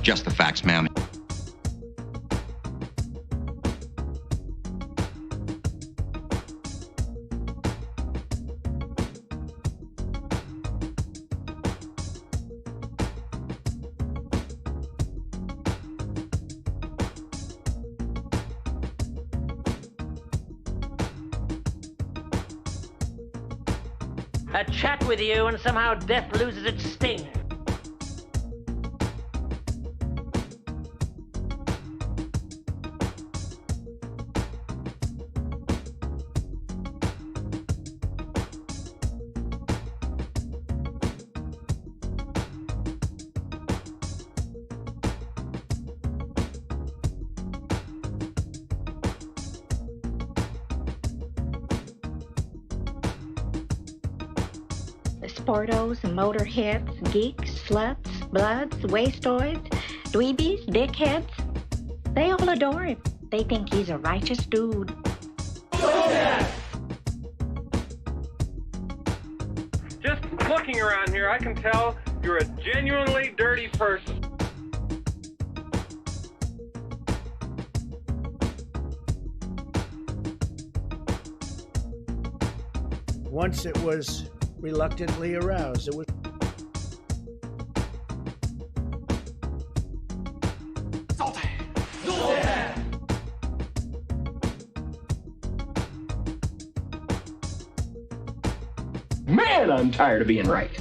Just the facts, ma'am. A chat with you and somehow death loses its sting. Sportos, motorheads, geeks, sluts, bloods, wastoids, dweebies, dickheads. They all adore him. They think he's a righteous dude. Just looking around here, I can tell you're a genuinely dirty person. Once it was reluctantly aroused. It was salty. Man, I'm tired of being right.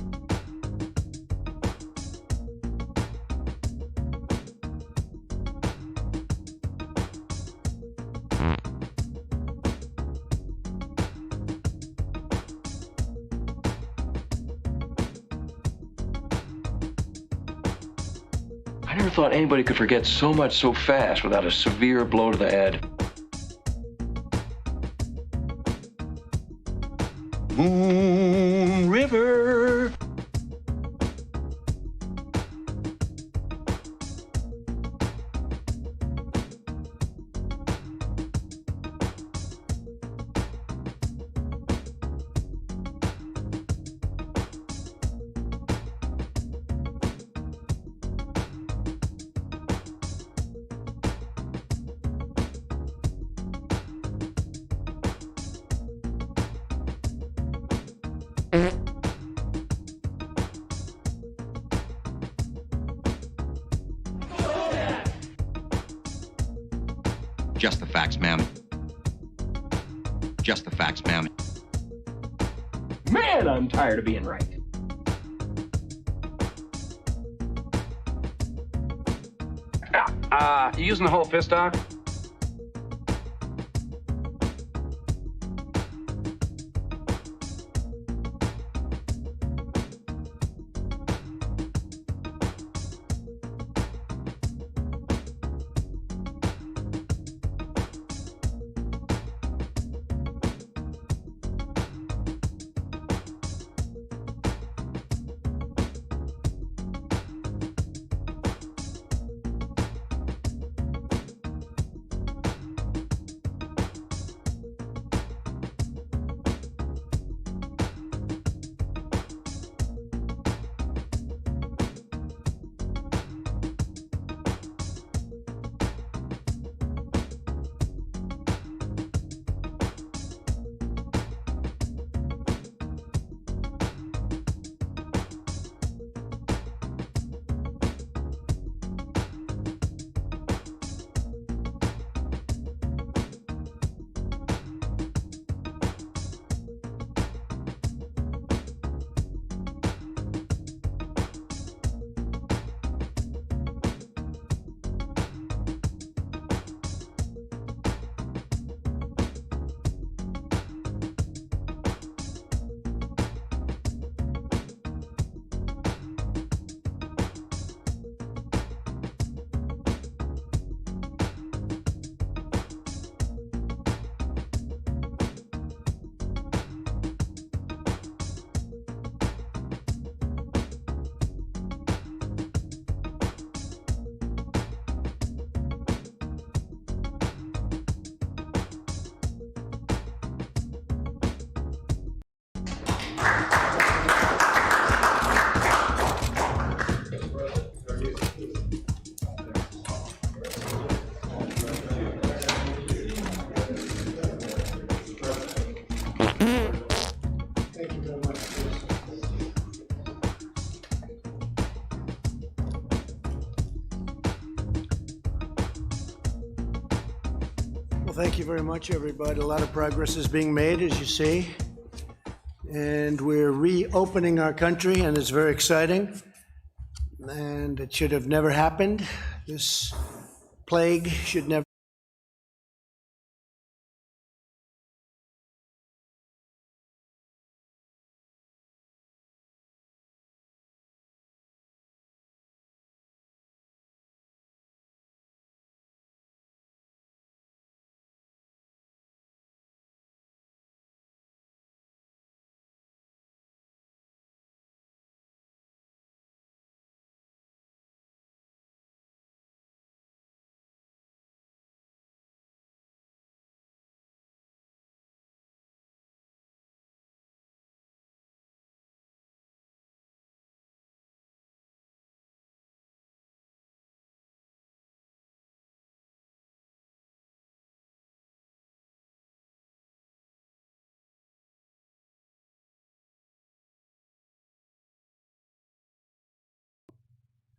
I never thought anybody could forget so much so fast without a severe blow to the head. Moon River. Just the facts, ma'am. Just the facts, ma'am. Man, I'm tired of being right. You using the whole fist, Doc? Well, thank you very much, everybody. A lot of progress is being made, as you see. And we're reopening our country, and it's very exciting. And it should have never happened. This plague should never.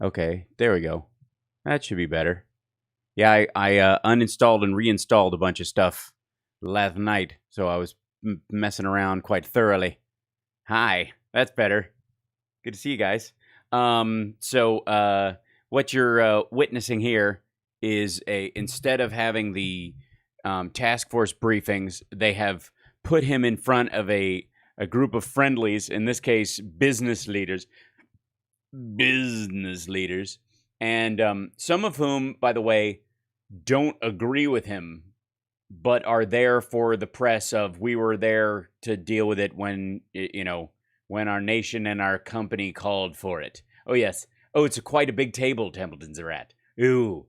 Okay, there we go. That should be better. Yeah, I uninstalled and reinstalled a bunch of stuff last night, so I was messing around quite thoroughly. Hi, that's better. Good to see you guys. So what you're witnessing here is instead of having the task force briefings, they have put him in front of a group of friendlies, in this case, business leaders, and some of whom, by the way, don't agree with him, but are there for the press of, we were there to deal with it when, when our nation and our company called for it. Oh, yes. Oh, it's quite a big table Templetons are at. Ooh,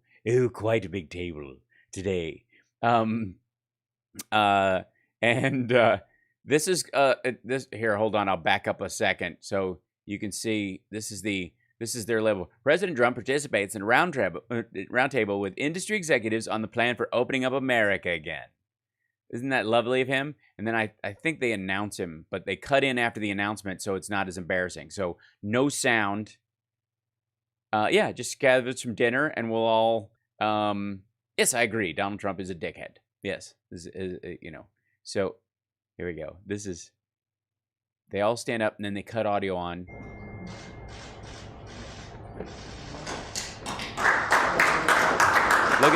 quite a big table today. This is, here, hold on, I'll back up a second so you can see, this is their level. President Trump participates in a roundtable with industry executives on the plan for opening up America again. Isn't that lovely of him? And then I think they announce him, but they cut in after the announcement so it's not as embarrassing. So no sound. Yeah, just gather some dinner and we'll all, yes, I agree. Donald Trump is a dickhead. Yes, So here we go. They all stand up and then they cut audio on. Look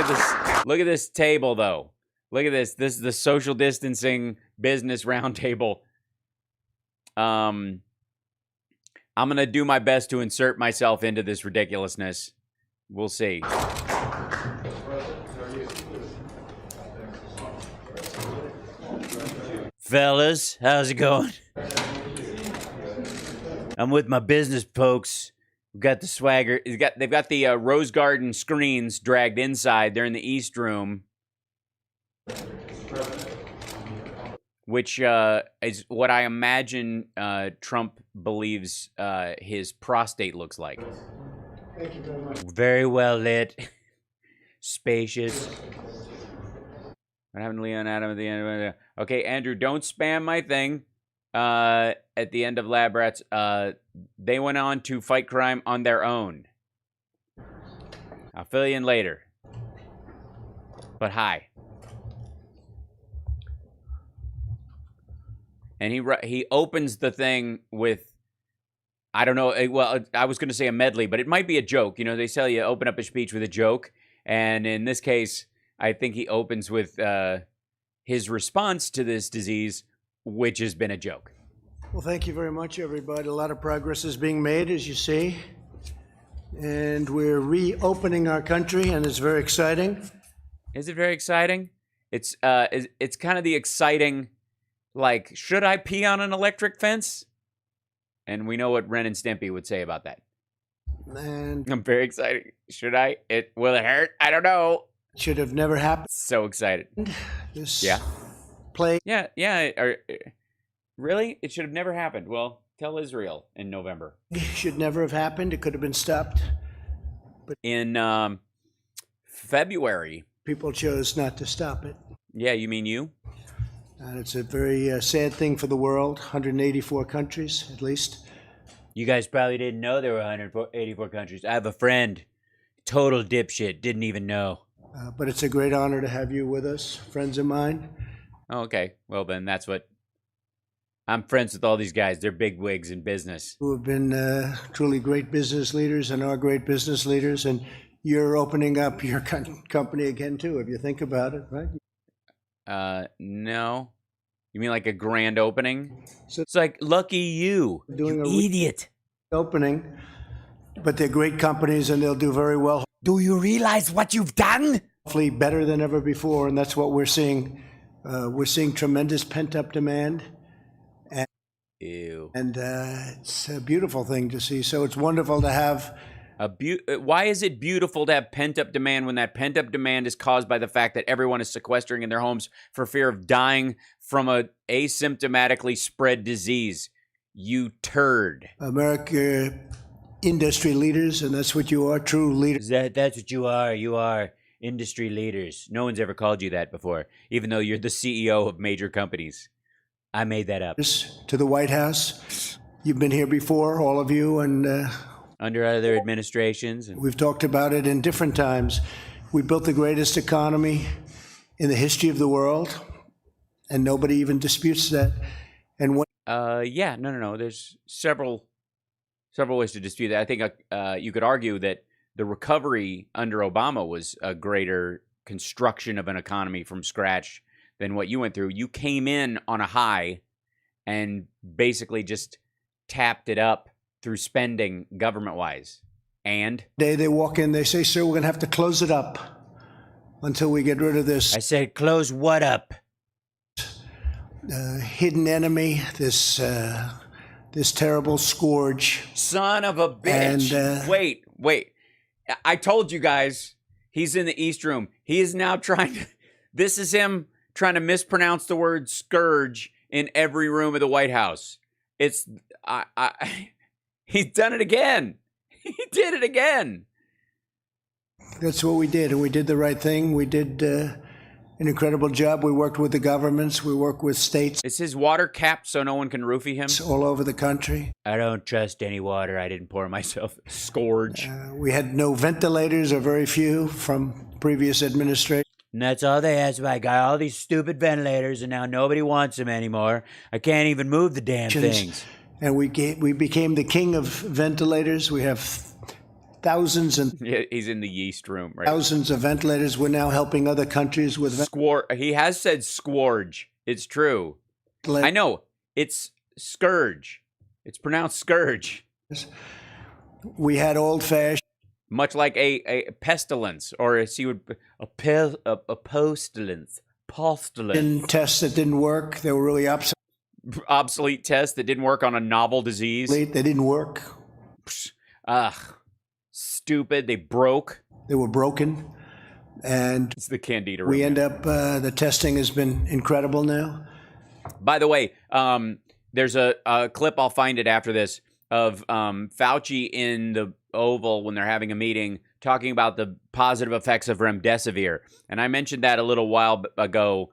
at this table, though. Look at this. This is the social distancing business roundtable. I'm going to do my best to insert myself into this ridiculousness. We'll see. Fellas, how's it going? I'm with my business folks. We've got the swagger. They've got the Rose Garden screens dragged inside. They're in the East Room, which is what I imagine Trump believes his prostate looks like. Thank you very much. Very well lit, spacious. What happened to Leon Adam at the end? Okay, Andrew, don't spam my thing. At the end of Lab Rats, they went on to fight crime on their own. I'll fill you in later. But hi. And he opens the thing with, I don't know, well, I was going to say a medley, but it might be a joke. You know, they tell you open up a speech with a joke. And in this case, I think he opens with his response to this disease, which has been a joke. Well, thank you very much, everybody. A lot of progress is being made, as you see. And we're reopening our country, and it's very exciting. Is it very exciting? It's kind of the exciting, like, should I pee on an electric fence? And we know what Ren and Stimpy would say about that. And I'm very excited. Should I? Will it hurt? I don't know. it should have never happened. So excited. This Yeah. plague Yeah. Really? It should have never happened. Well, tell Israel in November. should never have happened. It could have been stopped. In February. People chose not to stop it. Yeah, you mean you? And it's a very sad thing for the world. 184 countries, at least. You guys probably didn't know there were 184 countries. I have a friend, total dipshit, didn't even know. But it's a great honor to have you with us, friends of mine. Oh, okay. Well, then that's what I'm friends with all these guys. They're big wigs in business. Who have been truly great business leaders and are great business leaders. And you're opening up your company again, too, if you think about it, right? No. You mean like a grand opening? So it's like, lucky you, doing you idiot. Opening, but they're great companies and they'll do very well. Do you realize what you've done? Hopefully better than ever before, and that's what we're seeing. We're seeing tremendous pent-up demand. Ew. And it's a beautiful thing to see. So it's wonderful to have... Why is it beautiful to have pent-up demand when that pent-up demand is caused by the fact that everyone is sequestering in their homes for fear of dying from a asymptomatically spread disease? You turd. America industry leaders, and that's what you are, true leaders. That's what you are. You are industry leaders. No one's ever called you that before, even though you're the CEO of major companies. I made that up. To the White House. You've been here before, all of you, and... under other administrations. We've talked about it in different times. We built the greatest economy in the history of the world, and nobody even disputes that. And what? Yeah, no. There's several ways to dispute that. I think you could argue that the recovery under Obama was a greater construction of an economy from scratch than what you went through. You came in on a high and basically just tapped it up through spending government-wise. And? They walk in, they say, sir, we're going to have to close it up until we get rid of this. I said, close what up? Hidden enemy, this terrible scourge. Son of a bitch. And, wait. I told you guys, he's in the East Room. He is now trying to, this is him trying to mispronounce the word scourge in every room of the White House. It's, he's done it again. He did it again. That's what we did, and we did the right thing. We did an incredible job. We worked with the governments. We worked with states. Is his water capped so no one can roofie him? All over the country. I don't trust any water I didn't pour myself. Scourge. We had no ventilators, or very few, from previous administration. And that's all they asked. I got all these stupid ventilators, and now nobody wants them anymore. I can't even move the damn things. And we became the king of ventilators. We have thousands and... Yeah, he's in the yeast room, right? Thousands of ventilators. We're now helping other countries with... He has said scourge. It's true. I know. It's scourge. It's pronounced scourge. We had old-fashioned... Much like a pestilence, or a pestilence. Tests that didn't work. They were really obsolete tests that didn't work on a novel disease. They didn't work. Stupid. They broke. They were broken. And it's the Candida. We end up, the testing has been incredible now. By the way, there's a clip, I'll find it after this, of Fauci in the Oval when they're having a meeting talking about the positive effects of remdesivir. And I mentioned that a little while ago,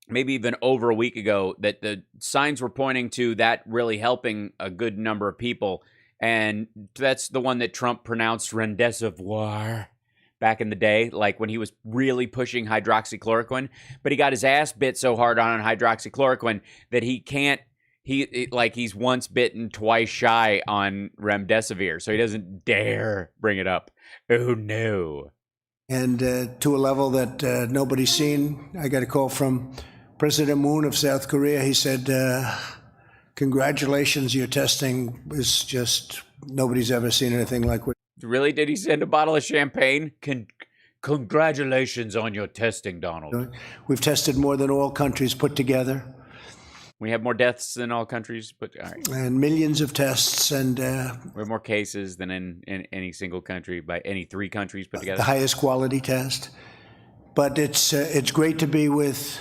maybe even over a week ago, that the signs were pointing to that really helping a good number of people. And that's the one that Trump pronounced remdesivir back in the day, like when he was really pushing hydroxychloroquine. But he got his ass bit so hard on hydroxychloroquine that he can't, he's once bitten, twice shy on remdesivir. So he doesn't dare bring it up. Oh, no. And to a level that nobody's seen. I got a call from President Moon of South Korea. He said, congratulations, your testing is just, nobody's ever seen anything like what. Really? Did he send a bottle of champagne? Congratulations on your testing, Donald. We've tested more than all countries put together. We have more deaths than all countries, but all right. And millions of tests, and we have more cases than in any single country by any three countries put together. The highest quality test. But it's great to be with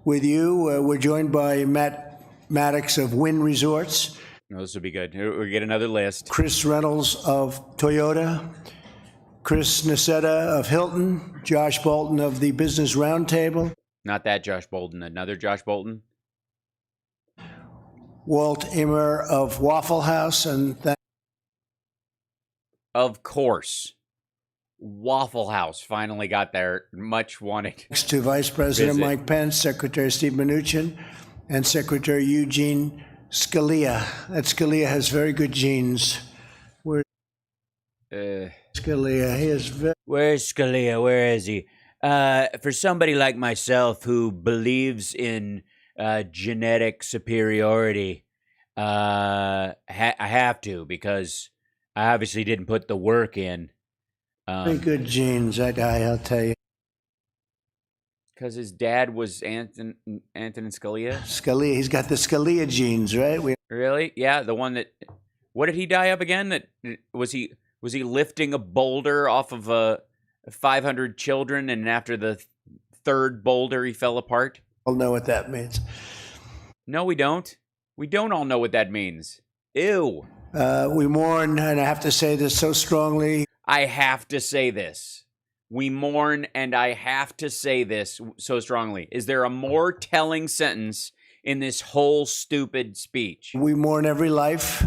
you. We're joined by Matt Maddox of Wynn Resorts. No, this would be good. We get another list. Chris Reynolds of Toyota. Chris Nassetta of Hilton. Josh Bolton of the Business Roundtable. Not that Josh Bolton. Another Josh Bolton. Walt Immer of Waffle House, and of course. Waffle House finally got their much wanted. Next to Vice President visit. Mike Pence, Secretary Steve Mnuchin, and Secretary Eugene Scalia. That Scalia has very good genes. Where Scalia, he is very... Where's Scalia? Where is he? For somebody like myself who believes in genetic superiority, I have to, because I obviously didn't put the work in. Very good genes, that guy, I'll tell you. Because his dad was Antonin Scalia? Scalia, he's got the Scalia genes, right? Really? Yeah, the one that... What did he die of again? That was he lifting a boulder off of 500 children, and after the third boulder, he fell apart? I'll know what that means. No, we don't. We don't all know what that means. Ew. We mourn, and I have to say this so strongly. I have to say this. We mourn, and I have to say this so strongly. Is there a more telling sentence in this whole stupid speech? We mourn every life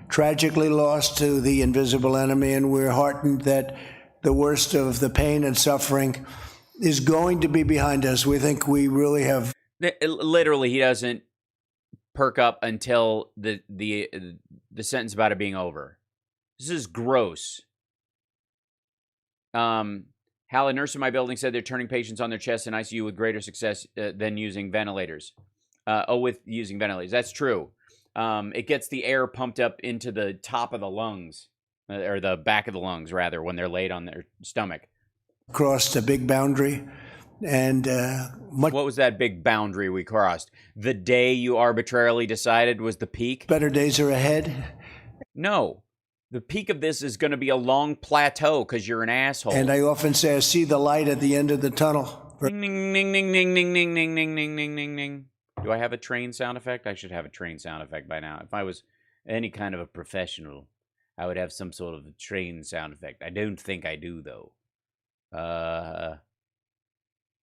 tragically lost to the invisible enemy, and we're heartened that the worst of the pain and suffering is going to be behind us. We think we really have... Literally, he doesn't perk up until the sentence about it being over. This is gross. Hal, a nurse in my building said they're turning patients on their chests in ICU with greater success than using ventilators. With using ventilators. That's true. It gets the air pumped up into the top of the lungs, or the back of the lungs, rather, when they're laid on their stomach. Crossed a big boundary, and What was that big boundary we crossed? The day you arbitrarily decided was the peak? better days are ahead. No. The peak of this is going to be a long plateau because you're an asshole. And I often say I see the light at the end of the tunnel. Ding, ding, ding, ding, ding, ding, ding, ding, ding, ding, ding, ding, ding. Do I have a train sound effect? I should have a train sound effect by now. If I was any kind of a professional, I would have some sort of a train sound effect. I don't think I do, though. How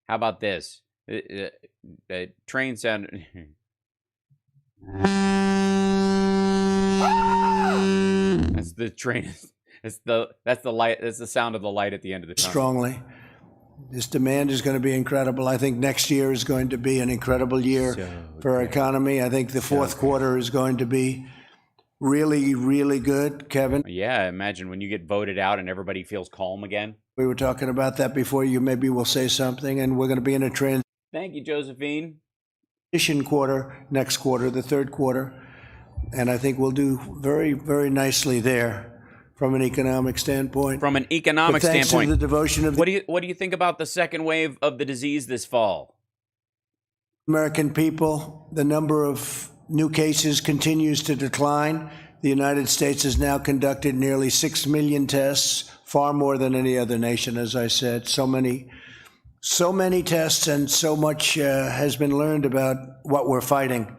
about this? Train sound... That's the train. That's the light. That's the sound of the light at the end of the tunnel. Strongly. This demand is going to be incredible. I think next year is going to be an incredible year for our economy. I think the fourth quarter is going to be really, really good, Kevin. Yeah, imagine when you get voted out and everybody feels calm again. We were talking about that before. You maybe will say something, and we're going to be in a transition Thank you, Josephine. quarter next quarter, the third quarter, and I think we'll do very, very nicely there from an economic standpoint. From an economic But thanks standpoint, to the devotion of the what do you think about the second wave of the disease this fall? American people, the number of new cases continues to decline. The United States has now conducted nearly 6 million tests, far more than any other nation, as I said. So many tests, and so much has been learned about what we're fighting.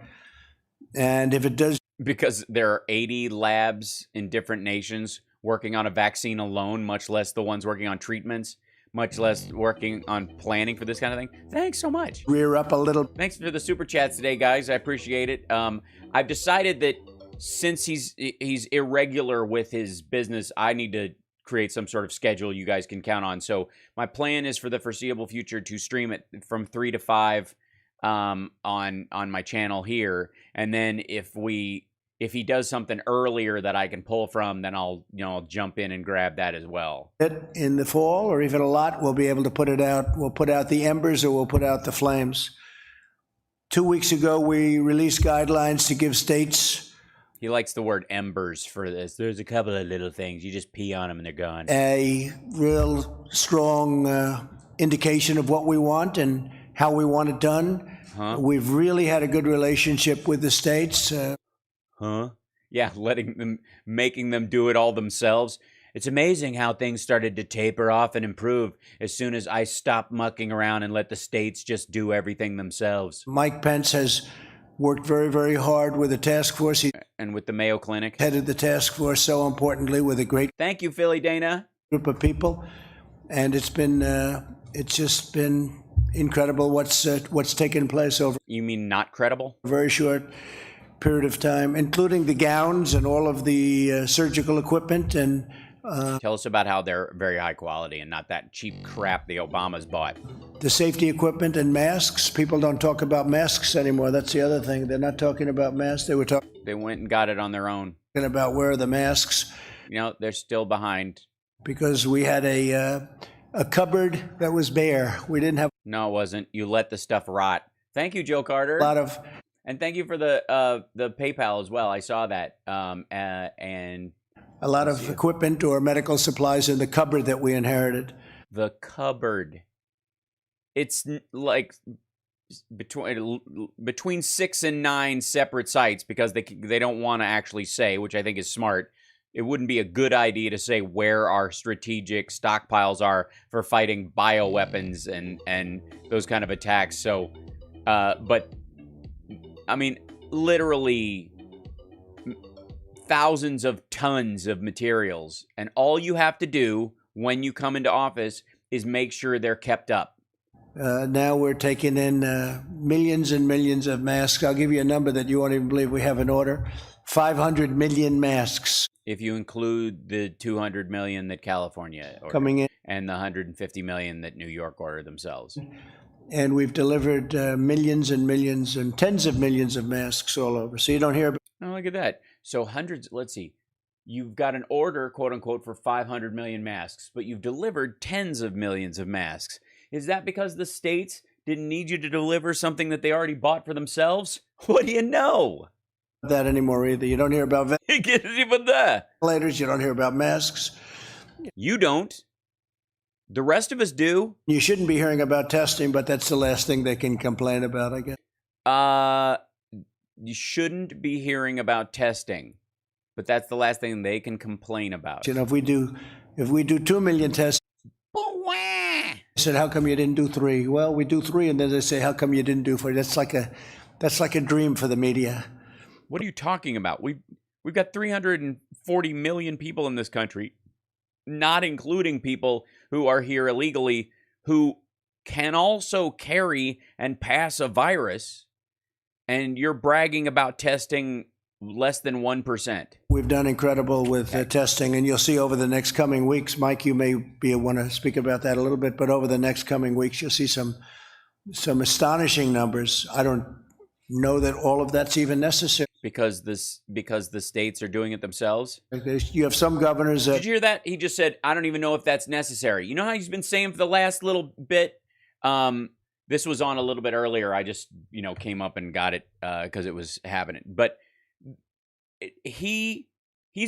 And if it does... Because there are 80 labs in different nations working on a vaccine alone, much less the ones working on treatments, much less working on planning for this kind of thing. Thanks so much. Rear up a little. Thanks for the super chats today, guys. I appreciate it. I've decided that since he's irregular with his business, I need to create some sort of schedule you guys can count on. So my plan is for the foreseeable future to stream it from 3 to 5 on my channel here, and then if he does something earlier that I can pull from, then I'll jump in and grab that as well. In the fall, or even a lot, we'll be able to put it out. We'll put out the embers, or we'll put out the flames. 2 weeks ago, we released guidelines to give states... He likes the word embers for this. There's a couple of little things. You just pee on them and they're gone. A real strong indication of what we want and how we want it done. Huh? We've really had a good relationship with the states. Yeah, making them do it all themselves. It's amazing how things started to taper off and improve as soon as I stopped mucking around and let the states just do everything themselves. Mike Pence has worked very, very hard with the task force. And with the Mayo Clinic. Headed the task force so importantly with a great... Thank you, Philly Dana. ...group of people. And it's just been incredible what's taken place over... You mean not credible? ...a very short period of time, including the gowns and all of the surgical equipment and Tell us about how they're very high quality and not that cheap crap the Obamas bought. The safety equipment and masks. People don't talk about masks anymore. That's the other thing. They're not talking about masks. They were talking They went and got it on their own. about where are the masks, You know, they're still behind. because we had a cupboard that was bare. We didn't have No, it wasn't. You let the stuff rot. Thank you, Joe Carter. a lot of And thank you for the PayPal as well. I saw that. And equipment or medical supplies in the cupboard that we inherited. the cupboard. It's like between 6 and 9 separate sites because they don't want to actually say, which I think is smart. It wouldn't be a good idea to say where our strategic stockpiles are for fighting bioweapons and those kind of attacks. So, but I mean, literally thousands of tons of materials, and all you have to do when you come into office is make sure they're kept up. Now we're taking in millions and millions of masks. I'll give you a number that you won't even believe we have in order. 500 million masks If you include the 200 million that California ordered, coming in. and the 150 million that New York ordered themselves. And we've delivered millions and millions and tens of millions of masks all over. So you don't hear about Oh, look at that. So hundreds, let's see. You've got an order, quote unquote, for 500 million masks, but you've delivered tens of millions of masks. Is that because the states didn't need you to deliver something that they already bought for themselves? What do you know? that anymore either. You don't hear about It gets even there. ventilators. You don't hear about masks. You don't. The rest of us do. You shouldn't be hearing about testing, but that's the last thing they can complain about, I guess. You shouldn't be hearing about testing, but that's the last thing they can complain about. You know, if we do 2 million tests, I said, how come you didn't do 3? Well, we do 3, and then they say, how come you didn't do 4? That's like a dream for the media. What are you talking about? We've got 340 million people in this country, not including people who are here illegally, who can also carry and pass a virus, and you're bragging about testing less than 1%. We've done incredible with testing, and you'll see over the next coming weeks, Mike, you may want to speak about that a little bit, but over the next coming weeks, you'll see some astonishing numbers. I don't know that all of that's even necessary. Because the states are doing it themselves? You have some governors that... Did you hear that? He just said, I don't even know if that's necessary. You know how he's been saying for the last little bit? This was on a little bit earlier. I just, came up and got it because it was happening. But he's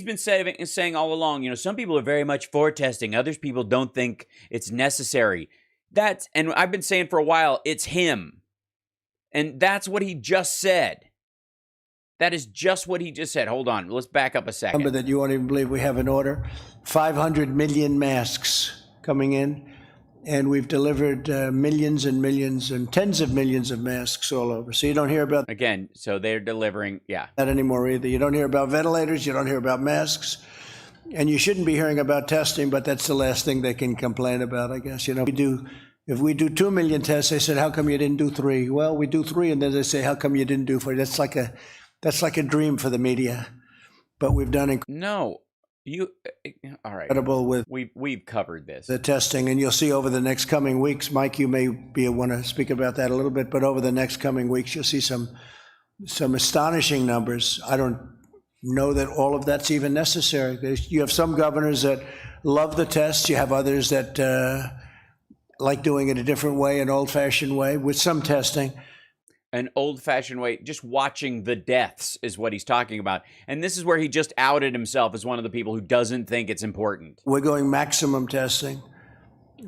been saying all along, some people are very much for testing. Other people don't think it's necessary. And I've been saying for a while, it's him. And that's what he just said. That is just what he just said. Hold on. Let's back up a second. Number that you won't even believe we have in order. 500 million masks coming in. And we've delivered millions and millions and tens of millions of masks all over. So you don't hear about... Again, so they're delivering, that anymore either. You don't hear about ventilators. You don't hear about masks. And you shouldn't be hearing about testing, but that's the last thing they can complain about, I guess. If we do 2 million tests, they said, how come you didn't do 3? Well, we do 3, and then they say, how come you didn't do 4? That's like a dream for the media. But we've done all right. incredible with We've covered this. the testing, and you'll see over the next coming weeks, Mike, you may want to speak about that a little bit, but over the next coming weeks, you'll see some astonishing numbers. I don't know that all of that's even necessary. You have some governors that love the tests. You have others that like doing it a different way, an old-fashioned way with some testing. An old-fashioned way, just watching the deaths is what he's talking about. And this is where he just outed himself as one of the people who doesn't think it's important. We're going maximum testing.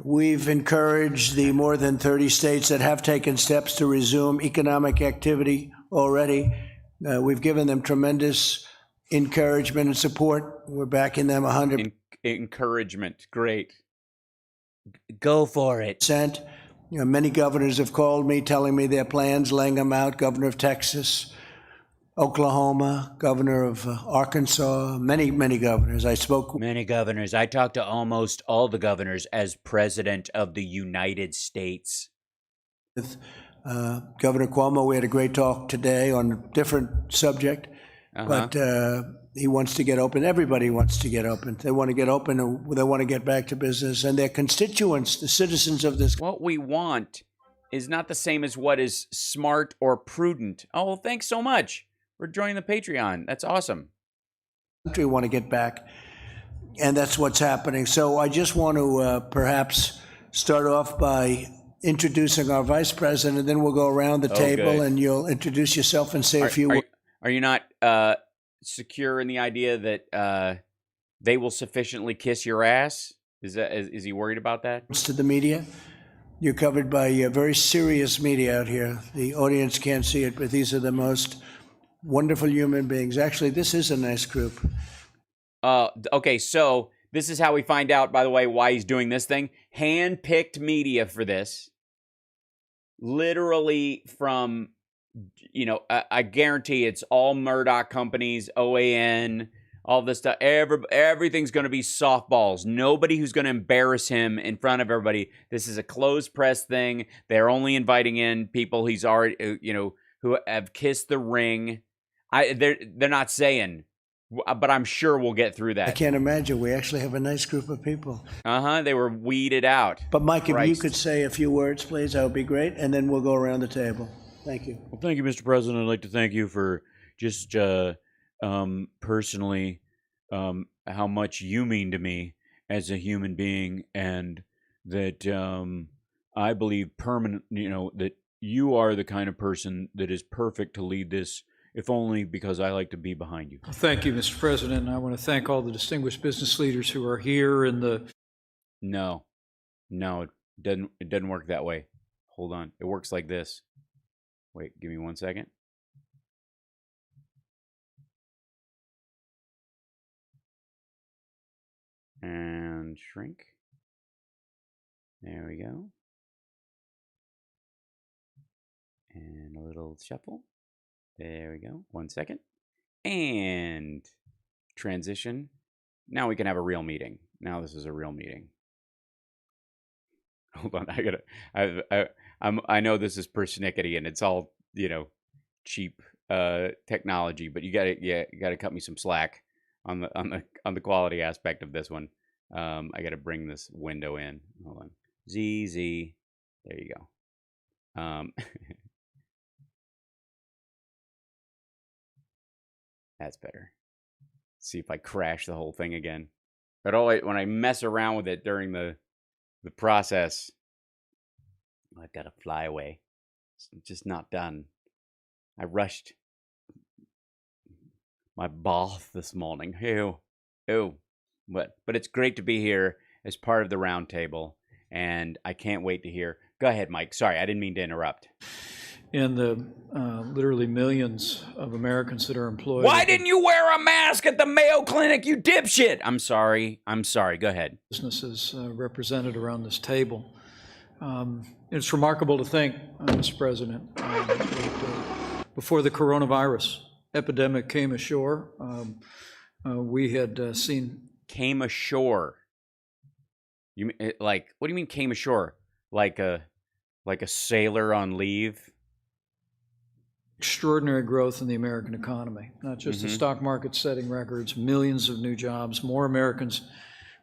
We've encouraged the more than 30 states that have taken steps to resume economic activity already. We've given them tremendous encouragement and support. We're backing them 100%. Encouragement, great. Go for it. Many governors have called me, telling me their plans, laying them out. Governor of Texas, Oklahoma, governor of Arkansas, many governors. Many governors. I talked to almost all the governors as president of the United States. With Governor Cuomo, we had a great talk today on a different subject. But he wants to get open. Everybody wants to get open. They want to get open, and they want to get back to business. And their constituents, the citizens of this What we want is not the same as what is smart or prudent. Oh, well, thanks so much for joining the Patreon. That's awesome. country, want to get back. And that's what's happening. So I just want to perhaps start off by introducing our vice president, and then we'll go around the table and you'll introduce yourself and say a few words. Are you not secure in the idea that they will sufficiently kiss your ass? Is he worried about that? To the media, you're covered by very serious media out here. The audience can't see it, but these are the most wonderful human beings. Actually, this is a nice group. Okay, so this is how we find out, by the way, why he's doing this thing. Hand-picked media for this. Literally from, I guarantee it's all Murdoch companies, OAN, all this stuff. Everything's going to be softballs. Nobody who's going to embarrass him in front of everybody. This is a closed press thing. They're only inviting in people he's already, who have kissed the ring. They're not saying, but I'm sure we'll get through that. I can't imagine. We actually have a nice group of people. They were weeded out. But Mike, if you could say a few words, please, that would be great, and then we'll go around the table. Thank you. Well, thank you, Mr. President. I'd like to thank you for just personally how much you mean to me as a human being, and that I believe that you are the kind of person that is perfect to lead this, if only because I like to be behind you. Thank you, Mr. President. I want to thank all the distinguished business leaders who are here in the... No, it doesn't work that way. Hold on. It works like this. Wait, give me 1 second. And shrink. There we go. And a little shuffle. There we go. 1 second. And transition. Now we can have a real meeting. Now this is a real meeting. Hold on. I know this is persnickety and it's all, cheap technology, but you gotta cut me some slack on the quality aspect of this one. I gotta bring this window in. Hold on. ZZ. There you go. That's better. See if I crash the whole thing again. But when I mess around with it during the process, I've got to fly away. It's just not done. I rushed my bath this morning. Ew. But it's great to be here as part of the round table, and I can't wait to hear. Go ahead, Mike. Sorry, I didn't mean to interrupt. And the literally millions of Americans that are employed. Why didn't you wear a mask at the Mayo Clinic, you dipshit? I'm sorry. Go ahead. Businesses represented around this table. It's remarkable to think, Mr. President, that, before the coronavirus epidemic came ashore, we had seen... Came ashore? You like? What do you mean came ashore? Like a sailor on leave? Extraordinary growth in the American economy, not just the stock market setting records, millions of new jobs, more Americans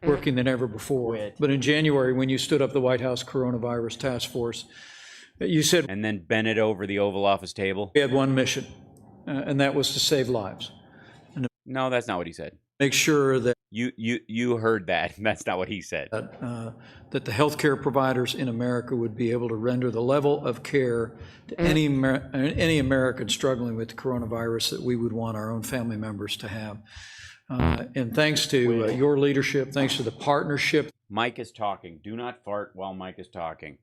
working than ever before. But in January, when you stood up the White House Coronavirus Task Force, you said... And then bent it over the Oval Office table? We had one mission, and that was to save lives. No, that's not what he said. Make sure that... You heard that. That's not what he said. That the healthcare providers in America would be able to render the level of care to any American struggling with the coronavirus that we would want our own family members to have. And thanks to your leadership, thanks to the partnership. Mike is talking. Do not fart while Mike is talking.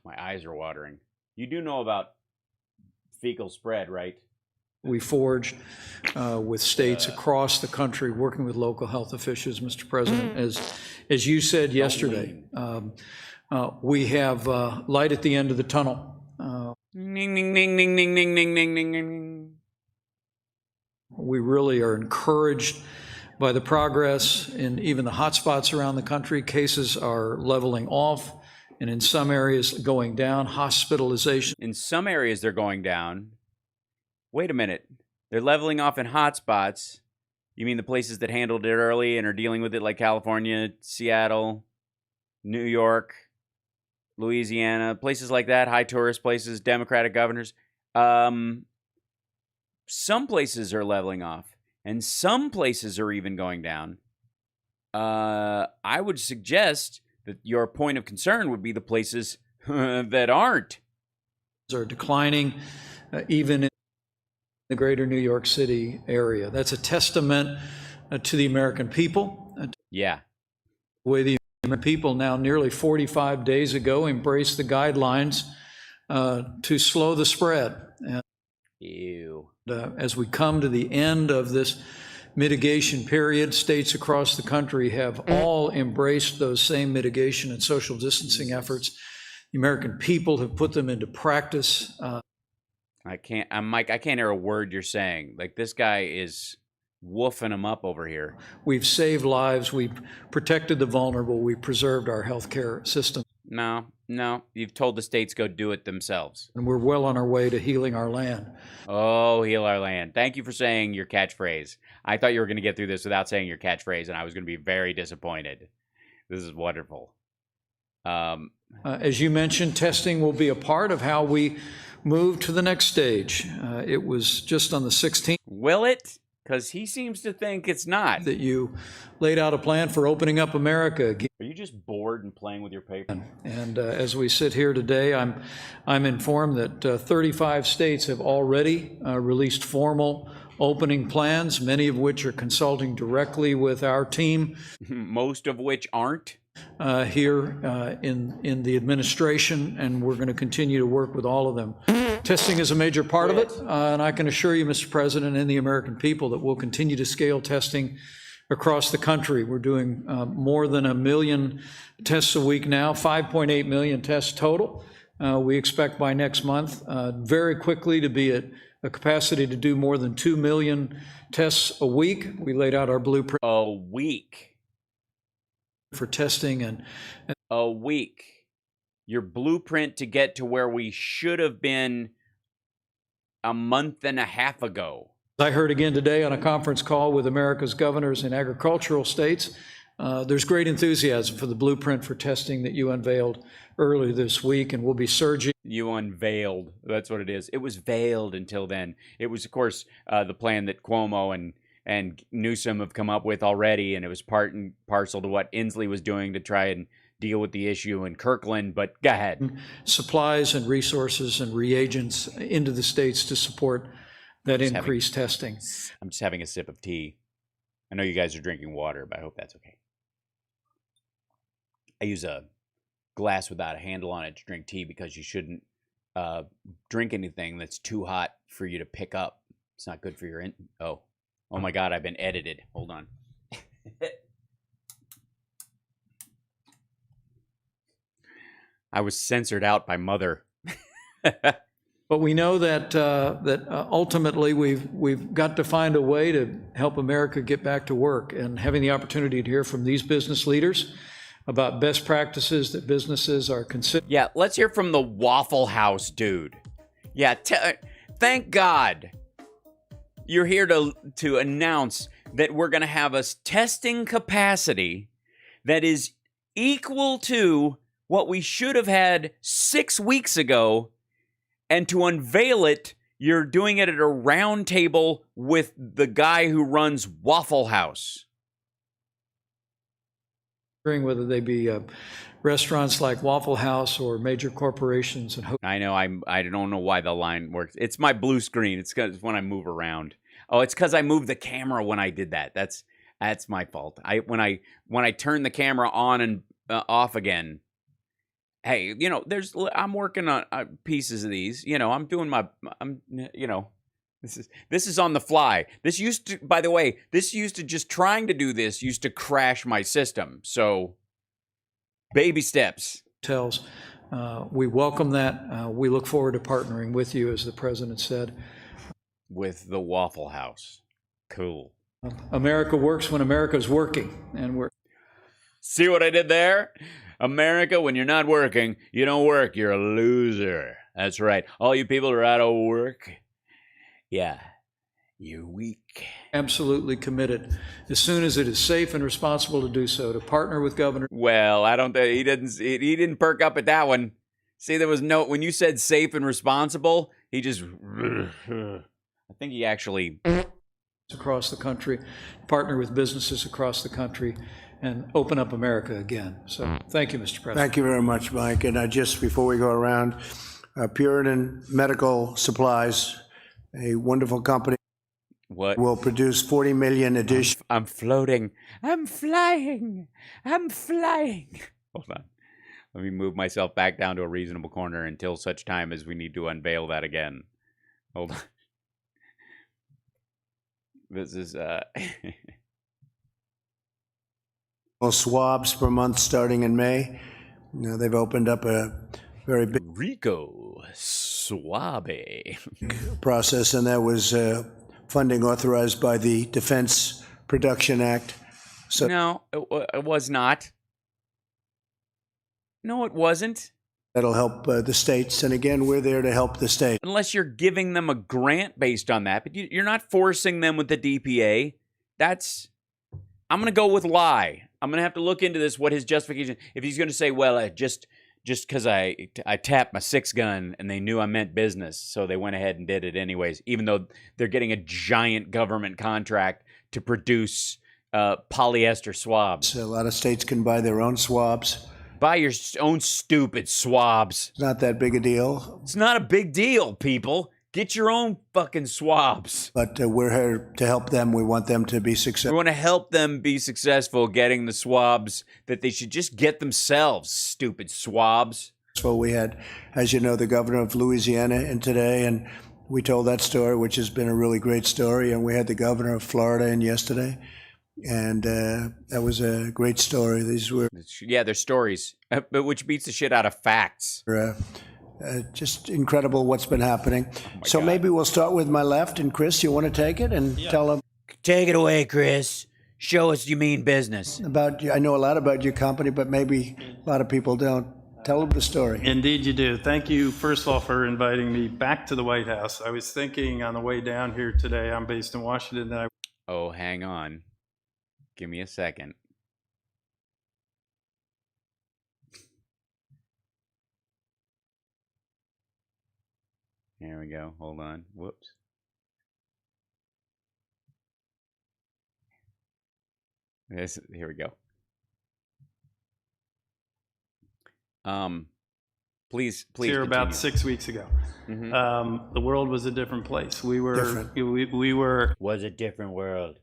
My eyes are watering. You do know about fecal spread, right? We forged with states across the country, working with local health officials, Mr. President. As you said yesterday, we have light at the end of the tunnel. Ning, ning, ning, ning, ning, ning, ning, ning, ning, ning. We really are encouraged by the progress in even the hot spots around the country. Cases are leveling off, and in some areas going down. Hospitalization. In some areas they're going down. Wait a minute. They're leveling off in hot spots. You mean the places that handled it early and are dealing with it, like California, Seattle, New York, Louisiana, places like that, high tourist places, Democratic governors. Some places are leveling off, and some places are even going down. I would suggest that your point of concern would be the places that aren't. Are declining, even in the greater New York City area. That's a testament to the American people. Yeah. The way the American people now, nearly 45 days ago, embraced the guidelines to slow the spread. And, Ew. as we come to the end of this mitigation period, states across the country have all embraced those same mitigation and social distancing efforts. The American people have put them into practice. Mike, I can't hear a word you're saying. Like, this guy is woofing them up over here. We've saved lives. We've protected the vulnerable. We've preserved our healthcare system. No. You've told the states go do it themselves. And we're well on our way to healing our land. Oh, heal our land. Thank you for saying your catchphrase. I thought you were going to get through this without saying your catchphrase, and I was going to be very disappointed. This is wonderful. As you mentioned, testing will be a part of how we move to the next stage. It was just on the 16th. Will it? Because he seems to think it's not. That you laid out a plan for opening up America again. Are you just bored and playing with your paper? And as we sit here today, I'm informed that 35 states have already released formal opening plans, many of which are consulting directly with our team. Most of which aren't. Here in the administration, and we're going to continue to work with all of them. Testing is a major part of it, and I can assure you, Mr. President, and the American people, that we'll continue to scale testing across the country. We're doing more than 1 million tests a week now, 5.8 million tests total. We expect by next month very quickly to be at a capacity to do more than 2 million tests a week. We laid out our blueprint. A week. For testing and a week. Your blueprint to get to where we should have been a month and a half ago. I heard again today on a conference call with America's governors in agricultural states. There's great enthusiasm for the blueprint for testing that you unveiled earlier this week, and we'll be surging. You unveiled. That's what it is. It was veiled until then. It was, of course, the plan that Cuomo and Newsom have come up with already, and it was part and parcel to what Inslee was doing to try and deal with the issue in Kirkland, but go ahead. Supplies and resources and reagents into the states to support that increased testing. I'm just having a sip of tea. I know you guys are drinking water, but I hope that's okay. I use a glass without a handle on it to drink tea because you shouldn't drink anything that's too hot for you to pick up. It's not good for your Oh my God, I've been edited. Hold on. I was censored out by Mother. But we know that ultimately we've got to find a way to help America get back to work, and having the opportunity to hear from these business leaders about best practices that businesses are considering. Yeah, let's hear from the Waffle House dude. Yeah, thank God. You're here to announce that we're going to have a testing capacity that is equal to what we should have had 6 weeks ago, and to unveil it, you're doing it at a round table with the guy who runs Waffle House. Whether they be restaurants like Waffle House or major corporations and I know I don't know why the line works. It's my blue screen. It's when I move around. Oh, it's because I moved the camera when I did that. That's my fault. When I turn the camera on and off again. Hey, I'm working on pieces of these. I'm doing this is on the fly. This used to, by the way, just trying to do this used to crash my system. So, baby steps. We welcome that. We look forward to partnering with you, as the president said. With the Waffle House. Cool. America works when America's working, and we're. See what I did there? America, when you're not working, you don't work. You're a loser. That's right. All you people are out of work. Yeah. You're weak. Absolutely committed, as soon as it is safe and responsible to do so, to partner with Governor. Well, I don't think he didn't perk up at that one. See, there was no, when you said safe and responsible, he just, I think he actually. Across the country, partner with businesses across the country, and open up America again. So thank you, Mr. President. Thank you very much, Mike. And just before we go around, Puritan Medical Supplies, a wonderful company, What? will produce 40 million additional. I'm floating. I'm flying. I'm flying. Hold on. Let me move myself back down to a reasonable corner until such time as we need to unveil that again. Hold on. This is swabs per month starting in May. You know, they've opened up a very big Rico Suave process, and that was funding authorized by the Defense Production Act. So no, it was not. No, it wasn't. that'll help the states. And again, we're there to help the states. Unless you're giving them a grant based on that, but you're not forcing them with the DPA. I'm going to go with lie. I'm going to have to look into this, what his justification, if he's going to say, well, just because I tapped my 6-gun and they knew I meant business, so they went ahead and did it anyways, even though they're getting a giant government contract to produce polyester swabs. A lot of states can buy their own swabs. Buy your own stupid swabs. It's not that big a deal. It's not a big deal, people. Get your own fucking swabs. But we're here to help them. We want them to be We successful. want to help them be successful getting the swabs that they should just get themselves, stupid swabs. We had, as you know, the governor of Louisiana in today, and we told that story, which has been a really great story. And we had the governor of Florida in yesterday, and that was a great story. These were Yeah, they're stories, but which beats the shit out of facts. just incredible what's been happening. So God. maybe we'll start with my left, and Chris, you want to take it and tell them Take it away, Chris. Show us you mean business. about, I know a lot about your company, but maybe a lot of people don't. Tell them the story. Indeed you do. Thank you, first of all, for inviting me back to the White House. I was thinking on the way down here today, I'm based in Washington, that Oh, hang on. Give me a second. Here we go. Hold on. Whoops. Here we go. Please here continue. about 6 weeks ago. The world was a different place. We were, Different. we were Was a different world.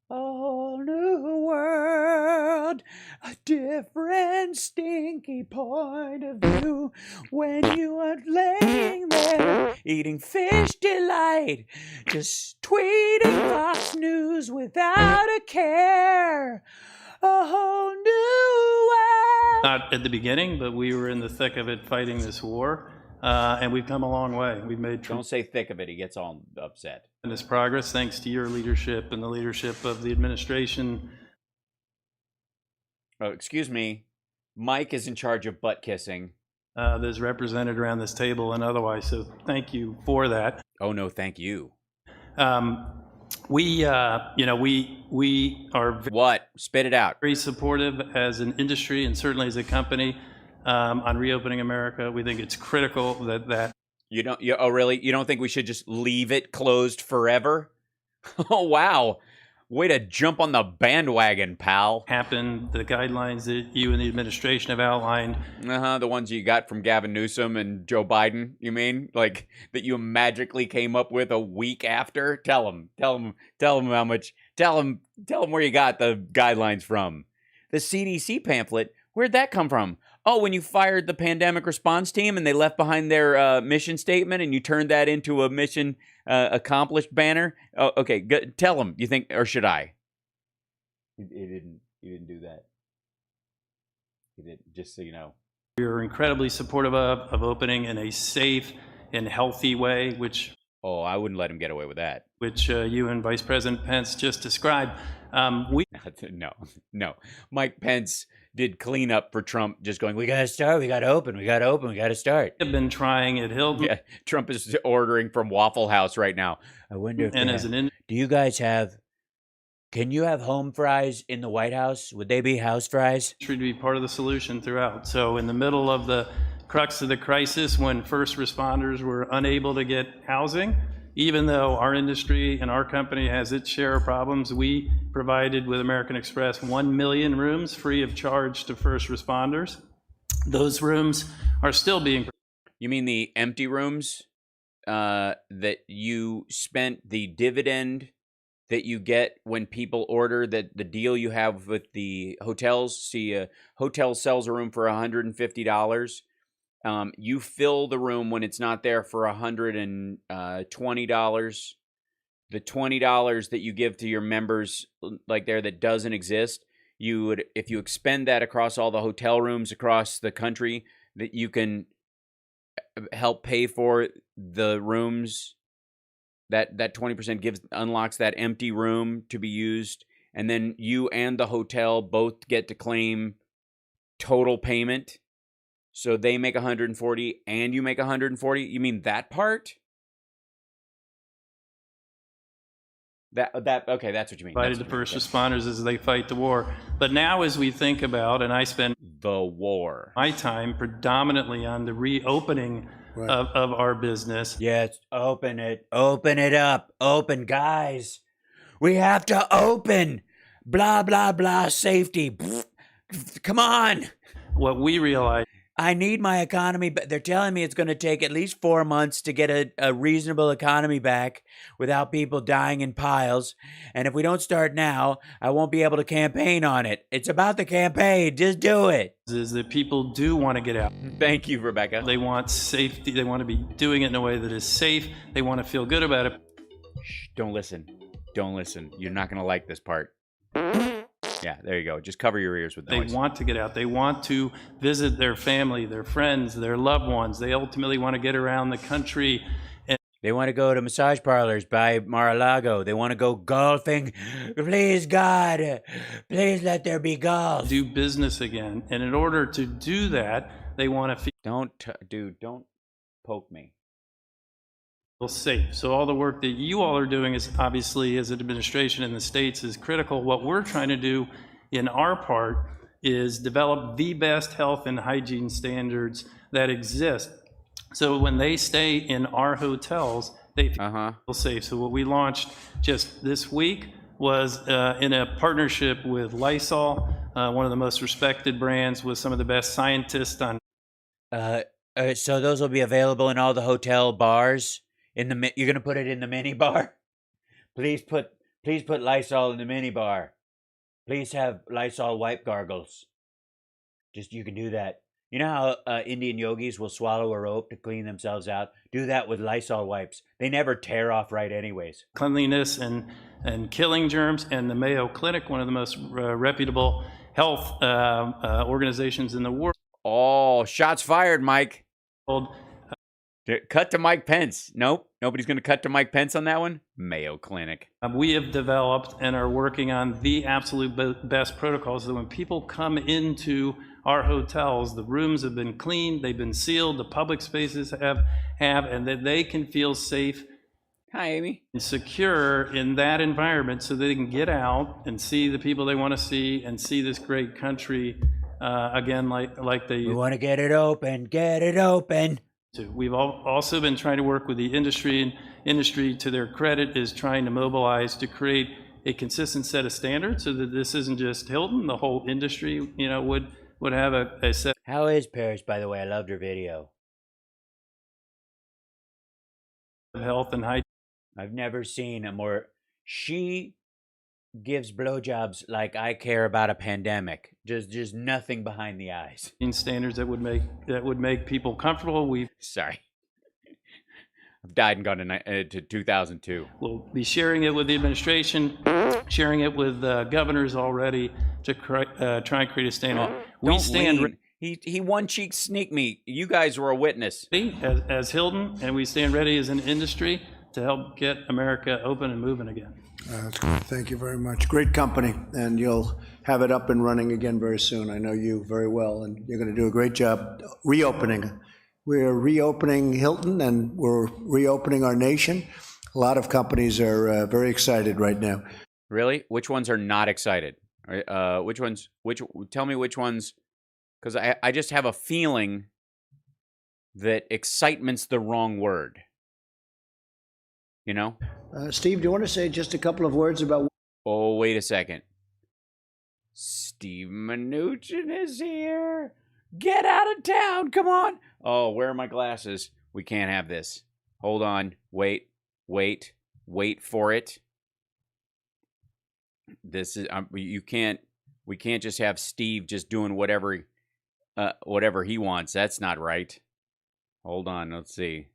A whole new world, a different stinky point of view when you are laying there eating fish delight, just tweeting Fox News without a care. A whole new world. not at the beginning, but we were in the thick of it fighting this war. And we've come a long way. We've made Don't say thick of it. He gets all upset. tremendous progress thanks to your leadership and the leadership of the administration. Oh, excuse me. Mike is in charge of butt kissing. That's represented around this table and otherwise, so thank you for that. Oh, no, thank you. We are What? Spit it out. very supportive as an industry and certainly as a company on reopening America. We think it's critical that You don't? Oh, really? You don't think we should just leave it closed forever? Oh, wow. Way to jump on the bandwagon, pal. happen. The guidelines that you and the administration have outlined. The ones you got from Gavin Newsom and Joe Biden, you mean? Like, that you magically came up with a week after? Tell them how much, tell them where you got the guidelines from. The CDC pamphlet, where'd that come from? Oh, when you fired the pandemic response team and they left behind their mission statement and you turned that into a mission accomplished banner. Oh, okay, good. Tell them, you think, or should I? He didn't do that. He didn't, just so you know. We are incredibly supportive of opening in a safe and healthy way, which Oh, I wouldn't let him get away with that. which you and Vice President Pence just described. We No. Mike Pence did cleanup for Trump, just going, we got to start, we got to open, we got to open, we got to start. have been trying at Hilton. Yeah, Trump is ordering from Waffle House right now. I wonder if And as an do you guys have, can you have home fries in the White House? Would they be house fries? industry to be part of the solution throughout. So in the middle of the crux of the crisis, when first responders were unable to get housing, even though our industry and our company has its share of problems, we provided with American Express 1 million rooms free of charge to first responders. Those rooms are still being. You mean the empty rooms that you spent the dividend that you get when people order, that the deal you have with the hotels? See, a hotel sells a room for $150. You fill the room when it's not there for $120. The $20 that you give to your members, like there, that doesn't exist, you would, if you expend that across all the hotel rooms across the country, that you can help pay for the rooms. That 20% unlocks that empty room to be used, and then you and the hotel both get to claim total payment. So they make 140 and you make 140. You mean that part? That okay, that's what you mean. Provided to first responders as they fight the war. But now as we think about, and I spend the war, my time predominantly on the reopening of our business. Yes, open it up, open, guys. We have to open. Blah, blah, blah, safety. Come on. What we realize, I need my economy, but they're telling me it's going to take at least 4 months to get a reasonable economy back without people dying in piles. And if we don't start now, I won't be able to campaign on it. It's about the campaign. Just do it. Is that people do want to get out. Thank you, Rebecca. They want safety. They want to be doing it in a way that is safe. They want to feel good about it. Shh, don't listen. Don't listen. You're not going to like this part. Yeah, there you go. Just cover your ears with noise. They want to get out. They want to visit their family, their friends, their loved ones. They ultimately want to get around the country. And they want to go to massage parlors by Mar-a-Lago. They want to go golfing. Please, God, please let there be golf. Do business again. And in order to do that, they want to feel... Don't poke me. Safe. So all the work that you all are doing is obviously, as an administration in the States, is critical. What we're trying to do in our part is develop the best health and hygiene standards that exist. So when they stay in our hotels, they feel safe. So what we launched just this week was in a partnership with Lysol, one of the most respected brands with some of the best scientists on. So those will be available in all the hotel bars. You're gonna put it in the mini bar. Please put Lysol in the mini bar. Please have Lysol wipe gargles. Just, you can do that. You know how Indian yogis will swallow a rope to clean themselves out? Do that with Lysol wipes. They never tear off right anyways. Cleanliness and killing germs, and the Mayo Clinic, one of the most reputable health organizations in the world. Oh, shots fired, Mike. Cut to Mike Pence. Nope. Nobody's going to cut to Mike Pence on that one. Mayo Clinic. We have developed and are working on the absolute best protocols so that when people come into our hotels, the rooms have been cleaned, they've been sealed, the public spaces have, and that they can feel safe. Hi, Amy. And secure in that environment so they can get out and see the people they want to see and see this great country again, like they. We want to get it open. Get it open. We've also been trying to work with the industry, and industry, to their credit, is trying to mobilize to create a consistent set of standards so that this isn't just Hilton. The whole industry, would have a set. How is Paris, by the way? I loved her video. Health and hygiene. I've never seen a more. She gives blowjobs like I care about a pandemic. Just nothing behind the eyes. Standards that would make people comfortable. Sorry. I've died and gone to 2002. We'll be sharing it with the administration, sharing it with governors already to try and create a standard. We stand. He one cheek sneak me. You guys were a witness. As Hilton, and we stand ready as an industry to help get America open and moving again. That's great. Thank you very much. Great company, and you'll have it up and running again very soon. I know you very well, and you're going to do a great job reopening. We're reopening Hilton, and we're reopening our nation. A lot of companies are very excited right now. Really? Which ones are not excited? Which ones? Tell me which ones, because I just have a feeling that excitement's the wrong word. You know? Steve, do you want to say just a couple of words about... Oh, wait a second. Steve Mnuchin is here. Get out of town. Come on. Oh, where are my glasses? We can't have this. Hold on. Wait for it. This is we can't just have Steve just doing whatever he wants. That's not right. Hold on, let's see.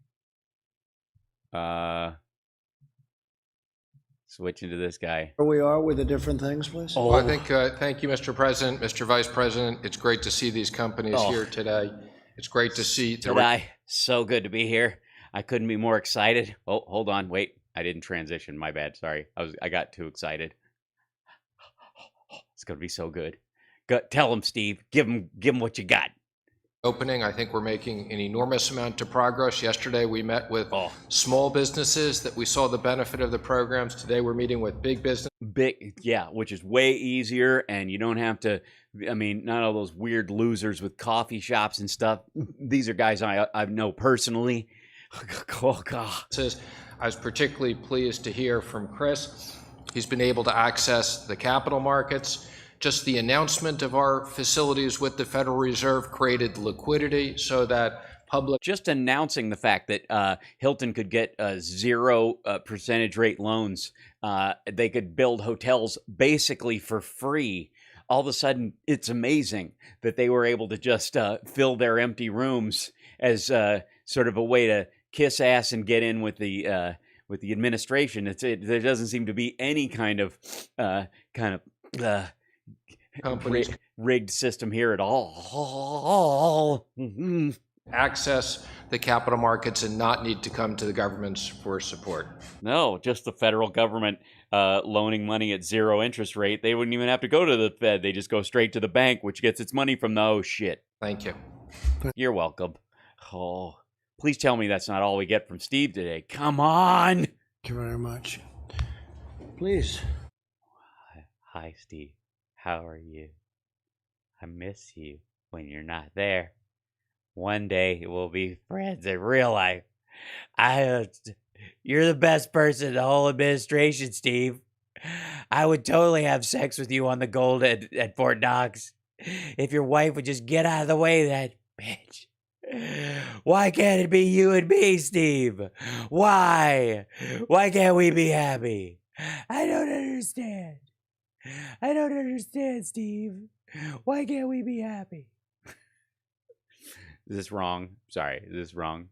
Switching to this guy. Where we are with the different things, please. Oh. Well, I think, thank you, Mr. President, Mr. Vice President. It's great to see these companies here today. It's great to see. So good to be here. I couldn't be more excited. Oh, hold on, wait. I didn't transition. My bad. Sorry. I got too excited. It's gonna be so good. Tell him, Steve. Give him what you got. Opening, I think we're making an enormous amount of progress. Yesterday, we met with small businesses that we saw the benefit of the programs. Today, we're meeting with big business. Which is way easier, and you don't have to. I mean, not all those weird losers with coffee shops and stuff. These are guys I know personally. Oh God. I was particularly pleased to hear from Chris. He's been able to access the capital markets. Just the announcement of our facilities with the Federal Reserve created liquidity so that public... Just announcing the fact that Hilton could get 0% rate loans. They could build hotels basically for free. All of a sudden, it's amazing that they were able to just fill their empty rooms as sort of a way to kiss ass and get in with the administration. There doesn't seem to be any kind of rigged system here at all. Access the capital markets and not need to come to the governments for support. No, just the federal government loaning money at 0 interest rate. They wouldn't even have to go to the Fed. They just go straight to the bank, which gets its money from the... Oh, shit. Thank you. You're welcome. Oh, please tell me that's not all we get from Steve today. Come on. Thank you very much. Please. Hi, Steve. How are you? I miss you when you're not there. One day we'll be friends in real life. You're the best person in the whole administration, Steve. I would totally have sex with you on the Gold at Fort Knox. If your wife would just get out of the way of that bitch. Why can't it be you and me, Steve? Why? Why can't we be happy? I don't understand. I don't understand, Steve. Why can't we be happy? Is this wrong? Sorry, is this wrong?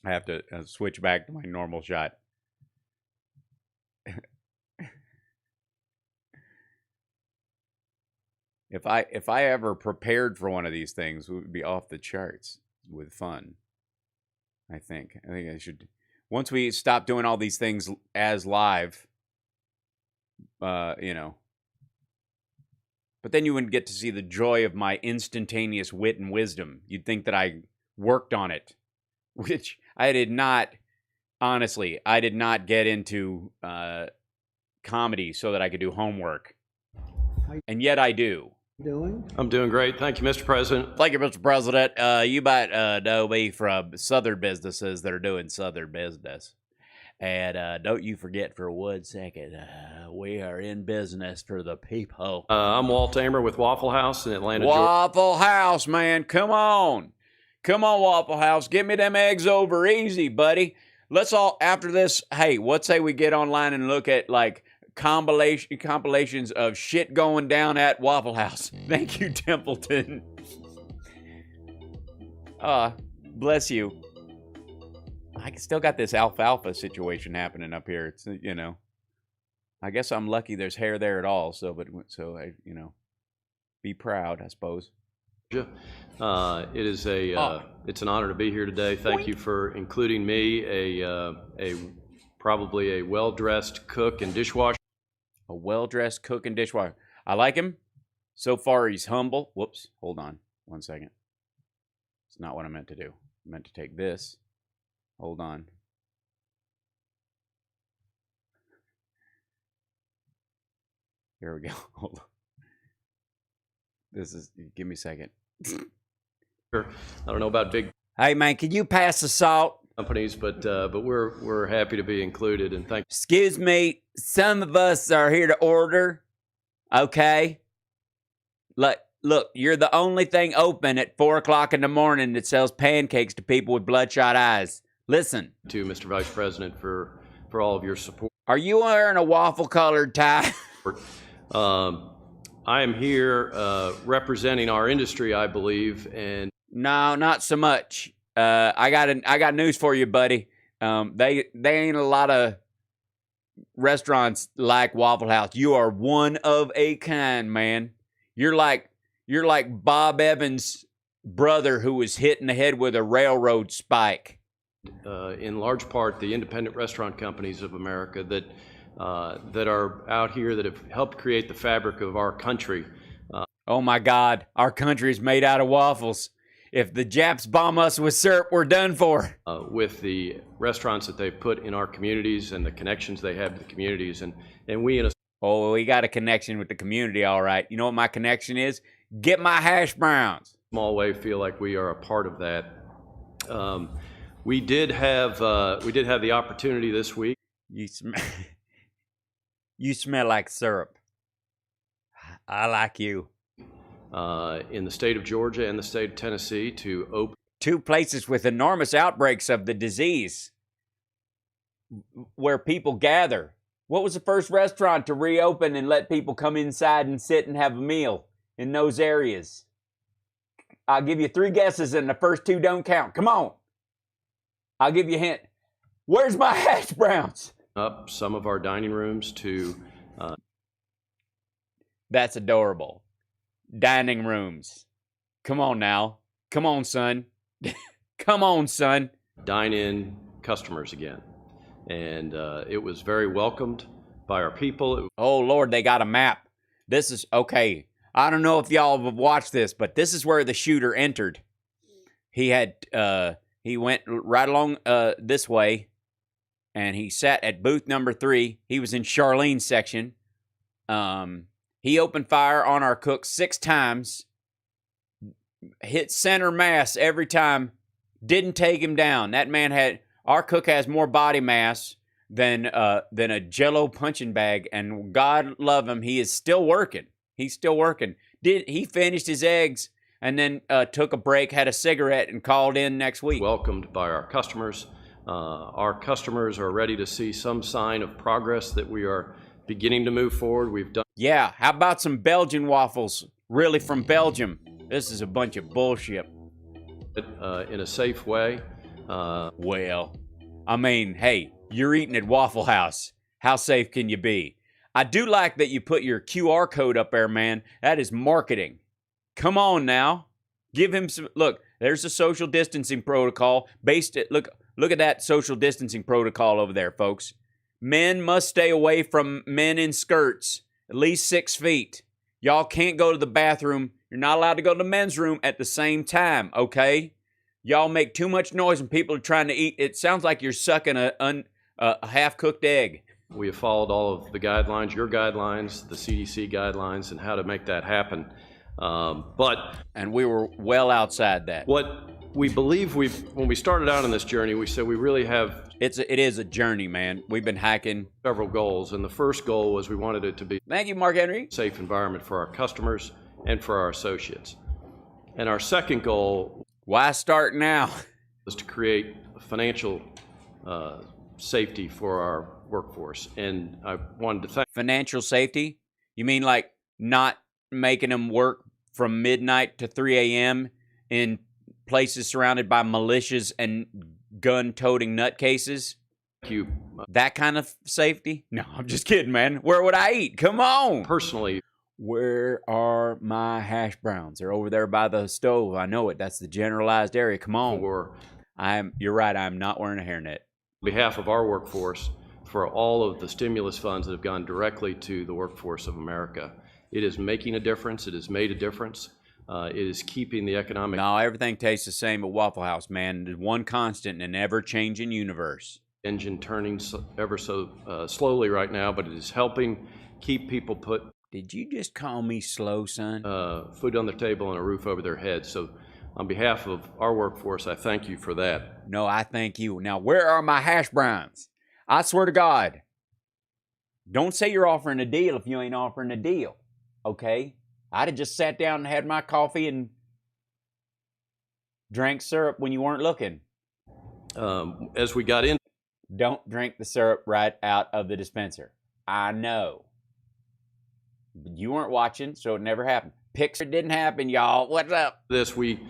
I have to switch back to my normal shot. If I ever prepared for one of these things, it would be off the charts with fun. I think I should. Once we stop doing all these things as live, you know. But then you wouldn't get to see the joy of my instantaneous wit and wisdom. You'd think that I worked on it, which I did not. Honestly, I did not get into comedy so that I could do homework. And yet I do. I'm doing great. Thank you, Mr. President. Thank you, Mr. President. You might know me from Southern businesses that are doing Southern business. And don't you forget for 1 second, we are in business for the people. I'm Walt Amer with Waffle House in Atlanta, Waffle House, man. Come on. Come on, Waffle House. Get me them eggs over easy, buddy. Let's all, after this, hey, what say we get online and look at, like, compilations of shit going down at Waffle House. Thank you, Templeton. Bless you. I still got this alfalfa situation happening up here. It's, you know, I guess I'm lucky there's hair there at all. So I, you know, be proud, I suppose. It is it's an honor to be here today. Thank you for including me, probably a well-dressed cook and dishwasher. A well-dressed cook and dishwasher. I like him. So far, he's humble. Whoops. Hold on 1 second. It's not what I meant to do. I meant to take this. Hold on. Here we go. Hold on. Give me a second. I don't know about big Hey, man, can you pass the salt? companies, but we're happy to be included, and thank Excuse me, some of us are here to order, okay? Look, you're the only thing open at 4 o'clock in the morning that sells pancakes to people with bloodshot eyes. Listen. to Mr. Vice President for all of your support. Are you wearing a waffle-colored tie? I am here representing our industry, I believe, and No, not so much. I got news for you, buddy. They ain't a lot of restaurants like Waffle House. You are one of a kind, man. You're like Bob Evans' brother who was hit in the head with a railroad spike. in large part the independent restaurant companies of America that are out here that have helped create the fabric of our country. Oh my God, our country is made out of waffles. If the Japs bomb us with syrup, we're done for. With the restaurants that they've put in our communities and the connections they have to the communities, and we in a Oh, we got a connection with the community, all right. You know what my connection is? Get my hash browns. small way feel like we are a part of that. We did have the opportunity this week. You smell like syrup. I like you. In the state of Georgia and the state of Tennessee to open 2 places with enormous outbreaks of the disease where people gather. What was the first restaurant to reopen and let people come inside and sit and have a meal in those areas? I'll give you 3 guesses and the first 2 don't count. Come on. I'll give you a hint. Where's my hash browns? up some of our dining rooms to That's adorable. Dining rooms. Come on now. Come on, son. Come on, son. dine-in customers again. And it was very welcomed by our people. Oh, Lord, they got a map. This is, okay, I don't know if y'all have watched this, but this is where the shooter entered. He went right along this way, and he sat at booth number 3. He was in Charlene's section. He opened fire on our cook 6 times, hit center mass every time, didn't take him down. That man our cook has more body mass than a Jell-O punching bag, and God love him, he is still working. He's still working. He finished his eggs and then took a break, had a cigarette, and called in next week. Welcomed by our customers. Our customers are ready to see some sign of progress that we are beginning to move forward. We've done. Yeah, how about some Belgian waffles? Really from Belgium. This is a bunch of bullshit. In a safe way. Well, I mean, hey, you're eating at Waffle House. How safe can you be? I do like that you put your QR code up there, man. That is marketing. Come on now. Give him some. Look, there's a social distancing protocol. Look at that social distancing protocol over there, folks. Men must stay away from men in skirts, at least 6 feet. Y'all can't go to the bathroom. You're not allowed to go to the men's room at the same time, okay? Y'all make too much noise when people are trying to eat. It sounds like you're sucking a half-cooked egg. We have followed all of the guidelines, your guidelines, the CDC guidelines, and how to make that happen. And we were well outside that. What we believe when we started out on this journey, we said we really have. It is a journey, man. We've been hiking. Several goals, and the first goal was we wanted it to be. Thank you, Mark Henry. A safe environment for our customers and for our associates. And our second goal. Why start now? Was to create financial safety for our workforce. And I wanted to thank. Financial safety? You mean like not making them work from midnight to 3 a.m. in places surrounded by militias and gun-toting nutcases? You. That kind of safety? No, I'm just kidding, man. Where would I eat? Come on. Personally. Where are my hash browns? They're over there by the stove. I know it. That's the generalized area. Come on. You're right. I'm not wearing a hairnet. On behalf of our workforce, for all of the stimulus funds that have gone directly to the workforce of America, it is making a difference. It has made a difference. It is keeping the economic... No, everything tastes the same at Waffle House, man. There's one constant in an ever-changing universe. Engine turning ever so slowly right now, but it is helping keep people put... Did you just call me slow, son? Food on their table and a roof over their heads. So on behalf of our workforce, I thank you for that. No, I thank you. Now, where are my hash browns? I swear to God. Don't say you're offering a deal if you ain't offering a deal, okay? I'd have just sat down and had my coffee and drank syrup when you weren't looking. As we got in... Don't drink the syrup right out of the dispenser. I know. You weren't watching, so it never happened. Pixar didn't happen, y'all. What's up? This, we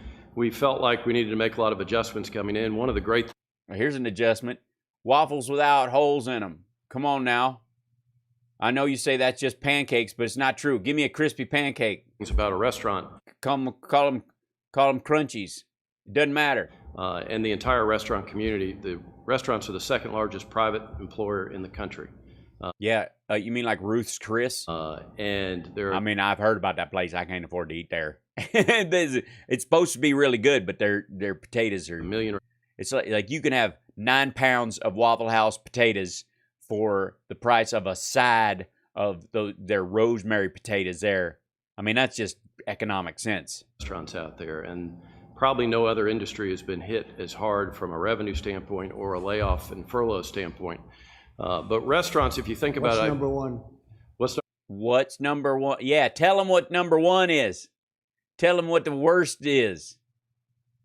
felt like we needed to make a lot of adjustments coming in. One of the great... Here's an adjustment. Waffles without holes in them. Come on now. I know you say that's just pancakes, but it's not true. Give me a crispy pancake. It's about a restaurant. Call them crunchies. It doesn't matter. And the entire restaurant community, the restaurants are the second largest private employer in the country. You mean like Ruth's Chris? And there. I mean, I've heard about that place. I can't afford to eat there. It's supposed to be really good, but their potatoes are $1 million. It's like you can have 9 pounds of Waffle House potatoes for the price of a side of their rosemary potatoes there. I mean, that's just economic sense. Restaurants out there, and probably no other industry has been hit as hard from a revenue standpoint or a layoff and furlough standpoint. But restaurants, if you think about it... What's number one? What's number one? Yeah, tell them what number one is. Tell them what the worst is.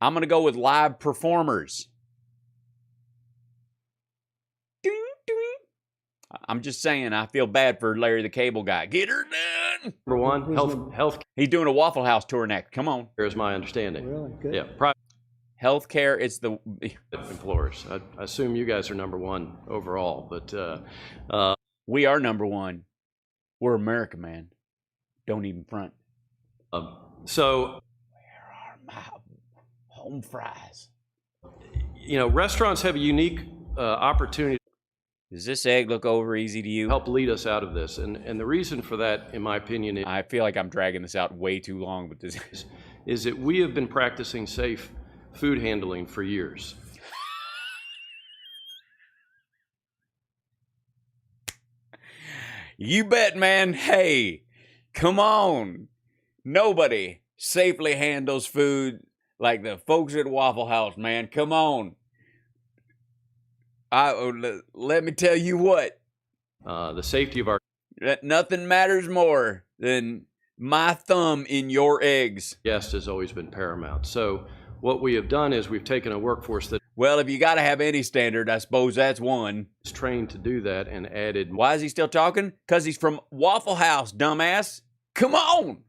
I'm going to go with live performers. I'm just saying, I feel bad for Larry the Cable Guy. Get her done. Number one, health. He's doing a Waffle House tour next. Come on. Here's my understanding. Really? Good. Yeah. Healthcare is the employers. I assume you guys are number one overall, but we are number one. We're America, man. Don't even front. So, where are my home fries? You know, restaurants have a unique opportunity. Does this egg look over easy to you? Help lead us out of this, and the reason for that, in my opinion, is I feel like I'm dragging this out way too long with this. Is that we have been practicing safe food handling for years. You bet, man. Hey, come on. Nobody safely handles food like the folks at Waffle House, man. Come on. Let me tell you what. The safety of our... Nothing matters more than my thumb in your eggs. Guest has always been paramount. So what we have done is we've taken a workforce that... Well, if you got to have any standard, I suppose that's one. ...is trained to do that and added... Why is he still talking? Because he's from Waffle House, dumbass. Come on.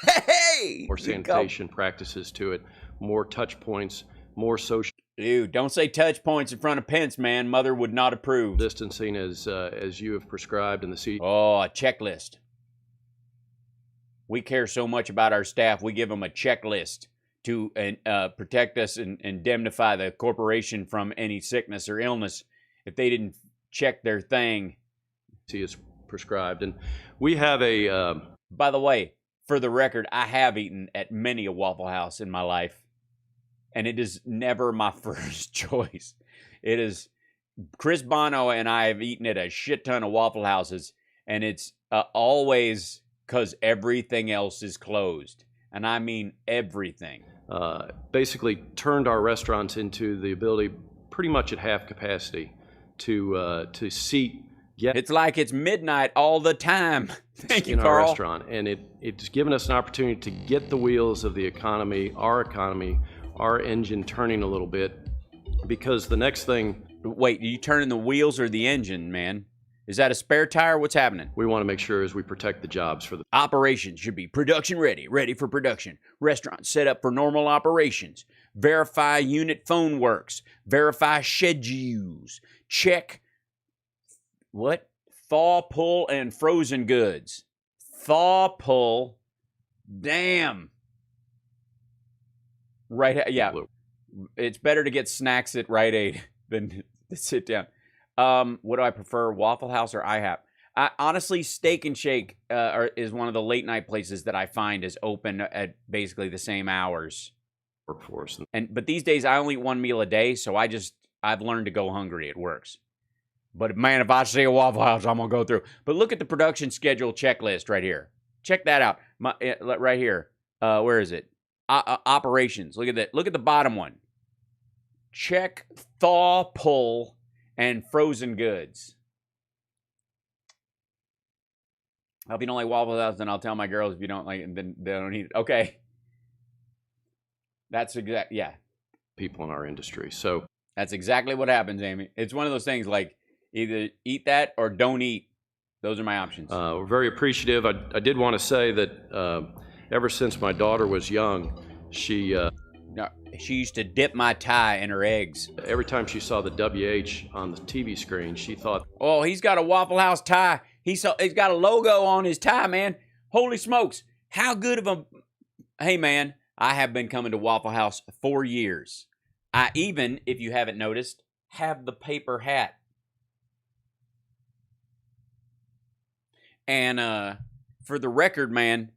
Hey! More sanitation practices to it, more touch points, more social... Dude, don't say touch points in front of Pence, man. Mother would not approve. Distancing as you have prescribed in the CDC. Oh, a checklist. We care so much about our staff, we give them a checklist to protect us and indemnify the corporation from any sickness or illness if they didn't check their thing. See, it's prescribed. And we have a... By the way, for the record, I have eaten at many a Waffle House in my life. And it is never my first choice. It is Chris Bono and I have eaten at a shit ton of Waffle Houses, and it's always because everything else is closed. And I mean everything. Basically turned our restaurants into the ability, pretty much at half capacity, to seat. It's like it's midnight all the time. Thank you, in Carl. Our restaurant, and it's given us an opportunity to get the wheels of the economy, our engine turning a little bit, because the next thing... Wait, are you turning the wheels or the engine, man? Is that a spare tire? What's happening? We want to make sure as we protect the jobs for the... Operations should be production ready for production. Restaurants set up for normal operations. Verify unit phone works. Verify schedules. Check... What? Thaw, pull, and frozen goods. thaw pull. Damn. Right, yeah. It's better to get snacks at Rite Aid than to sit down. What do I prefer, Waffle House or IHOP? Honestly, Steak and Shake is one of the late night places that I find is open at basically the same hours. Workforce. But these days I only eat one meal a day, so I've learned to go hungry. It works. But man, if I see a Waffle House, I'm gonna go through. But look at the production schedule checklist right here. Check that out. Right here. Where is it? Operations. Look at that. Look at the bottom one. Check thaw, pull, and frozen goods. If you don't like Waffle House, then I'll tell my girls. If you don't like it, then they don't eat it. Okay. That's yeah. People in our industry. So that's exactly what happens, Amy. It's one of those things like either eat that or don't eat. Those are my options. We're very appreciative. I did want to say that ever since my daughter was young, she used to dip my tie in her eggs. Every time she saw the WH on the TV screen, she thought, "Oh, he's got a Waffle House tie. He's got a logo on his tie, man. Holy smokes. How good of a..." Hey, man, I have been coming to Waffle House for years. I even, if you haven't noticed, have the paper hat. And for the record, man,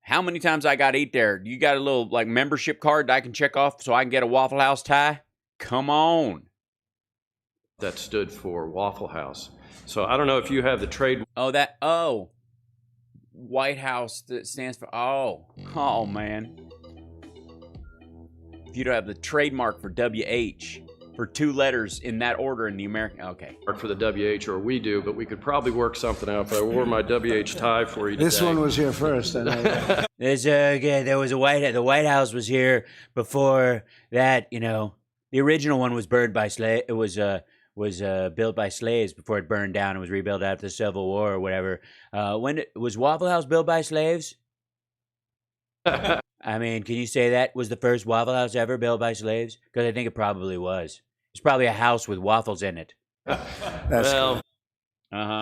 how many times I got to eat there? You got a little like membership card that I can check off so I can get a Waffle House tie? Come on. That stood for Waffle House. So I don't know if you have the trade. Oh, White House that stands for, oh man. If you don't have the trademark for WH, for 2 letters in that order in the American, okay. For the WH, or we do, but we could probably work something out if I wore my WH tie for you today. This one was here first. I know. There was the White House was here before that, you know. The original one was burned by it was built by slaves before it burned down and was rebuilt after the Civil War or whatever. Was Waffle House built by slaves? I mean, can you say that was the first Waffle House ever built by slaves? Because I think it probably was. It's probably a house with waffles in it. Well,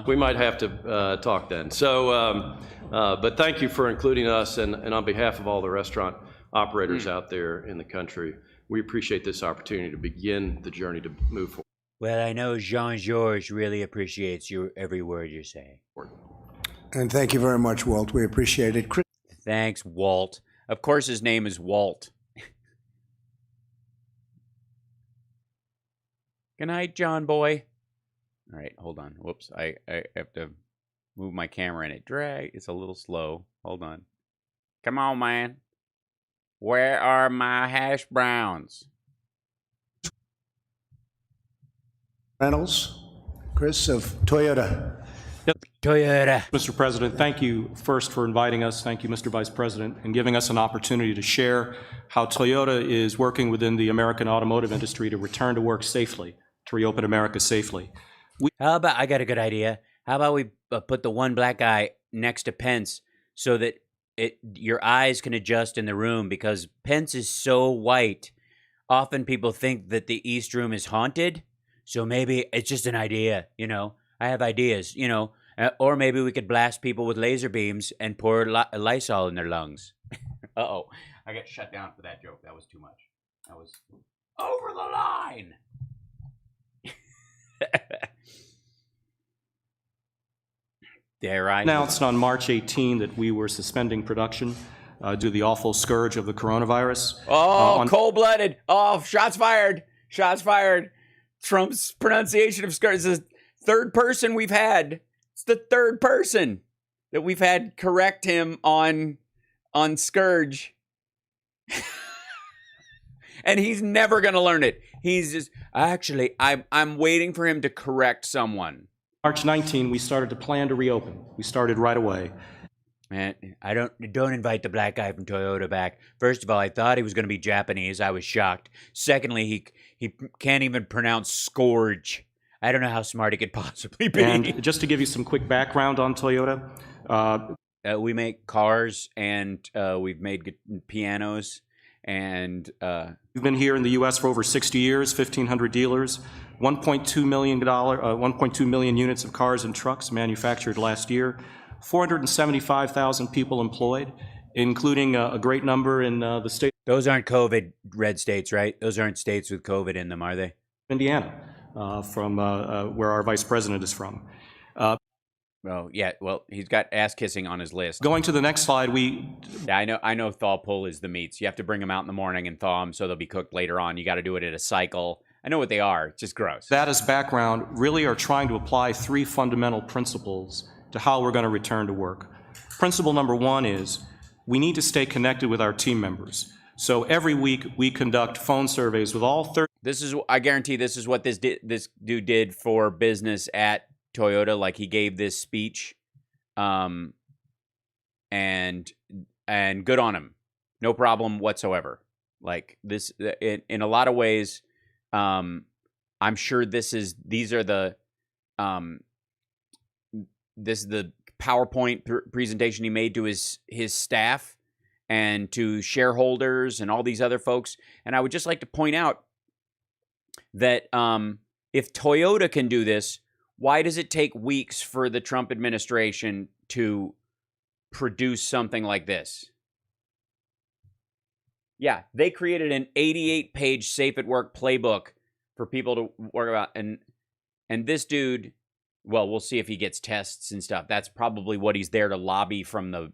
we might have to talk then. So, but thank you for including us, and on behalf of all the restaurant operators out there in the country, we appreciate this opportunity to begin the journey to move forward. Well, I know Jean-Georges really appreciates every word you're saying. And thank you very much, Walt. We appreciate it. Thanks, Walt. Of course his name is Walt. Good night, John boy. All right, hold on. Whoops, I have to move my camera and it's a little slow. Hold on. Come on, man. Where are my hash browns? Reynolds, Chris of Toyota. Yep. Toyota. Mr. President, thank you first for inviting us. Thank you, Mr. Vice President, and giving us an opportunity to share how Toyota is working within the American automotive industry to return to work safely, to reopen America safely. I got a good idea. How about we put the one black guy next to Pence so that your eyes can adjust in the room, because Pence is so white. Often people think that the East Room is haunted. So maybe it's just an idea, you know. I have ideas, you know. Or maybe we could blast people with laser beams and pour Lysol in their lungs. Uh-oh. I got shut down for that joke. That was too much. That was over the line. Dare I? Announced on March 18 that we were suspending production due to the awful scourge of the coronavirus. Oh, cold-blooded. Oh, shots fired. Shots fired. Trump's pronunciation of scourge is the third person we've had. It's the third person that we've had correct him on scourge. And he's never going to learn it. He's just, actually, I'm waiting for him to correct someone. March 19, we started to plan to reopen. We started right away. Man, don't invite the black guy from Toyota back. First of all, I thought he was going to be Japanese. I was shocked. Secondly, he can't even pronounce scourge. I don't know how smart he could possibly be. And just to give you some quick background on Toyota. We make cars, and we've made pianos. And we've been here in the U.S. for over 60 years, 1,500 dealers, $1.2 million units of cars and trucks manufactured last year. 475,000 people employed, including a great number in the state. Those aren't COVID red states, right? Those aren't states with COVID in them, are they? Indiana, from where our vice president is from. Oh, yeah, well, he's got ass kissing on his list. Going to the next slide, Yeah, I know thaw pull is the meats. You have to bring them out in the morning and thaw them so they'll be cooked later on. You got to do it at a cycle. I know what they are. It's just gross. That as background, really are trying to apply three fundamental principles to how we're going to return to work. Principle number one is we need to stay connected with our team members. So every week we conduct phone surveys with all 30. I guarantee this is what this dude did for business at Toyota. Like, he gave this speech, and good on him, no problem whatsoever. Like, this in a lot of ways, I'm sure this is the PowerPoint presentation he made to his staff and to shareholders and all these other folks. And I would just like to point out that if Toyota can do this, why does it take weeks for the Trump administration to produce something like this? Yeah, they created an 88-page Safe at Work playbook for people to work about. And this dude, well, we'll see if he gets tests and stuff. That's probably what he's there to lobby from the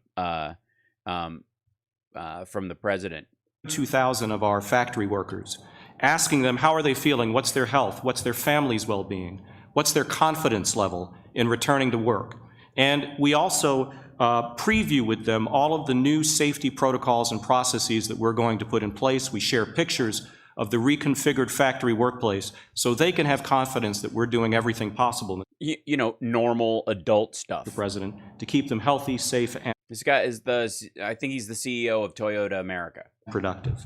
president. 2,000 of our factory workers, asking them how are they feeling, what's their health, what's their family's well-being, what's their confidence level in returning to work. And we also preview with them all of the new safety protocols and processes that we're going to put in place. We share pictures of the reconfigured factory workplace so they can have confidence that we're doing everything possible. You know, normal adult stuff. The president, to keep them healthy, safe, and this guy is I think he's the CEO of Toyota America. Productive.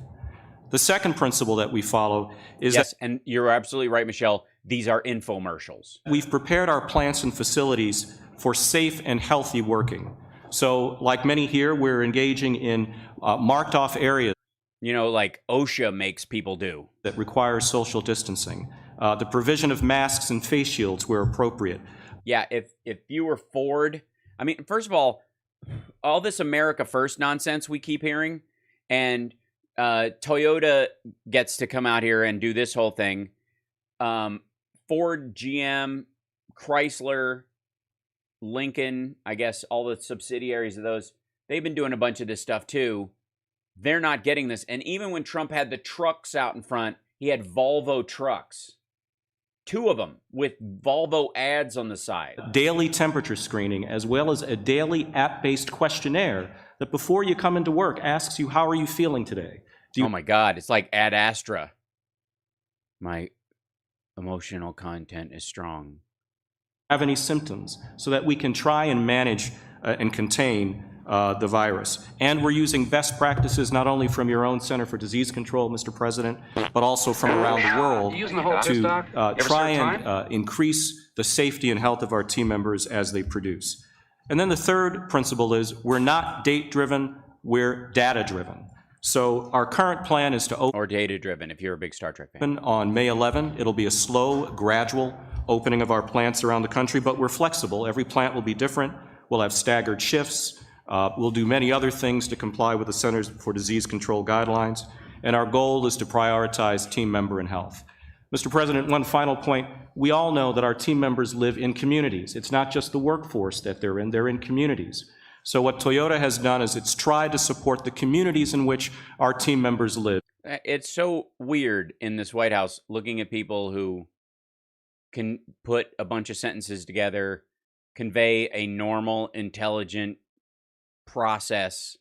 The second principle that we follow is yes, and you're absolutely right, Michelle. These are infomercials. We've prepared our plants and facilities for safe and healthy working. So, like many here, we're engaging in marked off areas. You know, like OSHA makes people do. That requires social distancing. The provision of masks and face shields where appropriate. Yeah, if you were Ford, I mean, first of all this America First nonsense we keep hearing, and Toyota gets to come out here and do this whole thing. Ford, GM, Chrysler, Lincoln, I guess all the subsidiaries of those, they've been doing a bunch of this stuff too. They're not getting this. And even when Trump had the trucks out in front, he had Volvo trucks. 2 of them with Volvo ads on the side. Daily temperature screening, as well as a daily app-based questionnaire that before you come into work asks you, how are you feeling today? Oh my God, it's like Ad Astra. My emotional content is strong. Have any symptoms so that we can try and manage and contain the virus. And we're using best practices not only from your own Center for Disease Control, Mr. President, but also from around the world to try and increase the safety and health of our team members as they produce. And then the third principle is we're not date-driven, we're data-driven. So our current plan is to open... Or data-driven, if you're a big Star Trek fan. ...on May 11. It'll be a slow, gradual opening of our plants around the country, but we're flexible. Every plant will be different. We'll have staggered shifts. We'll do many other things to comply with the Centers for Disease Control guidelines. And our goal is to prioritize team member and health. Mr. President, one final point. We all know that our team members live in communities. It's not just the workforce that they're in communities. So what Toyota has done is it's tried to support the communities in which our team members live. It's so weird in this White House looking at people who can put a bunch of sentences together, convey a normal, intelligent process,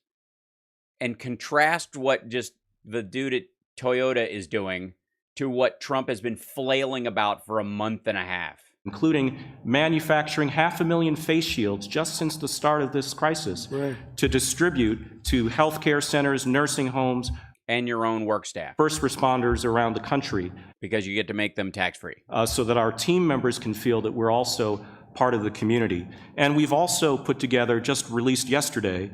and contrast what just the dude at Toyota is doing to what Trump has been flailing about for a month and a half. Including manufacturing 500,000 face shields just since the start of this crisis to distribute to healthcare centers, nursing homes, and your own work staff. First responders around the country. Because you get to make them tax-free. So that our team members can feel that we're also part of the community. And we've also put together, just released yesterday.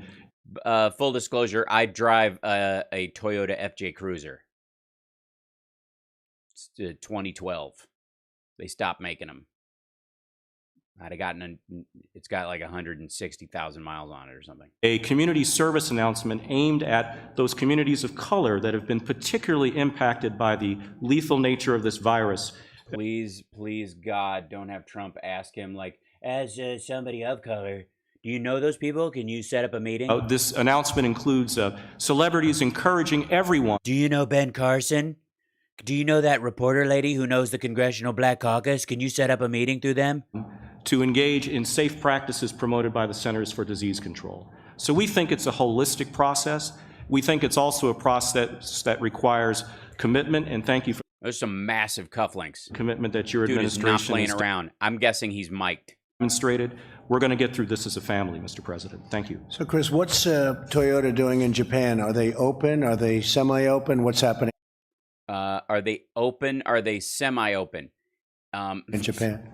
Full disclosure, I drive a Toyota FJ Cruiser. It's 2012. They stopped making them. I'd have gotten it's got like 160,000 miles on it or something. A community service announcement aimed at those communities of color that have been particularly impacted by the lethal nature of this virus. Please, please, God, don't have Trump ask him, like, as somebody of color, do you know those people? Can you set up a meeting? This announcement includes celebrities encouraging everyone. Do you know Ben Carson? Do you know that reporter lady who knows the Congressional Black Caucus? Can you set up a meeting through them? To engage in safe practices promoted by the Centers for Disease Control. So we think it's a holistic process. We think it's also a process that requires commitment, and thank you for There's some massive cufflinks. Commitment that your Dude administration is not playing has around. I'm guessing he's mic'd. Demonstrated. We're going to get through this as a family, Mr. President. Thank you. So, Chris, what's Toyota doing in Japan? Are they open? Are they semi-open? What's happening? Are they open? Are they semi-open? In Japan?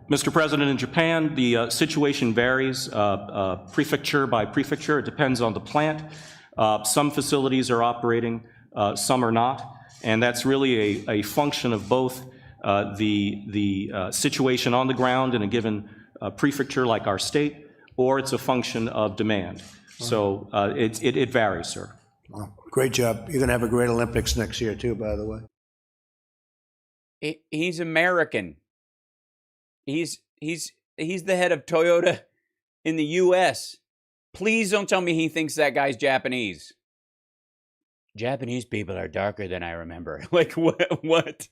Mr. President, in Japan, the situation varies prefecture by prefecture. It depends on the plant. Some facilities are operating, some are not. And that's really a function of both the situation on the ground in a given prefecture like our state, or it's a function of demand. So it varies, sir. Well, great job. You're going to have a great Olympics next year, too, by the way. He's American. He's the head of Toyota in the U.S. Please don't tell me he thinks that guy's Japanese. Japanese people are darker than I remember. Like, what?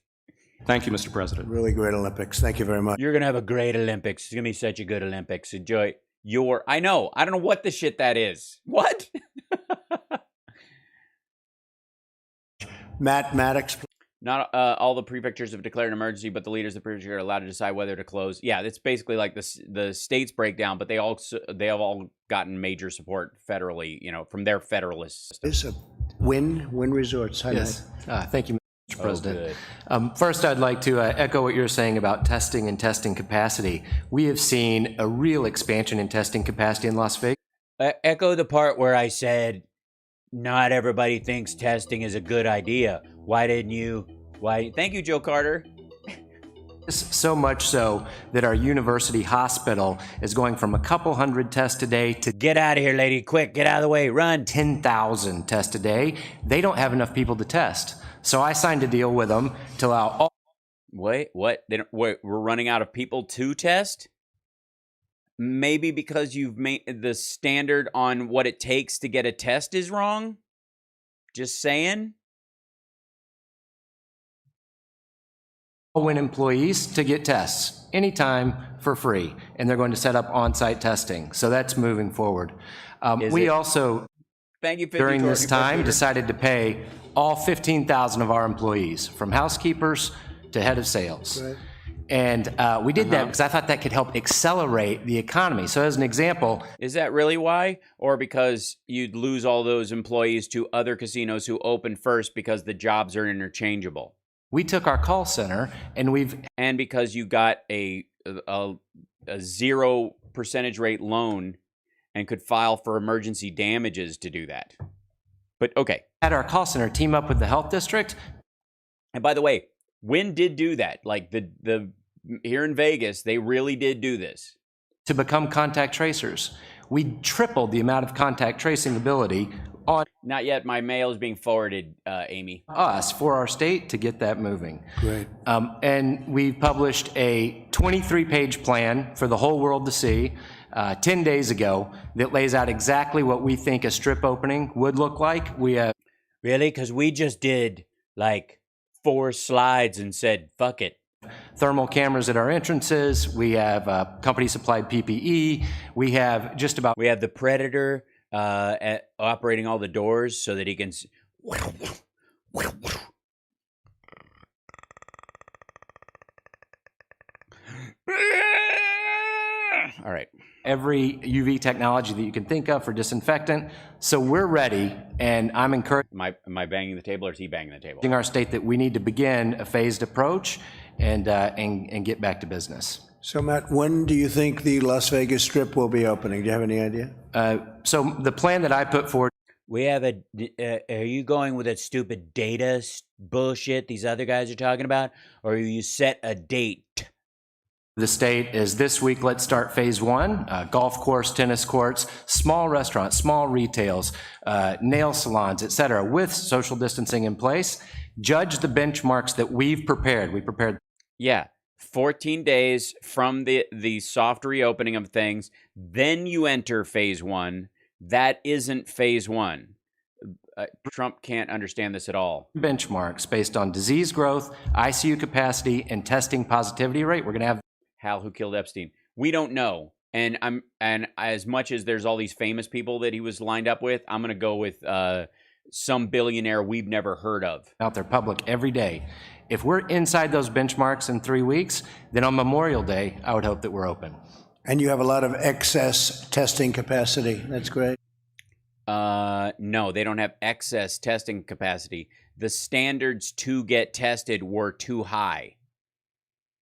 Thank you, Mr. President. Really great Olympics. Thank you very much. You're going to have a great Olympics. It's going to be such a good Olympics. Enjoy I don't know what the shit that is. What? Mathematics. Not all the prefectures have declared an emergency, but the leaders of the prefecture are allowed to decide whether to close. Yeah, it's basically like the states breakdown, but they have all gotten major support federally, from their federalists. It's a Wynn Resorts. Hi, yes. Thank you, Mr. President. Good. First, I'd like to echo what you're saying about testing and testing capacity. We have seen a real expansion in testing capacity in Las Vegas. Echo the part where I said, not everybody thinks testing is a good idea. Thank you, Joe Carter. So much so that our university hospital is going from a couple hundred tests a day to get out of here, lady, quick, get out of the way, run. 10,000 tests a day. They don't have enough people to test. So I signed a deal with them to allow all. Wait, what? We're running out of people to test? Maybe because you've made the standard on what it takes to get a test is wrong? Just saying? Win employees to get tests anytime for free, and they're going to set up on-site testing. So that's moving forward. We also, thank you, during this time, decided to pay all 15,000 of our employees, from housekeepers to head of sales. Right. And we did that because I thought that could help accelerate the economy. So as an example. Is that really why? Or because you'd lose all those employees to other casinos who open first because the jobs are interchangeable? We took our call center and because you got a 0% rate loan and could file for emergency damages to do that. But okay. Had our call center team up with the health district. And by the way, Wynn did do that. Like the here in Vegas, they really did do this. To become contact tracers. We tripled the amount of contact tracing ability on. Not yet. My mail is being forwarded, Amy. Us for our state to get that moving. Great. And we published a 23-page plan for the whole world to see 10 days ago that lays out exactly what we think a strip opening would look like. We really? Because we just did like 4 slides and said, fuck it. Thermal cameras at our entrances. We have company-supplied PPE. We have We have the Predator operating all the doors so that he can. All right. Every UV technology that you can think of for disinfectant. So we're ready, and I'm encouraging. Am I banging the table or is he banging the table? In our state that we need to begin a phased approach and get back to business. So, Matt, when do you think the Las Vegas Strip will be opening? Do you have any idea? So the plan that I put forward. We have are you going with that stupid data bullshit these other guys are talking about? Or you set a date? The state is this week, let's start phase one, golf course, tennis courts, small restaurants, small retails, nail salons, et cetera, with social distancing in place. Judge the benchmarks that we've prepared. We prepared. Yeah, 14 days from the soft reopening of things, then you enter phase one. That isn't phase one. Trump can't understand this at all. Benchmarks based on disease growth, ICU capacity, and testing positivity rate. We're going to have Hal, who killed Epstein. We don't know. And as much as there's all these famous people that he was lined up with, I'm going to go with some billionaire we've never heard of. Out there public every day. If we're inside those benchmarks in 3 weeks, then on Memorial Day, I would hope that we're open. And you have a lot of excess testing capacity. That's great. No, they don't have excess testing capacity. The standards to get tested were too high.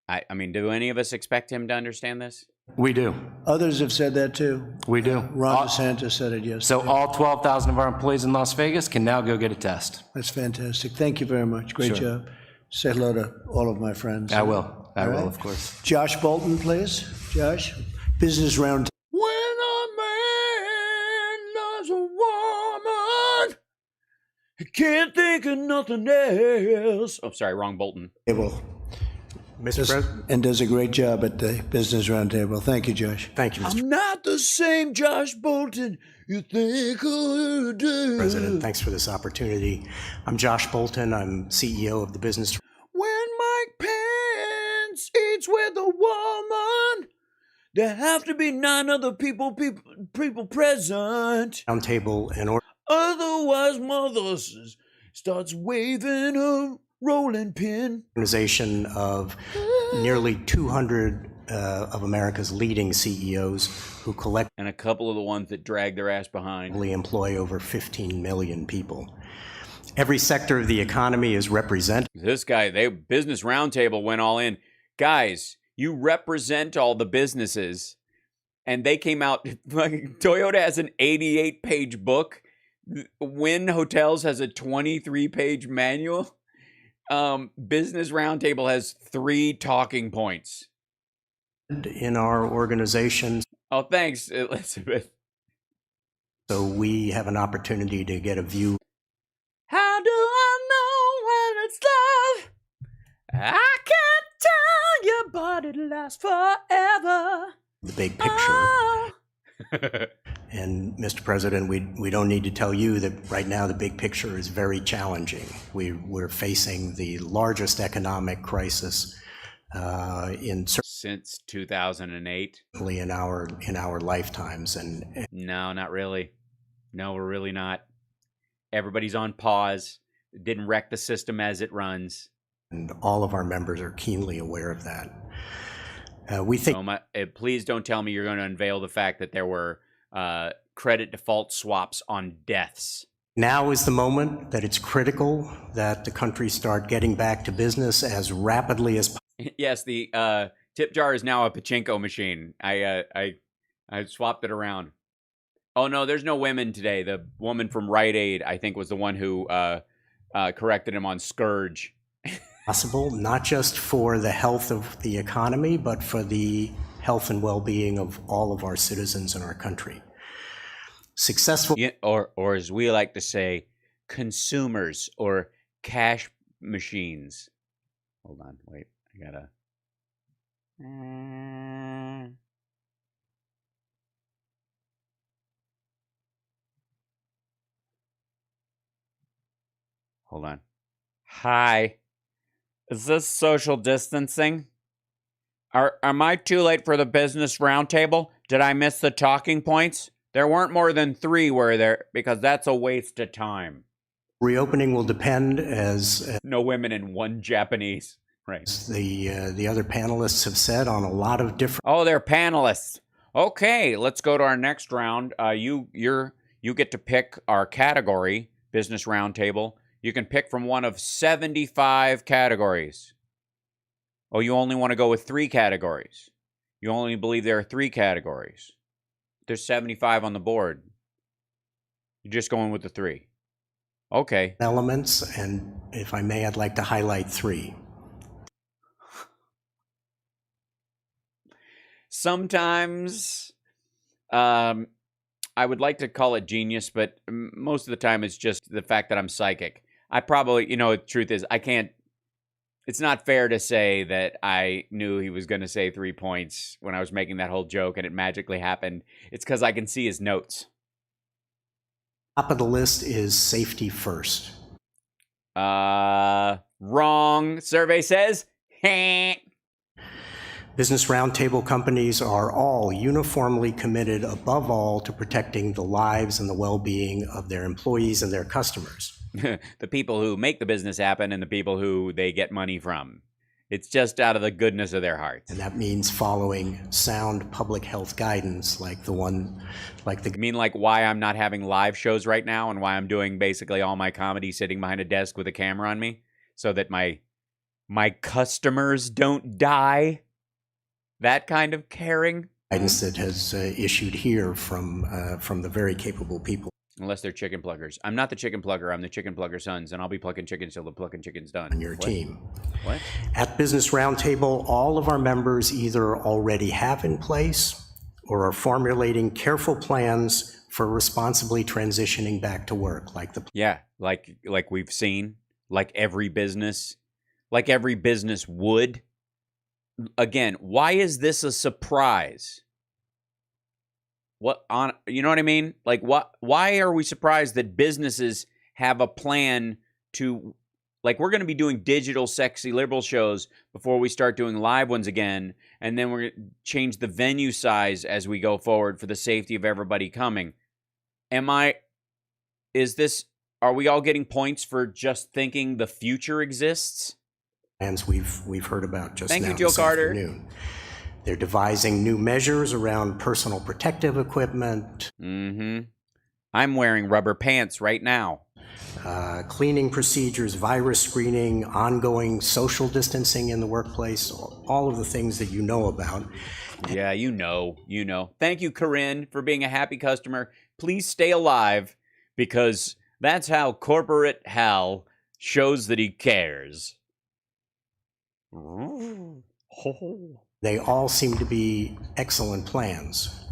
I mean, do any of us expect him to understand this? We do. Others have said that too. We do. Ron DeSantis said it yesterday. So all 12,000 of our employees in Las Vegas can now go get a test. That's fantastic. Thank you very much. Great job. Say hello to all of my friends. I will. I will, of course. Josh Bolton, please. Josh, Business Roundtable. When a man loves a woman, he can't think of nothing else. Oh, sorry, wrong Bolton. Mr. President. And does a great job at the Business Roundtable. Thank you, Josh. Thank you, Mr. I'm not the same Josh Bolton you think I do. President, thanks for this opportunity. I'm Josh Bolton. I'm CEO of the Business. When Mike Pence eats with a woman, there have to be 9 other people present. Roundtable and otherwise, mother starts waving a rolling pin. Organization of nearly 200 of America's leading CEOs who collectively and a couple of the ones that drag their ass behind employ over 15 million people. Every sector of the economy is represented. This guy, Business Roundtable went all in. Guys, you represent all the businesses, and they came out. Toyota has an 88-page book. Wynn Hotels has a 23-page manual. Business Roundtable has 3 talking points in our organizations. Oh, thanks, Elizabeth. So we have an opportunity to get a view. How do I know when it's love? I can't tell you, but it lasts forever. The big picture. And Mr. President, we don't need to tell you that right now the big picture is very challenging. We're facing the largest economic crisis since 2008. In our lifetimes, and no, not really. No, we're really not. Everybody's on pause. It didn't wreck the system as it runs. And all of our members are keenly aware of that. We think. Please don't tell me you're going to unveil the fact that there were credit default swaps on deaths. Now is the moment that it's critical that the country start getting back to business as rapidly as possible. Yes, the tip jar is now a pachinko machine. I swapped it around. Oh no, there's no women today. The woman from Rite Aid, I think, was the one who corrected him on Scourge. Possible, not just for the health of the economy, but for the health and well-being of all of our citizens in our country. Successful, or as we like to say, consumers or cash machines. Hold on, wait, I gotta. Hold on. Hi, is this social distancing? Am I too late for the Business Roundtable? Did I miss the talking points? There weren't more than 3, were there? Because that's a waste of time. Reopening will depend as no women and 1 Japanese. Right. The other panelists have said on a lot of different. Oh, they're panelists. Okay, let's go to our next round. You get to pick our category, Business Roundtable. You can pick from one of 75 categories. Oh, you only want to go with 3 categories. You only believe there are 3 categories. There's 75 on the board. You're just going with the 3. Okay. Elements, and if I may, I'd like to highlight 3. sometimes I would like to call it genius, but most of the time it's just the fact that I'm psychic. I probably, the truth is I can't, it's not fair to say that I knew he was going to say 3 points when I was making that whole joke and it magically happened. It's because I can see his notes. Top of the list is safety first. Wrong. Survey says, heh. Business Roundtable companies are all uniformly committed, above all, to protecting the lives and the well-being of their employees and their customers. The people who make the business happen and the people who they get money from. It's just out of the goodness of their hearts. And that means following sound public health guidance like you mean like why I'm not having live shows right now and why I'm doing basically all my comedy sitting behind a desk with a camera on me so that my customers don't die? That kind of caring? Guidance that has issued here from the very capable people. Unless they're chicken pluggers. I'm not the chicken plugger. I'm the chicken plugger sons, and I'll be plucking chickens till the plucking chicken's done. On your team. What? At Business Roundtable, all of our members either already have in place or are formulating careful plans for responsibly transitioning back to work, like we've seen, like every business would. Again, why is this a surprise? You know what I mean? Like, why are we surprised that businesses have a plan to, like, we're going to be doing digital sexy liberal shows before we start doing live ones again, and then we're going to change the venue size as we go forward for the safety of everybody coming. Are we all getting points for just thinking the future exists? Plans we've heard about just Thank now you, Joe this Carter. Afternoon. They're devising new measures around personal protective equipment. Mm-hmm. I'm wearing rubber pants right now. Cleaning procedures, virus screening, ongoing social distancing in the workplace, all of the things that you know about. Yeah, you know. Thank you, Corinne, for being a happy customer. Please stay alive, because that's how corporate Hal shows that he cares. They all seem to be excellent plans,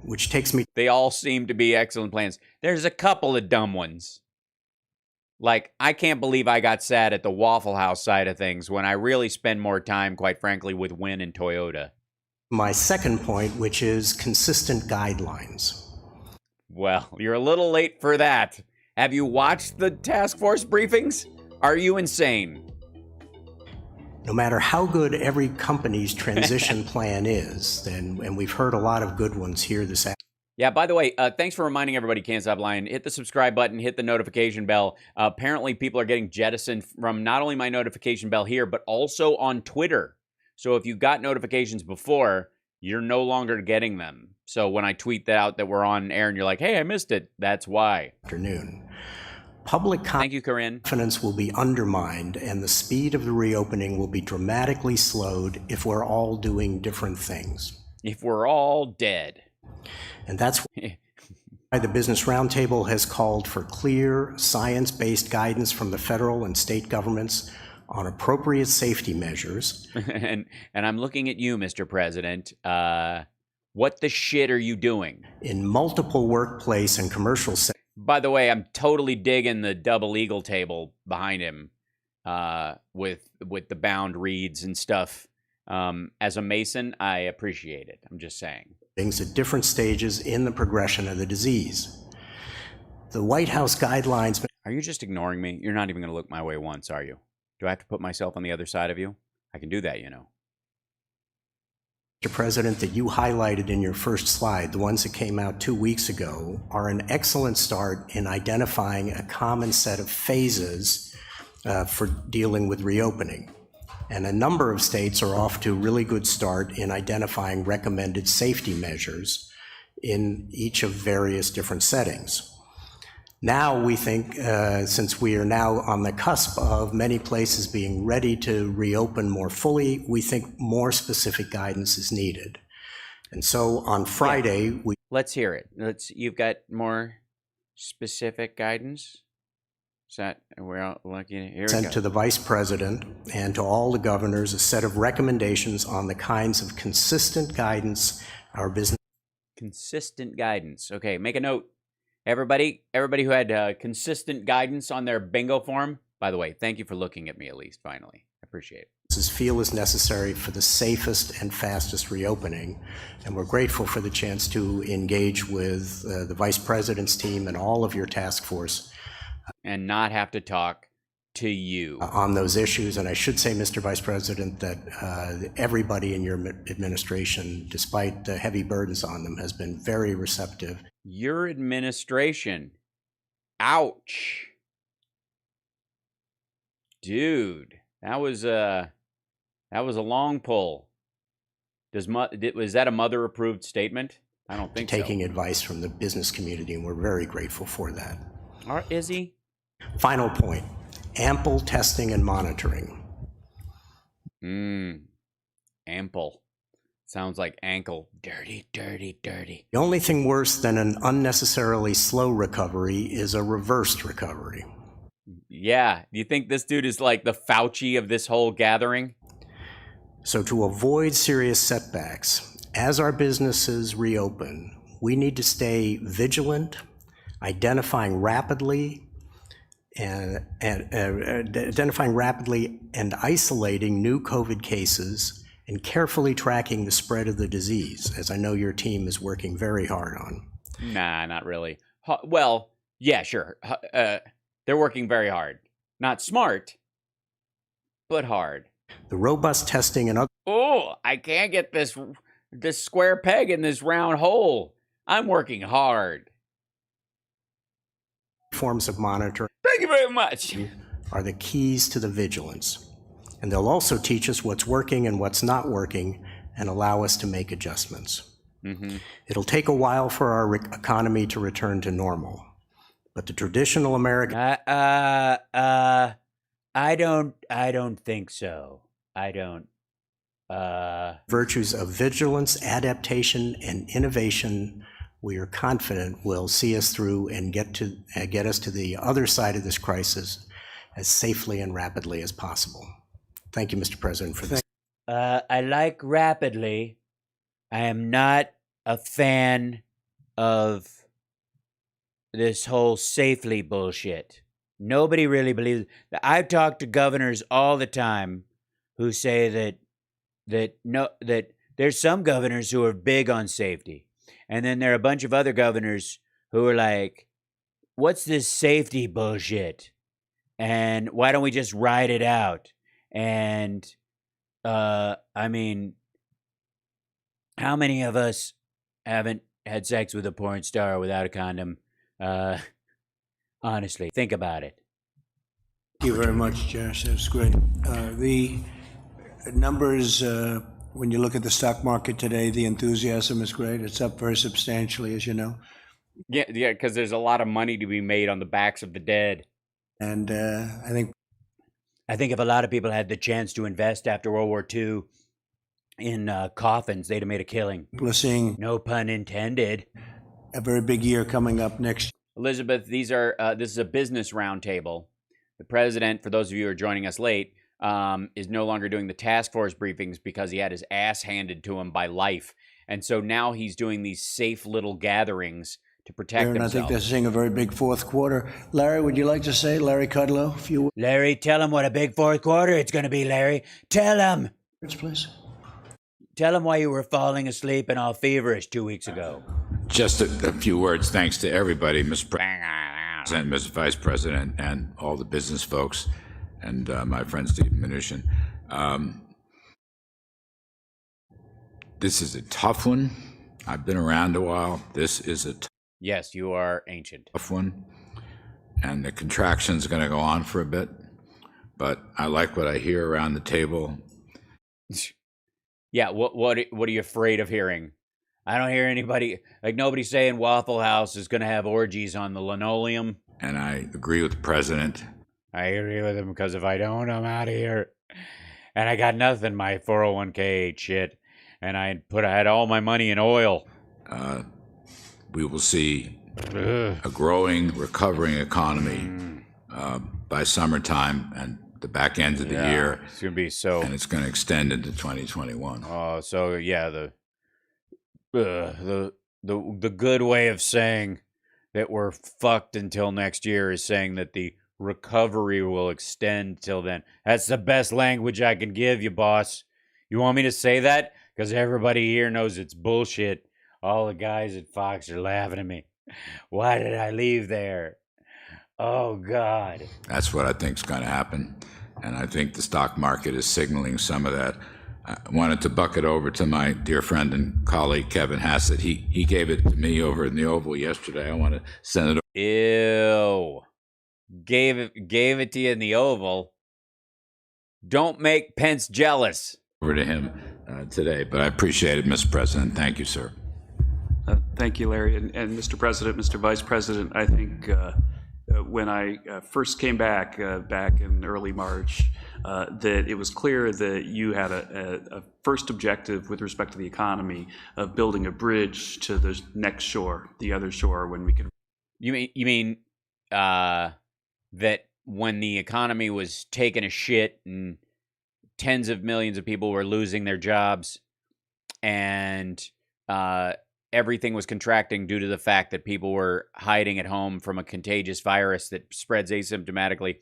which takes me... They all seem to be excellent plans. There's a couple of dumb ones. Like, I can't believe I got sad at the Waffle House side of things when I really spend more time, quite frankly, with Wynn and Toyota. My second point, which is consistent guidelines. Well, you're a little late for that. Have you watched the task force briefings? Are you insane? No matter how good every company's transition plan is, and we've heard a lot of good ones here this afternoon. Yeah, by the way, thanks for reminding everybody, Can't Stop Lying. Hit the subscribe button, hit the notification bell. Apparently, people are getting jettisoned from not only my notification bell here, but also on Twitter. So if you got notifications before, you're no longer getting them. So when I tweet out that we're on air and you're like, hey, I missed it, that's why. Afternoon. Public confidence will be undermined, and the speed of the reopening will be dramatically slowed if we're all doing different things. If we're all dead. And that's why the Business Roundtable has called for clear, science-based guidance from the federal and state governments on appropriate safety measures. and I'm looking at you, Mr. President. What the shit are you doing? In multiple workplace and commercial settings. By the way, I'm totally digging the double eagle table behind him with the bound reeds and stuff. As a Mason, I appreciate it. I'm just saying. Things at different stages in the progression of the disease. The White House guidelines... Are you just ignoring me? You're not even going to look my way once, are you? Do I have to put myself on the other side of you? I can do that, you know. Mr. President, that you highlighted in your first slide, the ones that came out 2 weeks ago, are an excellent start in identifying a common set of phases for dealing with reopening. And a number of states are off to a really good start in identifying recommended safety measures in each of various different settings. Now we think, since we are now on the cusp of many places being ready to reopen more fully, we think more specific guidance is needed. And so on Friday, Let's hear it. You've got more specific guidance? Set. We're all looking. Here we sent go. to the Vice President and to all the governors a set of recommendations on the kinds of consistent guidance our business. Consistent guidance. Okay, make a note. Everybody who had consistent guidance on their bingo form. By the way, thank you for looking at me at least. Finally, I appreciate it. Feel is necessary for the safest and fastest reopening, and we're grateful for the chance to engage with the Vice President's team and all of your task force. And not have to talk to you. On those issues, and I should say, Mr. Vice President, that everybody in your administration, despite the heavy burdens on them, has been very receptive. Your administration. Ouch. Dude, that was a long pull. Was that a mother-approved statement? I don't think so. Taking advice from the business community, and we're very grateful for that. Is he? Final point, ample testing and monitoring. Ample. Sounds like ankle. Dirty, dirty, dirty. The only thing worse than an unnecessarily slow recovery is a reversed recovery. Yeah, do you think this dude is like the Fauci of this whole gathering? So to avoid serious setbacks, as our businesses reopen, we need to stay vigilant, identifying rapidly and isolating new COVID cases and carefully tracking the spread of the disease, as I know your team is working very hard on. Nah, not really. Well, yeah, sure. They're working very hard. Not smart, but hard. The robust testing and other... Oh, I can't get this square peg in this round hole. I'm working hard. Forms of monitoring. Thank you very much. Are the keys to the vigilance. And they'll also teach us what's working and what's not working and allow us to make adjustments. Mm-hmm. It'll take a while for our economy to return to normal. But the traditional American... I don't think so. I don't. Virtues of vigilance, adaptation, and innovation, we are confident will see us through and get us to the other side of this crisis as safely and rapidly as possible. Thank you, Mr. President, for this. I like rapidly. I am not a fan of this whole safely bullshit. Nobody really believes. I've talked to governors all the time who say that there's some governors who are big on safety. And then there are a bunch of other governors who are like, what's this safety bullshit? And why don't we just ride it out? And, I mean, how many of us haven't had sex with a porn star without a condom? Honestly, think about it. Thank you very much, Josh. That's great. The numbers, when you look at the stock market today, the enthusiasm is great. It's up very substantially, as you know. Yeah, because there's a lot of money to be made on the backs of the dead. And I think if a lot of people had the chance to invest after World War II in coffins, they'd have made a killing. we're seeing No pun intended. a very big year coming up next. Elizabeth, this is a business roundtable. The president, for those of you who are joining us late, is no longer doing the task force briefings because he had his ass handed to him by life. And so now he's doing these safe little gatherings to protect And I think themselves. they're seeing a very big fourth quarter. Larry, would you like to say, Larry Kudlow, if you Larry, tell him what a big fourth quarter it's going to be, Larry. Tell him. words, please? Tell him why you were falling asleep and all feverish 2 weeks ago. Just a few words. Thanks to everybody, Mr. President, Mr. Vice President, and all the business folks, and my friend Stephen Mnuchin. This is a tough one. I've been around a while. This is a Yes, you are ancient. tough one, and the contraction's going to go on for a bit. But I like what I hear around the table. Yeah, what are you afraid of hearing? I don't hear anybody, like nobody saying Waffle House is going to have orgies on the linoleum. And I agree with the president. I agree with him because if I don't, I'm out of here. And I got nothing. My 401k ate shit. And I had all my money in oil. We will see a growing, recovering economy by summertime and the back end of the year. It's going to be so. And it's going to extend into 2021. Oh, so yeah, the good way of saying that we're fucked until next year is saying that the recovery will extend till then. That's the best language I can give you, boss. You want me to say that? Because everybody here knows it's bullshit. All the guys at Fox are laughing at me. Why did I leave there? Oh, God. That's what I think is going to happen. And I think the stock market is signaling some of that. I wanted to buck it over to my dear friend and colleague, Kevin Hassett. He gave it to me over in the Oval yesterday. I want to send it over. Ew. Gave it to you in the Oval. Don't make Pence jealous. Over to him today, but I appreciate it, Mr. President. Thank you, sir. Thank you, Larry. And Mr. President, Mr. Vice President, I think when I first came back in early March, that it was clear that you had a first objective with respect to the economy of building a bridge to the next shore, the other shore, when we could. You mean that when the economy was taking a shit and tens of millions of people were losing their jobs and everything was contracting due to the fact that people were hiding at home from a contagious virus that spreads asymptomatically,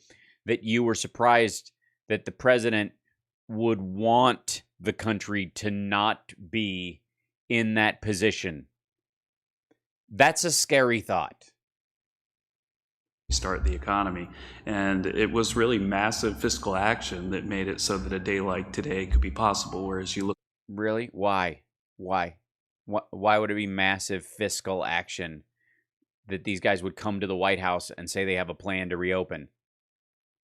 that you were surprised that the president would want the country to not be in that position. That's a scary thought. Start the economy, and it was really massive fiscal action that made it so that a day like today could be possible. Whereas you look, really, why would it be massive fiscal action that these guys would come to the White House and say they have a plan to reopen?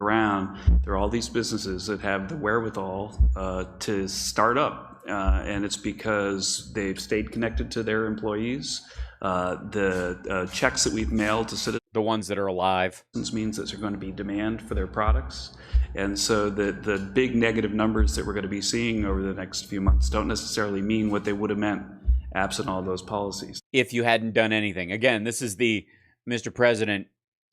Around, there are all these businesses that have the wherewithal to start up, and it's because they've stayed connected to their employees. The checks that we've mailed to citizens, the ones that are alive, means that there's going to be demand for their products. And so the big negative numbers that we're going to be seeing over the next few months don't necessarily mean what they would have meant absent all those policies. If you hadn't done anything. Again, this is Mr. President,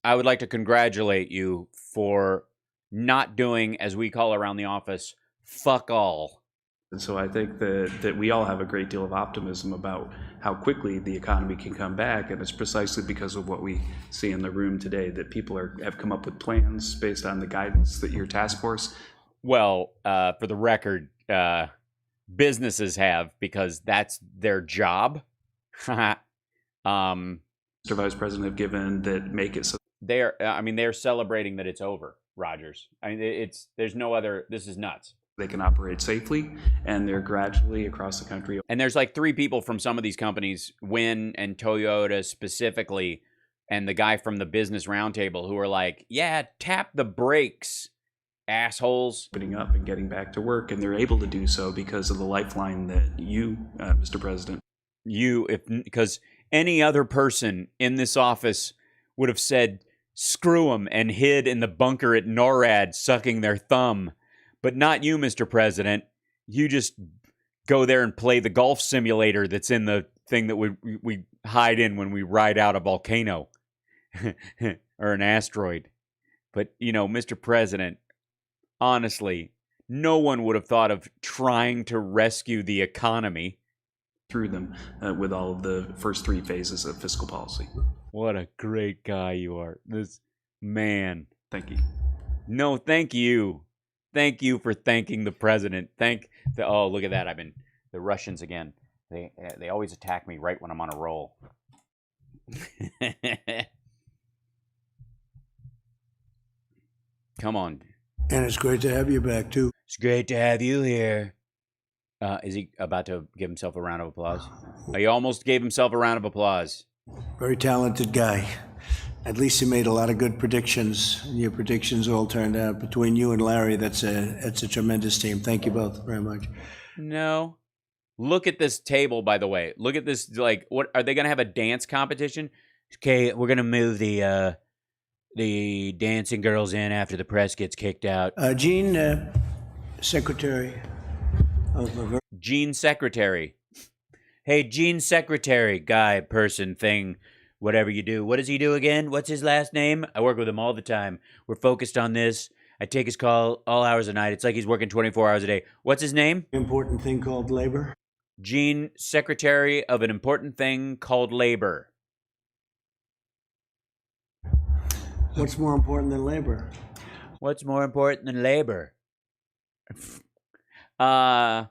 I would like to congratulate you for not doing, as we call around the office, fuck all. And so I think that we all have a great deal of optimism about how quickly the economy can come back, and it's precisely because of what we see in the room today, that people have come up with plans based on the guidance that your task force. Well, for the record, businesses have, because that's their job. Mr. Vice President have given that make it so. They're celebrating that it's over, Rogers. I mean, there's no other. This is nuts. They can operate safely, and they're gradually across the country. And there's like 3 people from some of these companies, Win and Toyota specifically, and the guy from the Business Roundtable, who are like, yeah, tap the brakes, assholes. Opening up and getting back to work, and they're able to do so because of the lifeline that you, Mr. President. Because any other person in this office would have said, screw them, and hid in the bunker at NORAD sucking their thumb. But not you, Mr. President. You just go there and play the golf simulator that's in the thing that we hide in when we ride out a volcano or an asteroid. But, Mr. President, honestly, no one would have thought of trying to rescue the economy. Through them with all of the first 3 phases of fiscal policy. What a great guy you are. This man. Thank you. No, thank you. Thank you for thanking the president. Oh, look at that. The Russians again. They always attack me right when I'm on a roll. Come on. And it's great to have you back, too. It's great to have you here. Is he about to give himself a round of applause? He almost gave himself a round of applause. Very talented guy. At least you made a lot of good predictions, and your predictions all turned out. Between you and Larry, that's a tremendous team. Thank you both very much. No. Look at this table, by the way. Look at this, what, are they going to have a dance competition? Okay, we're going to move the dancing girls in after the press gets kicked out. Jean, secretary. Jean Secretary. Hey, Jean Secretary, guy, person, thing. whatever you do. What does he do again? What's his last name? I work with him all the time. We're focused on this. I take his call all hours of the night. It's like he's working 24 hours a day. What's his name? Important thing called labor. Gene, secretary of an important thing called labor. What's more important than labor? What's more important than labor? I'm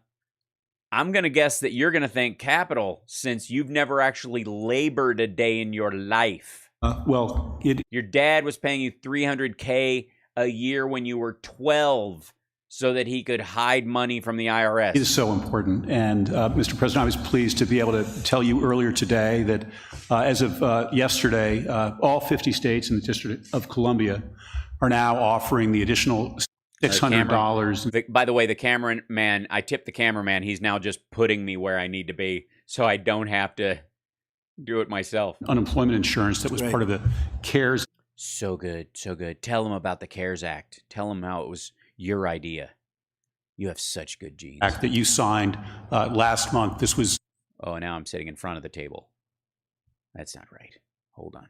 going to guess that you're going to think capital, since you've never actually labored a day in your life. Your dad was paying you $300K a year when you were 12 so that he could hide money from the IRS. It is so important. And Mr. President, I was pleased to be able to tell you earlier today that as of yesterday, all 50 states in the District of Columbia are now offering the additional $600. By the way, the cameraman, I tipped the cameraman. He's now just putting me where I need to be so I don't have to do it myself. Unemployment insurance that was part of the CARES. So good, so good. Tell him about the CARES Act. Tell him how it was your idea. You have such good genes. Act that you signed last month. This was... Oh, now I'm sitting in front of the table. That's not right. Hold on.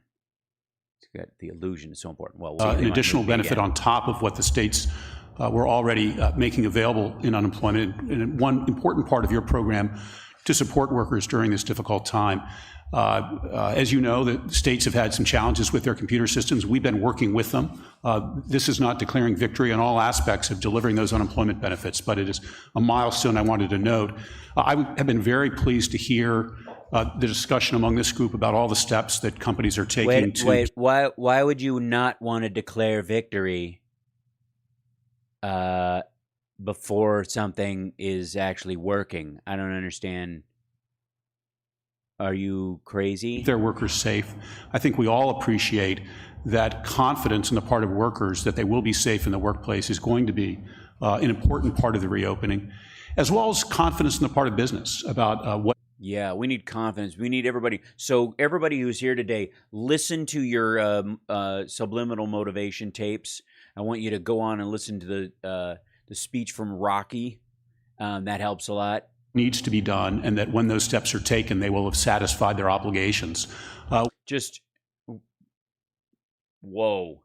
The illusion is so important. Well, an additional benefit on top of what the states were already making available in unemployment. And one important part of your program to support workers during this difficult time. As you know, the states have had some challenges with their computer systems. We've been working with them. This is not declaring victory on all aspects of delivering those unemployment benefits, but it is a milestone I wanted to note. I have been very pleased to hear the discussion among this group about all the steps that companies are taking why would you not want to declare victory before something is actually working? I don't understand. Are you crazy? Their workers safe. I think we all appreciate that confidence on the part of workers that they will be safe in the workplace is going to be an important part of the reopening, as well as confidence on the part of business about what. Yeah, we need confidence. We need everybody. So everybody who's here today, listen to your subliminal motivation tapes. I want you to go on and listen to the speech from Rocky. That helps a lot. Needs to be done, and that when those steps are taken, they will have satisfied their obligations. Whoa.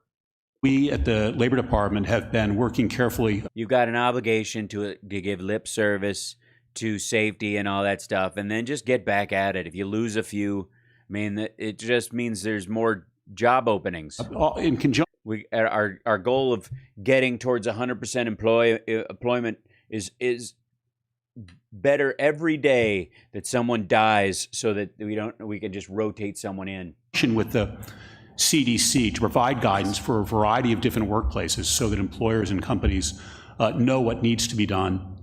We at the Labor Department have been working carefully. You've got an obligation to give lip service to safety and all that stuff, and then just get back at it. If you lose a few, I mean, it just means there's more job openings. In conjunction, our goal of getting towards 100% employment is better every day that someone dies, so that we can just rotate someone in. With the CDC to provide guidance for a variety of different workplaces so that employers and companies know what needs to be done.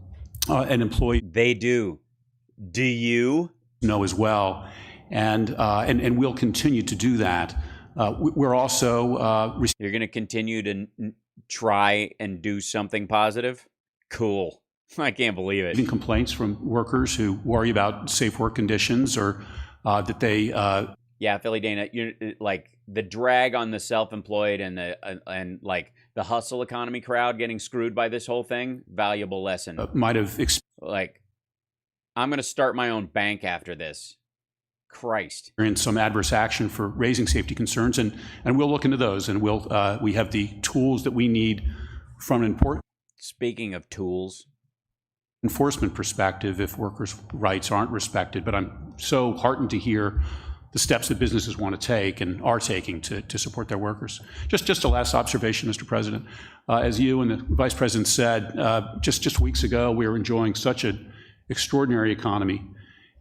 And employees, they do. Do you know as well? And we'll continue to do that. We're also you're going to continue to try and do something positive. Cool. I can't believe it. Getting complaints from workers who worry about safe work conditions or that they. Yeah, Philly Dana, you're like the drag on the self-employed and the hustle economy crowd getting screwed by this whole thing. Valuable lesson. Might have I'm going to start my own bank after this. Christ. In some adverse action for raising safety concerns, and we'll look into those, and we have the tools that we need from an important. Speaking of tools. Enforcement perspective if workers' rights aren't respected, but I'm so heartened to hear the steps that businesses want to take and are taking to support their workers. Just a last observation, Mr. President. As you and the Vice President said, just weeks ago, we were enjoying such an extraordinary economy,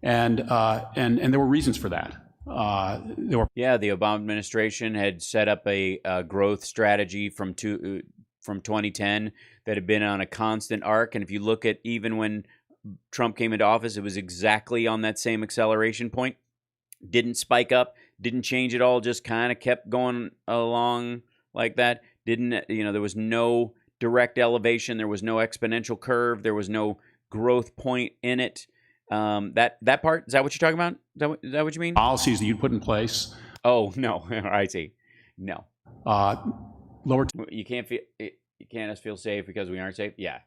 and there were reasons for that. The Obama administration had set up a growth strategy from 2010 that had been on a constant arc. And if you look at even when Trump came into office, it was exactly on that same acceleration point. Didn't spike up, didn't change at all, just kind of kept going along like that. There was no direct elevation. There was no exponential curve. There was no growth point in it. That part, is that what you're talking about? Is that what you mean? Policies that you put in place. Oh, no. I see. No. Lower. You can't feel safe because we aren't safe. Yeah,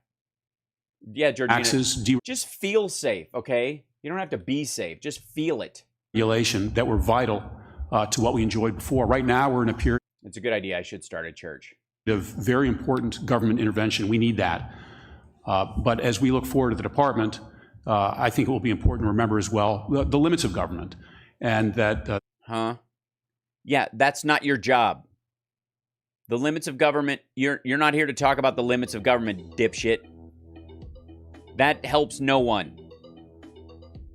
Georgina. Taxes. Just feel safe, okay? You don't have to be safe. Just feel it. Regulation that were vital to what we enjoyed before. Right now, we're in a period It's a good idea. I should start a church. of very important government intervention. We need that. But as we look forward to the department, I think it will be important to remember as well the limits of government, and that. Yeah, that's not your job. The limits of government. You're not here to talk about the limits of government, dipshit. That helps no one.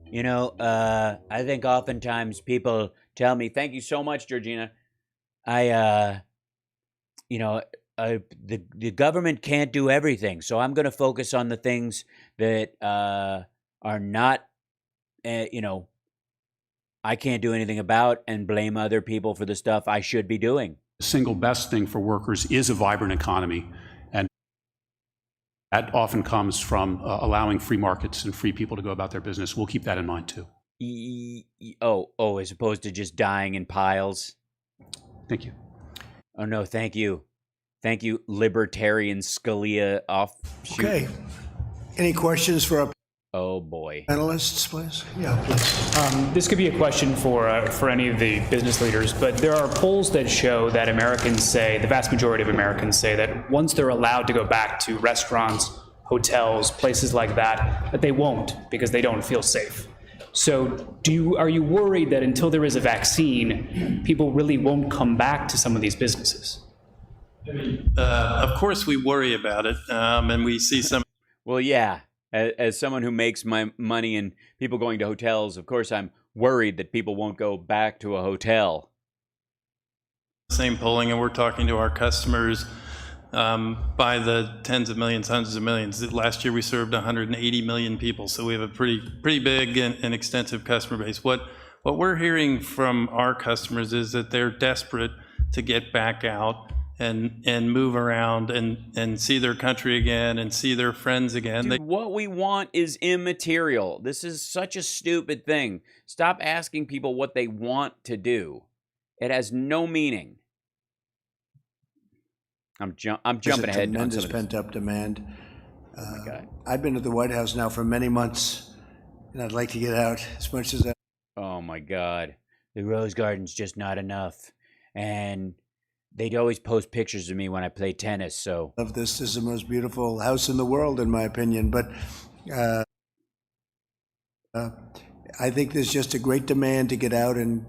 You know, I think oftentimes people tell me, "Thank you so much, Georgina." The government can't do everything, so I'm going to focus on the things that are not, I can't do anything about, and blame other people for the stuff I should be doing. The single best thing for workers is a vibrant economy, and that often comes from allowing free markets and free people to go about their business. We'll keep that in mind too. As opposed to just dying in piles. Thank you. Oh no, thank you. Thank you, libertarian Scalia offshoot. Okay. Any questions for our Oh boy. panelists, please? Yeah, please. This could be a question for any of the business leaders, but there are polls that show that Americans say, the vast majority of Americans say that once they're allowed to go back to restaurants, hotels, places like that, that they won't because they don't feel safe. So are you worried that until there is a vaccine, people really won't come back to some of these businesses? Of course we worry about it, and we see some. Well, yeah. As someone who makes my money and people going to hotels, of course, I'm worried that people won't go back to a hotel. Same polling, and we're talking to our customers by the tens of millions, hundreds of millions. Last year we served 180 million people, so we have a pretty big and extensive customer base. What we're hearing from our customers is that they're desperate to get back out and move around and see their country again and see their friends again. Dude, what we want is immaterial. This is such a stupid thing. Stop asking people what they want to do. It has no meaning. I'm jumping ahead. There's a tremendous pent-up demand. Oh my God. I've been at the White House now for many months, and I'd like to get out as much as I. Oh my God. The Rose Garden's just not enough. And they'd always post pictures of me when I play tennis, so. This is the most beautiful house in the world, in my opinion. But I think there's just a great demand to get out and,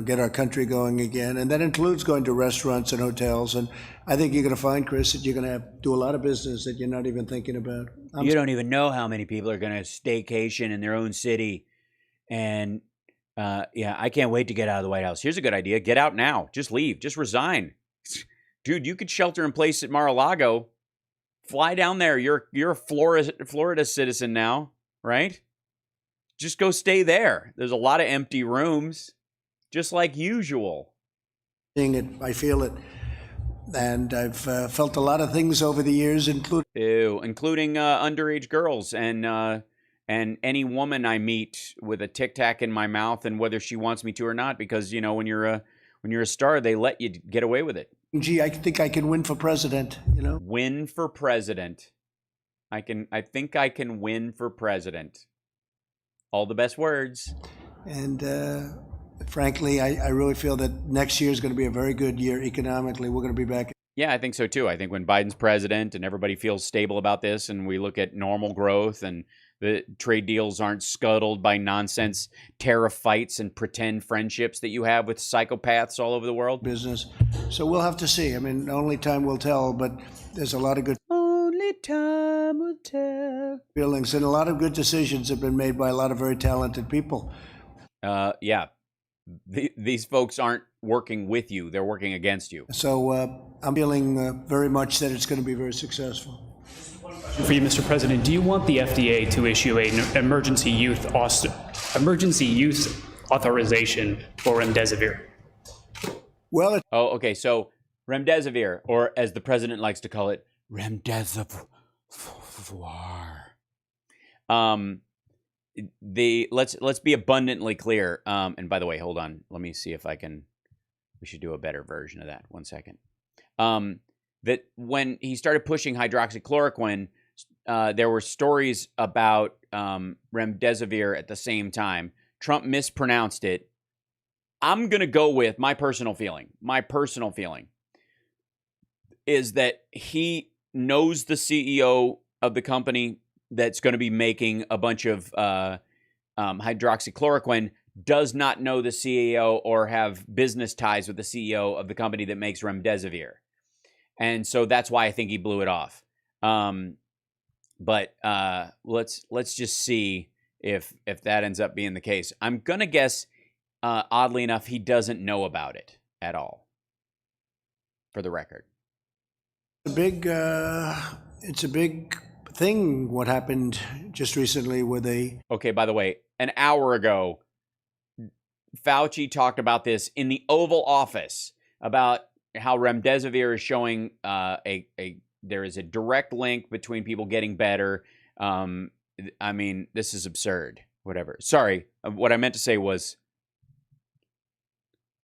get our country going again. And that includes going to restaurants and hotels. And I think you're going to find, Chris, that you're going to do a lot of business that you're not even thinking about. You don't even know how many people are going to staycation in their own city. And I can't wait to get out of the White House. Here's a good idea. Get out now. Just leave. Just resign. Dude, you could shelter in place at Mar-a-Lago. Fly down there. You're a Florida citizen now, right? Just go stay there. There's a lot of empty rooms, just like usual. Seeing it, I feel it. And I've felt a lot of things over the years, including underage girls and any woman I meet with a Tic Tac in my mouth, and whether she wants me to or not, because when you're a star, they let you get away with it. Gee, I think I can win for president. Win for president. I think I can win for president. All the best words. And frankly, I really feel that next year is going to be a very good year economically. We're going to be back. Yeah, I think so too. I think when Biden's president and everybody feels stable about this, and we look at normal growth and the trade deals aren't scuttled by nonsense tariff fights and pretend friendships that you have with psychopaths all over the world. Business. So we'll have to see. I mean, only time will tell, but there's a lot of good. Only time will tell. Feelings, and a lot of good decisions have been made by a lot of very talented people. Yeah. These folks aren't working with you. They're working against you. So I'm feeling very much that it's going to be very successful. For you, Mr. President, do you want the FDA to issue an emergency use authorization for remdesivir? Well, okay. So remdesivir, or as the president likes to call it, remdesivir. Let's be abundantly clear. And by the way, hold on. Let me see if I can. We should do a better version of that. 1 second. That when he started pushing hydroxychloroquine, there were stories about remdesivir at the same time. Trump mispronounced it. I'm going to go with my personal feeling. My personal feeling is that he knows the CEO of the company that's going to be making a bunch of hydroxychloroquine, does not know the CEO or have business ties with the CEO of the company that makes remdesivir. And so that's why I think he blew it off. But let's just see if that ends up being the case. I'm going to guess, oddly enough, he doesn't know about it at all, for the record. It's a big thing what happened just recently where they... Okay, by the way, an hour ago, Fauci talked about this in the Oval Office about how remdesivir is showing there is a direct link between people getting better. I mean, this is absurd. Whatever. Sorry, what I meant to say was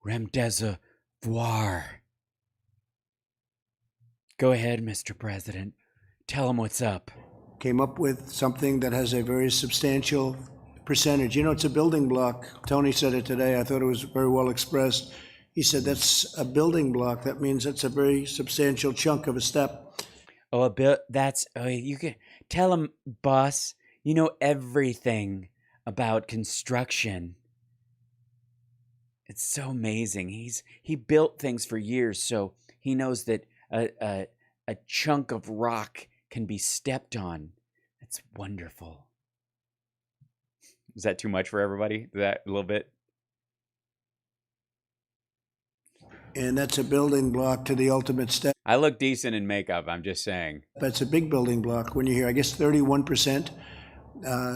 remdesivir. Go ahead, Mr. President. Tell him what's up. Came up with something that has a very substantial percentage. You know, it's a building block. Tony said it today. I thought it was very well expressed. He said that's a building block. That means that's a very substantial chunk of a step. Oh, a bit. You can tell him, boss. You know everything about construction. It's so amazing. He built things for years, so he knows that a chunk of rock can be stepped on. That's wonderful. Is that too much for everybody? That a little bit? And that's a building block to the ultimate step. I look decent in makeup, I'm just saying. That's a big building block when you hear, I guess, 31%.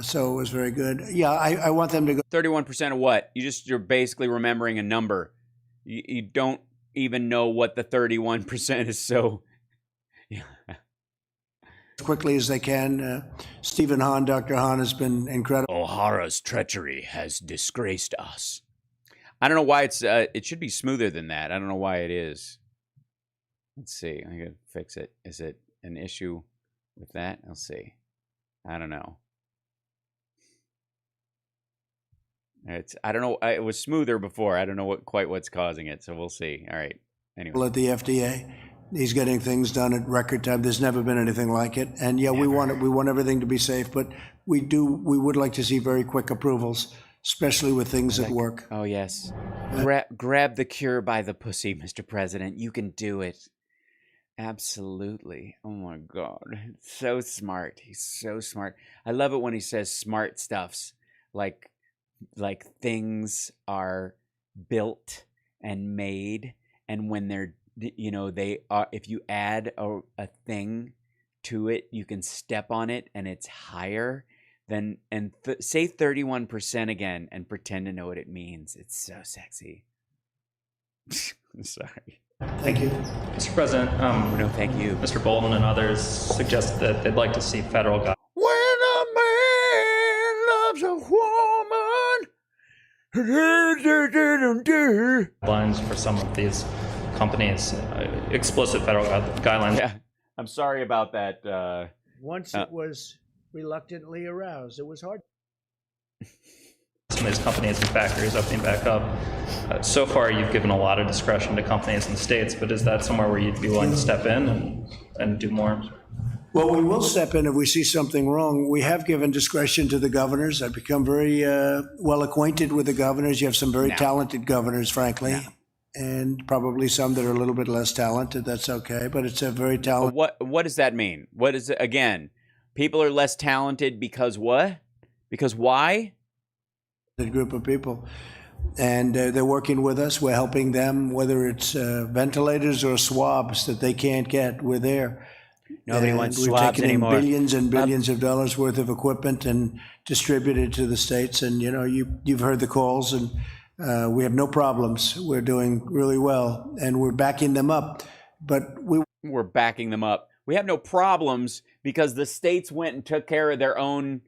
So it was very good. Yeah, I want them to go. 31% of what? You're basically remembering a number. You don't even know what the 31% is, so... Yeah. As quickly as they can. Stephen Hahn, Dr. Hahn has been incredible. O'Hara's treachery has disgraced us. I don't know why it should be smoother than that. I don't know why it is. Let's see. I gotta fix it. Is it an issue with that? Let's see. I don't know. I don't know. It was smoother before. I don't know quite what's causing it. So we'll see. All right. Anyway. At the FDA. He's getting things done at record time. There's never been anything like it. And yeah, we want everything to be safe, but we would like to see very quick approvals, especially with things that work. Oh yes. Grab the cure by the pussy, Mr. President. You can do it. Absolutely. Oh my God. So smart. He's so smart. I love it when he says smart stuffs. Like things are built and made, and when they're they are, if you add a thing to it, you can step on it and it's higher than, and say 31% again and pretend to know what it means. It's so sexy. Sorry. Thank you. Mr. President, no, thank you. Mr. Bolton and others suggest that they'd like to see federal guidelines. When a man loves a woman, Guidelines for some of these companies, explicit federal guidelines. Yeah, I'm sorry about that. Once it was reluctantly aroused, it was hard. Some of these companies and factories opening back up. So far, you've given a lot of discretion to companies and states, but is that somewhere where you'd be willing to step in and do more? Well, we will step in if we see something wrong. We have given discretion to the governors. I've become very well acquainted with the governors. You have some very talented governors, frankly. And probably some that are a little bit less talented. That's okay, but it's a very talented. What does that mean? What is it again? People are less talented because what? Because why? A group of people, and they're working with us. We're helping them, whether it's ventilators or swabs that they can't get. We're there. Nobody wants swabs We've taken anymore. in billions and billions of dollars worth of equipment and distributed to the states. And you've heard the calls and. We have no problems. We're doing really well, and we're backing them up. But we're backing them up. We have no problems because the states went and took care of their own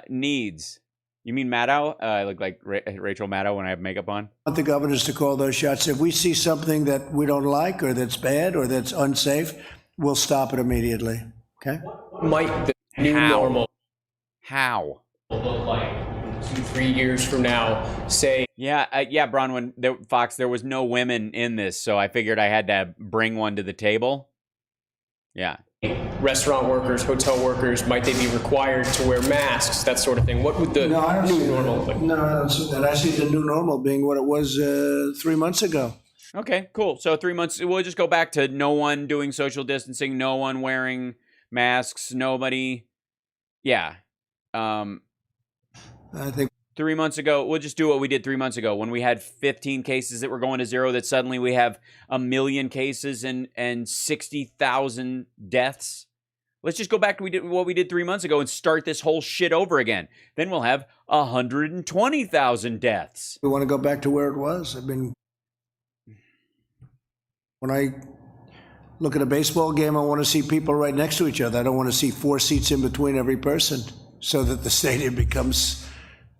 needs. You mean Maddow? I look like Rachel Maddow when I have makeup on. I want the governors to call those shots. If we see something that we don't like or that's bad or that's unsafe, we'll stop it immediately. Okay? Might the new normal look like? 2-3 years from now say, yeah, Bronwyn, Fox, there was no women in this, so I figured I had to bring one to the table. Yeah. restaurant workers, hotel workers, might they be required to wear masks, that sort of thing? What would the new normal be? No, I don't see that. I see the new normal being what it was 3 months ago. Okay, cool. So 3 months, we'll just go back to no one doing social distancing, no one wearing masks, nobody. Yeah. I think 3 months ago, we'll just do what we did 3 months ago when we had 15 cases that were going to zero, that suddenly we have 1 million cases and 60,000 deaths. Let's just go back to what we did 3 months ago and start this whole shit over again. Then we'll have 120,000 deaths. we want to go back to where it was. I mean, when I look at a baseball game, I want to see people right next to each other. I don't want to see 4 seats in between every person so that the stadium becomes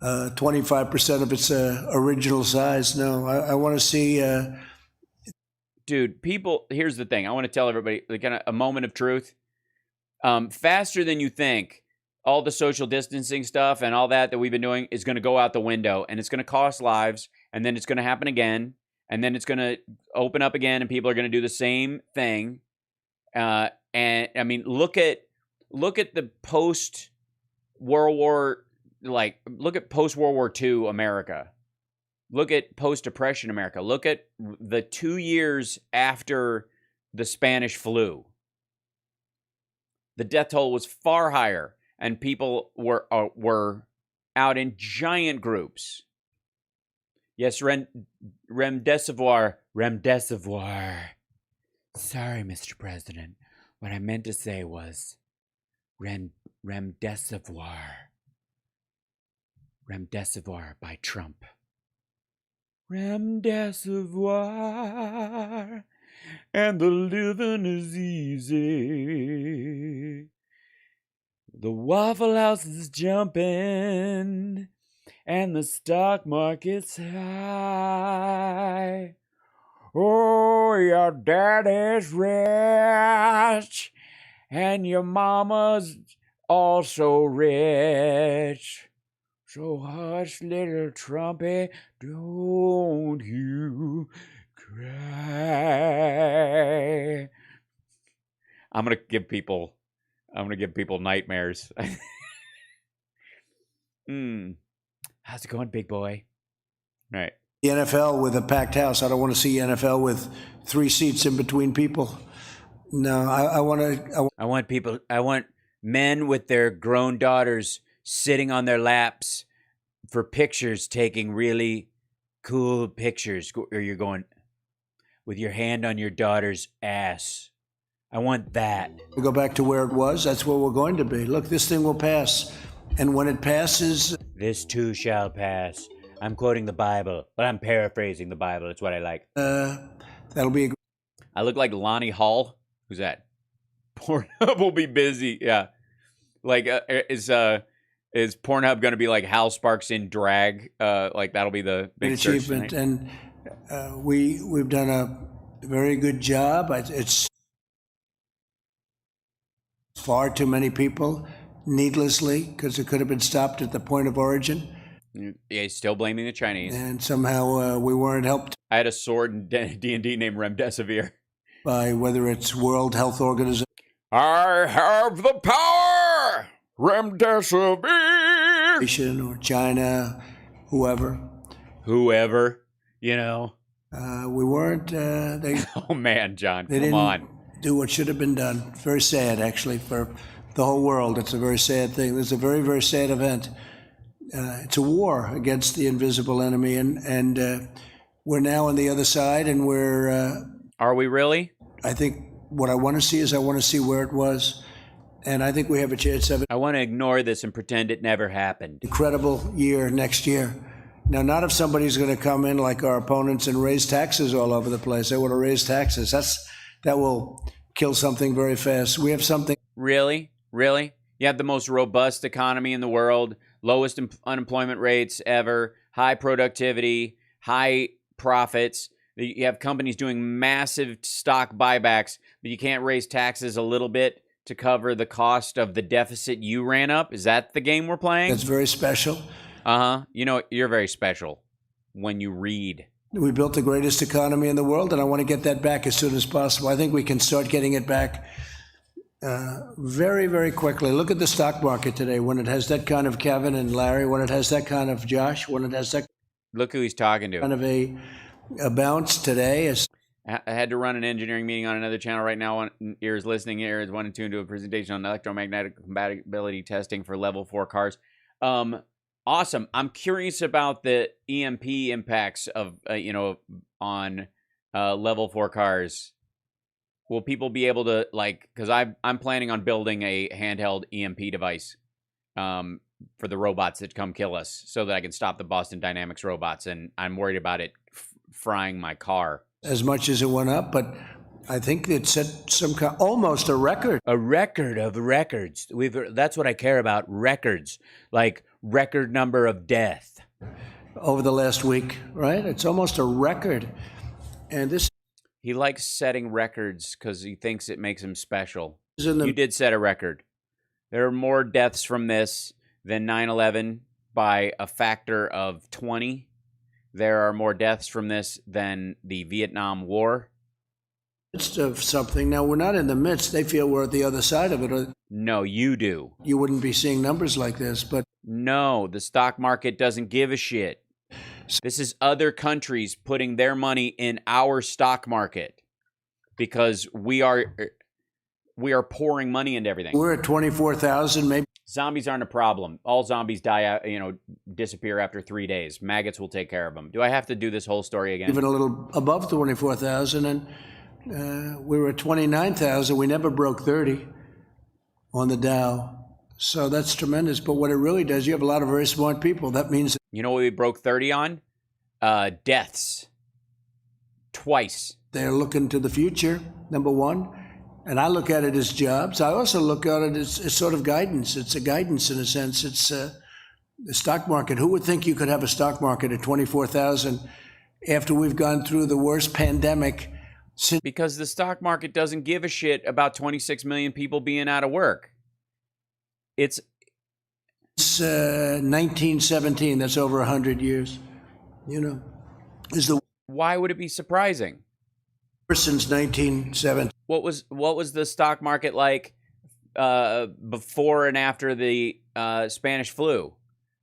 25% of its original size. No, I want to see... Dude, people, here's the thing. I want to tell everybody, like, a moment of truth. Faster than you think, all the social distancing stuff and all that we've been doing is going to go out the window, and it's going to cost lives, and then it's going to happen again, and then it's going to open up again, and people are going to do the same thing. And I mean, look at the post-World War, look at post-World War II America. Look at post-Depression America. Look at the 2 years after the Spanish flu. The death toll was far higher, and people were out in giant groups. Yes, remdesivir. Sorry, Mr. President. What I meant to say was remdesivir. Remdesivir by Trump. Remdesivir, and the living is easy. The Waffle House is jumping, and the stock market's high. Oh, your daddy's rich, and your mama's also rich. So hush, little trumpet, don't you cry. I'm gonna give people nightmares. How's it going, big boy? Right. The NFL with a packed house. I don't want to see NFL with 3 seats in between people. No, I want men with their grown daughters sitting on their laps for pictures, taking really cool pictures, or you're going with your hand on your daughter's ass. I want that. We go back to where it was. That's where we're going to be. Look, this thing will pass. And when it passes... This too shall pass. I'm quoting the Bible, but I'm paraphrasing the Bible. It's what I like. That'll be... I look like Lonnie Hall. Who's that? Pornhub will be busy. Yeah. Like, is Pornhub going to be like Hal Sparks in drag? Like, that'll be the big achievement. And we've done a very good job. It's far too many people, needlessly, because it could have been stopped at the point of origin. Yeah, he's still blaming the Chinese. And somehow we weren't helped. I had a sword in D&D named Remdesivir. By whether it's World Health Organization. I have the power! Remdesivir! Or China, whoever. Whoever, you know. We weren't, oh man, John, they come on. Do what should have been done. Very sad, actually, for the whole world. It's a very sad thing. It's a very, very sad event. It's a war against the invisible enemy, and we're now on the other side, and we're... Are we really? I think what I want to see is I want to see where it was, and I think we have a chance of it. I want to ignore this and pretend it never happened. Incredible year next year. Now, not if somebody's going to come in like our opponents and raise taxes all over the place. They want to raise taxes. That will kill something very fast. We have something... Really? Really? You have the most robust economy in the world, lowest unemployment rates ever, high productivity, high profits. You have companies doing massive stock buybacks, but you can't raise taxes a little bit to cover the cost of the deficit you ran up? Is that the game we're playing? That's very special. You know, you're very special when you read. We built the greatest economy in the world, and I want to get that back as soon as possible. I think we can start getting it back very, very quickly. Look at the stock market today. When it has that kind of Kevin and Larry, when it has that kind of Josh, when it has that Look who he's talking to. kind of a bounce today. I had to run an engineering meeting on another channel right now. Ears listening, ears 1 and 2 to a presentation on electromagnetic compatibility testing for level 4 cars. Awesome. I'm curious about the EMP impacts of on level 4 cars. Will people be able to, like, because I'm planning on building a handheld EMP device for the robots that come kill us, so that I can stop the Boston Dynamics robots, and I'm worried about it frying my car. As much as it went up, but I think it set some kind, almost a record. A record of records. That's what I care about. Records, like record number of death over the last week, right? It's almost a record, and this. He likes setting records because he thinks it makes him special. You did set a record. There are more deaths from this than 9/11 by a factor of 20. There are more deaths from this than the Vietnam War. Midst of something. Now, we're not in the midst. They feel we're at the other side of it. No, you do. You wouldn't be seeing numbers like this, but. No, the stock market doesn't give a shit. This is other countries putting their money in our stock market because we are pouring money into everything. We're at 24,000, maybe. Zombies aren't a problem. All zombies die, disappear after 3 days. Maggots will take care of them. Do I have to do this whole story again? Even a little above 24,000, and we were at 29,000. We never broke 30 on the Dow. So that's tremendous. But what it really does, you have a lot of very smart people. That means. You know what we broke 30 on? Deaths. Twice. They're looking to the future, number one. And I look at it as jobs. I also look at it as sort of guidance. It's a guidance in a sense. It's the stock market. Who would think you could have a stock market at 24,000 after we've gone through the worst pandemic? Because the stock market doesn't give a shit about 26 million people being out of work. It's 1917. That's over 100 years. Why would it be surprising? Since 1917. What was the stock market like before and after the Spanish flu?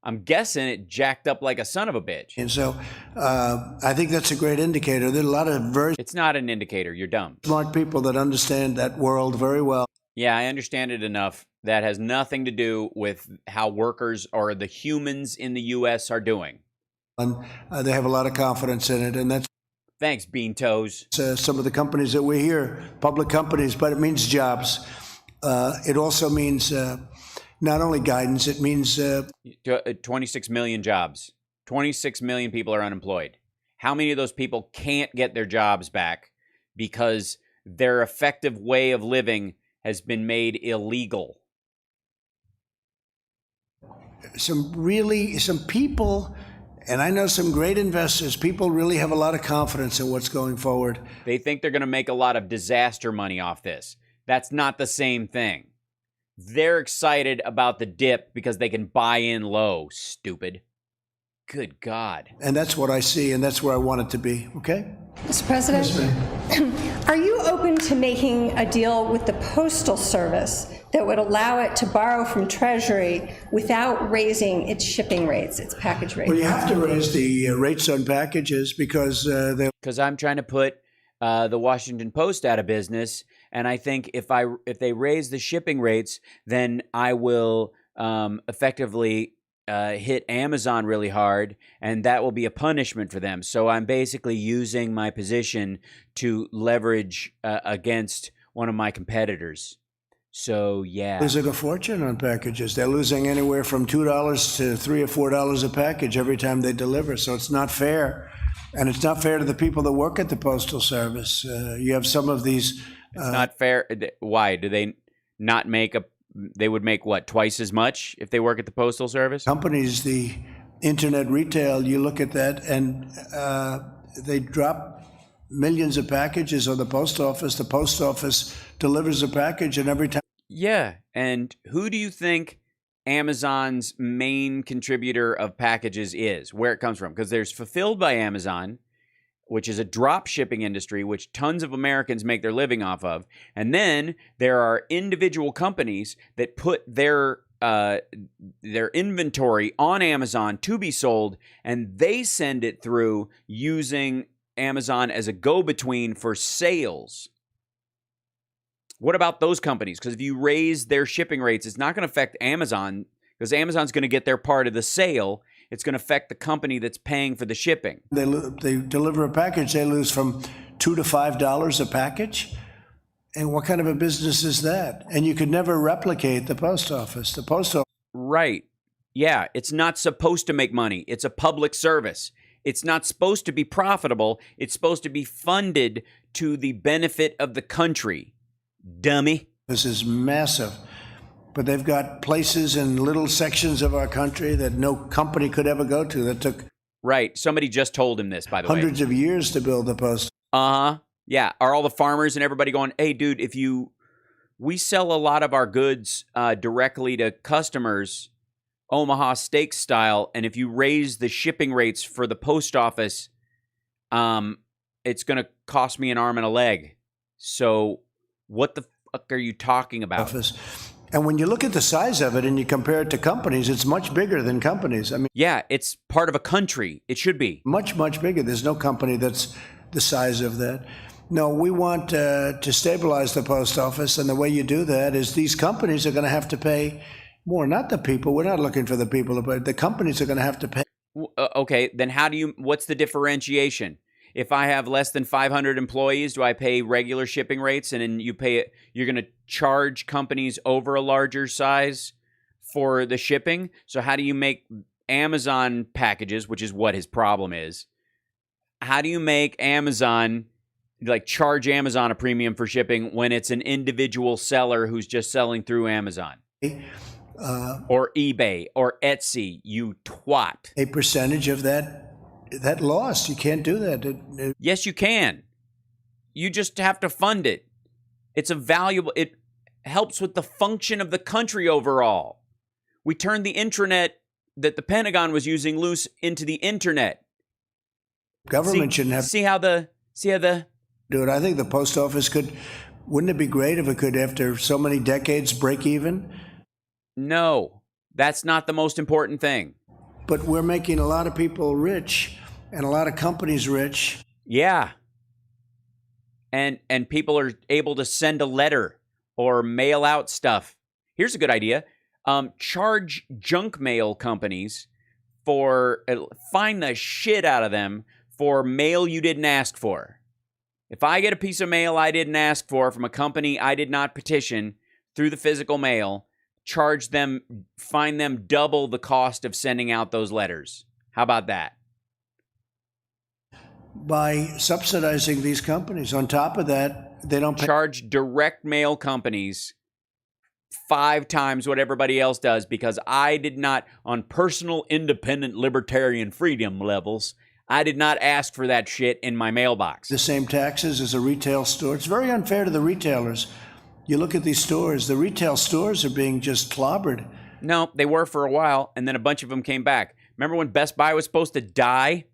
I'm guessing it jacked up like a son of a bitch. And so I think that's a great indicator. There are a lot of very. It's not an indicator. You're dumb. Smart people that understand that world very well. Yeah, I understand it enough. That has nothing to do with how workers or the humans in the U.S. are doing. And they have a lot of confidence in it, and that's. Thanks, Bean Toes. Some of the companies that we hear, public companies, but it means jobs. It also means not only guidance, it means 26 million jobs. 26 million people are unemployed. How many of those people can't get their jobs back because their effective way of living has been made illegal? Some people. And I know some great investors. People really have a lot of confidence in what's going forward. They think they're going to make a lot of disaster money off this. That's not the same thing. They're excited about the dip because they can buy in low, stupid. Good God. And that's what I see, and that's where I want it to be, okay? Mr. President, are you open to making a deal with the Postal Service that would allow it to borrow from Treasury without raising its shipping rates, its package rates? Well, you have to raise the rates on packages because I'm trying to put the Washington Post out of business, and I think if they raise the shipping rates, then I will effectively hit Amazon really hard, and that will be a punishment for them. So I'm basically using my position to leverage against one of my competitors. So, yeah. Losing a fortune on packages. They're losing anywhere from $2 to $3 or $4 a package every time they deliver. So it's not fair. And it's not fair to the people that work at the Postal Service. You have some of these. It's not fair. Why? Do they not make they would make what, twice as much if they work at the Postal Service? Companies, the internet retail, you look at that and they drop millions of packages on the post office. The post office delivers a package, and every time. Yeah, and who do you think Amazon's main contributor of packages is, where it comes from. Because there's Fulfilled by Amazon, which is a drop shipping industry, which tons of Americans make their living off of. And then there are individual companies that put their inventory on Amazon to be sold, and they send it through using Amazon as a go-between for sales. What about those companies? Because if you raise their shipping rates, it's not going to affect Amazon, because Amazon's going to get their part of the sale. It's going to affect the company that's paying for the shipping. They deliver a package, they lose from $2 to $5 a package. And what kind of a business is that? And you could never replicate the post office. The post office. Right. Yeah, it's not supposed to make money. It's a public service. It's not supposed to be profitable. It's supposed to be funded to the benefit of the country. Dummy. This is massive. But they've got places in little sections of our country that no company could ever go to that took right. Somebody just told him this, by the way. Hundreds of years to build the post. Uh-huh. Yeah. Are all the farmers and everybody going, hey, dude, we sell a lot of our goods directly to customers, Omaha steak style, and if you raise the shipping rates for the post office, it's going to cost me an arm and a leg. So what the fuck are you talking about? And when you look at the size of it and you compare it to companies, it's much bigger than companies. I mean, yeah, it's part of a country. It should be. Much, much bigger. There's no company that's the size of that. No, we want to stabilize the post office, and the way you do that is these companies are going to have to pay more, not the people. We're not looking for the people, but the companies are going to have to pay. Okay, then what's the differentiation? If I have less than 500 employees, do I pay regular shipping rates, and then you're going to charge companies over a larger size for the shipping? So how do you make Amazon packages, which is what his problem is, how do you make Amazon, like charge Amazon a premium for shipping when it's an individual seller who's just selling through Amazon? Or eBay or Etsy, you twat. A percentage of that loss. You can't do that. Yes, you can. You just have to fund it. It's it helps with the function of the country overall. We turned the intranet that the Pentagon was using loose into the internet. Government shouldn't have. See how the. Dude, I think the post office wouldn't it be great if it could, after so many decades, break even? No, that's not the most important thing. But we're making a lot of people rich and a lot of companies rich. Yeah. And people are able to send a letter or mail out stuff. Here's a good idea. Charge junk mail companies fine the shit out of them for mail you didn't ask for. If I get a piece of mail I didn't ask for from a company I did not petition through the physical mail, fine them double the cost of sending out those letters. How about that? By subsidizing these companies. On top of that, they don't charge direct mail companies 5 times what everybody else does, because I did not, on personal independent libertarian freedom levels, I did not ask for that shit in my mailbox. The same taxes as a retail store. It's very unfair to the retailers. You look at these stores, the retail stores are being just clobbered. No, they were for a while, and then a bunch of them came back. Remember when Best Buy was supposed to die?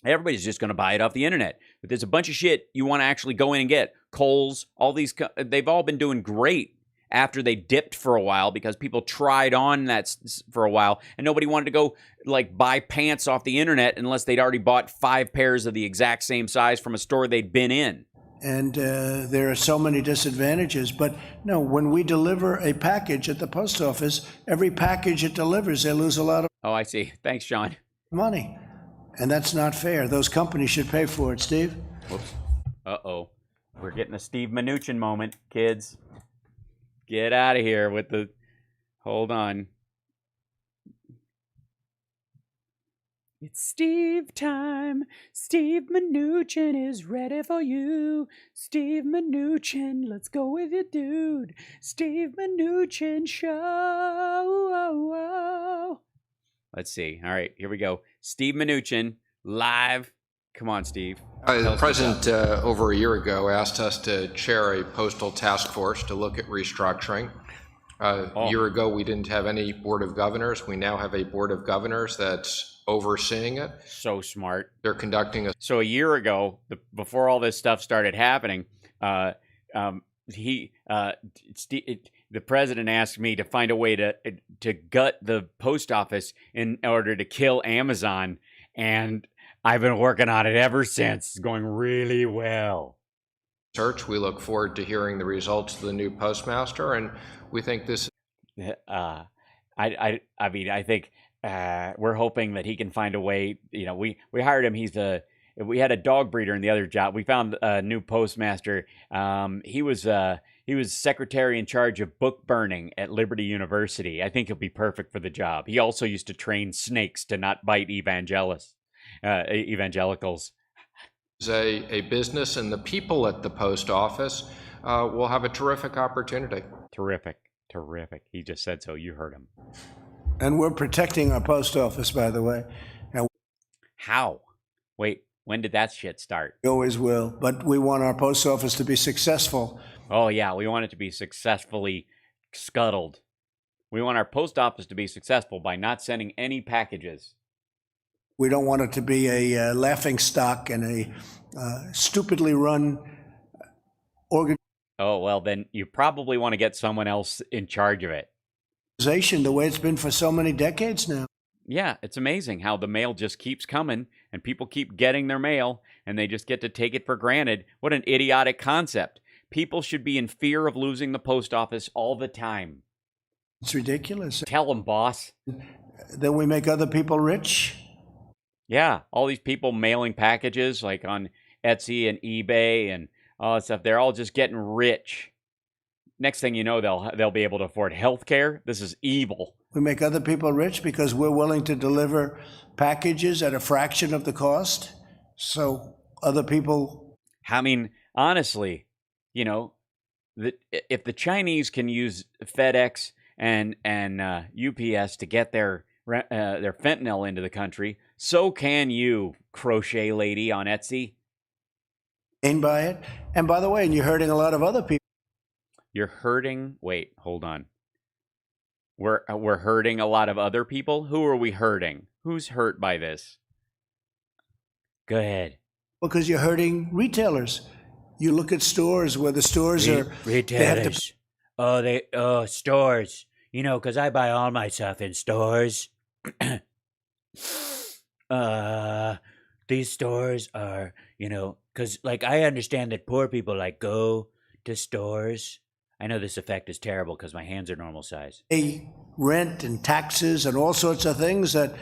Everybody's just going to buy it off the internet. But there's a bunch of shit you want to actually go in and get. Kohl's, all these, they've all been doing great after they dipped for a while, because people tried on that for a while, and nobody wanted to go like buy pants off the internet unless they'd already bought 5 pairs of the exact same size from a store they'd been in. And there are so many disadvantages. But no, when we deliver a package at the post office, every package it delivers, they lose a lot of I see. Thanks, Sean. Money. And that's not fair. Those companies should pay for it, Steve. Whoops. Uh-oh. We're getting a Steve Mnuchin moment, kids. Get out of here with the... Hold on. It's Steve time. Steve Mnuchin is ready for you. Steve Mnuchin, let's go with you, dude. Steve Mnuchin show. Let's see. All right, here we go. Steve Mnuchin, live. Come on, Steve. The President, over a year ago, asked us to chair a postal task force to look at restructuring. A year ago, we didn't have any board of governors. We now have a board of governors that's overseeing it. So smart. They're conducting a... So a year ago, before all this stuff started happening, the president asked me to find a way to gut the post office in order to kill Amazon, and I've been working on it ever since. It's going really well. Search. We look forward to hearing the results of the new postmaster, and we think this. I mean, I think we're hoping that he can find a way. You know, we hired him. We had a dog breeder in the other job. We found a new postmaster. He was secretary in charge of book burning at Liberty University. I think he'll be perfect for the job. He also used to train snakes to not bite evangelicals. A business, and the people at the post office will have a terrific opportunity. Terrific. He just said so. You heard him. And we're protecting our post office, by the way. And how? Wait, when did that shit start? We always will, but we want our post office to be successful. Oh yeah, we want it to be successfully scuttled. We want our post office to be successful by not sending any packages. We don't want it to be a laughing stock and a stupidly run organization. Oh, well, then you probably want to get someone else in charge of it. The way it's been for so many decades now. Yeah, it's amazing how the mail just keeps coming and people keep getting their mail and they just get to take it for granted. What an idiotic concept. People should be in fear of losing the post office all the time. It's ridiculous. Tell them, boss. Then we make other people rich. Yeah, all these people mailing packages like on Etsy and eBay and all that stuff, they're all just getting rich. Next thing you know, they'll be able to afford health care. This is evil. We make other people rich because we're willing to deliver packages at a fraction of the cost. So other people... I mean, honestly, you know, if the Chinese can use FedEx and UPS to get their fentanyl into the country, so can you, crochet lady on Etsy. Gain by it. And by the way, and you're hurting a lot of other people. You're hurting. Wait, hold on. We're hurting a lot of other people. Who are we hurting? Who's hurt by this? Go ahead. Because you're hurting retailers. You look at stores where the stores are retailers. Stores. You know, because I buy all my stuff in stores. These stores are, you know, because like I understand that poor people like go to stores. I know this effect is terrible because my hands are normal size. Rent and taxes and all sorts of things that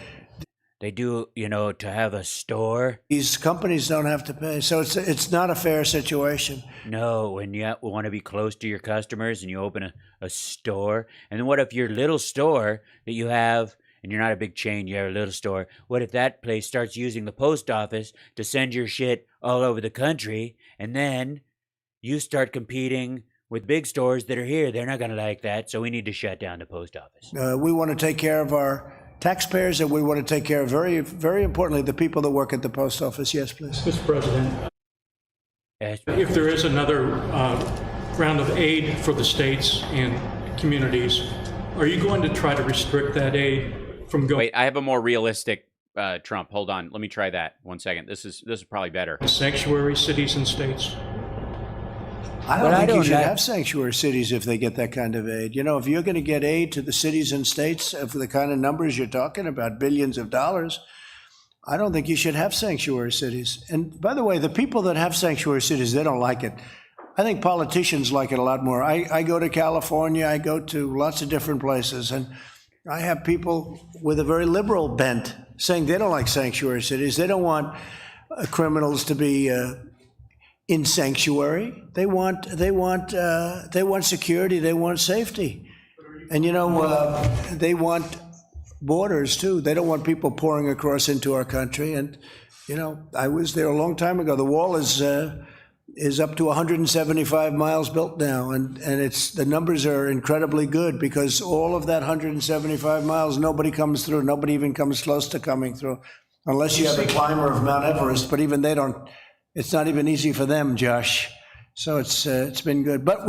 they do, you know, to have a store. These companies don't have to pay, so it's not a fair situation. No, when you want to be close to your customers and you open a store, and then what if your little store that you have, and you're not a big chain, you have a little store, what if that place starts using the post office to send your shit all over the country, and then you start competing with big stores that are here? They're not going to like that, so we need to shut down the post office. We want to take care of our taxpayers, and we want to take care of, very, very importantly, the people that work at the post office. Yes, please. Mr. President, yes, if there is another round of aid for the states and communities, are you going to try to restrict that aid from going? Wait, I have a more realistic Trump. Hold on, let me try that. 1 second. This is probably better. Sanctuary cities and states. I don't think you should have sanctuary cities if they get that kind of aid. You know, if you're going to get aid to the cities and states for the kind of numbers you're talking about, billions of dollars, I don't think you should have sanctuary cities. And by the way, the people that have sanctuary cities, they don't like it. I think politicians like it a lot more. I go to California, I go to lots of different places, and I have people with a very liberal bent saying they don't like sanctuary cities. They don't want criminals to be in sanctuary. They want security. They want safety, and you know they want borders too. They don't want people pouring across into our country. And you know, I was there a long time ago. The wall is up to 175 miles built now, and the numbers are incredibly good because all of that 175 miles, nobody comes through. Nobody even comes close to coming through, unless you have a climber of Mount Everest. But even they don't. It's not even easy for them, Josh. So it's been good. But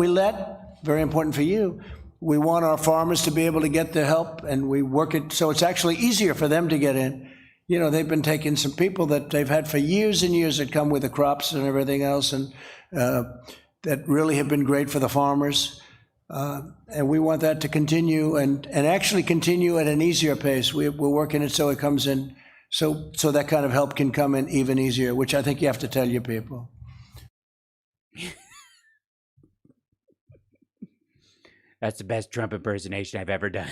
very important for you, We want our farmers to be able to get their help, and we work it so it's actually easier for them to get in. You know, they've been taking some people that they've had for years and years that come with the crops and everything else, and that really have been great for the farmers. And we want that to continue and actually continue at an easier pace. We're working it so it comes in, so that kind of help can come in even easier, which I think you have to tell your people. That's the best Trump impersonation I've ever done.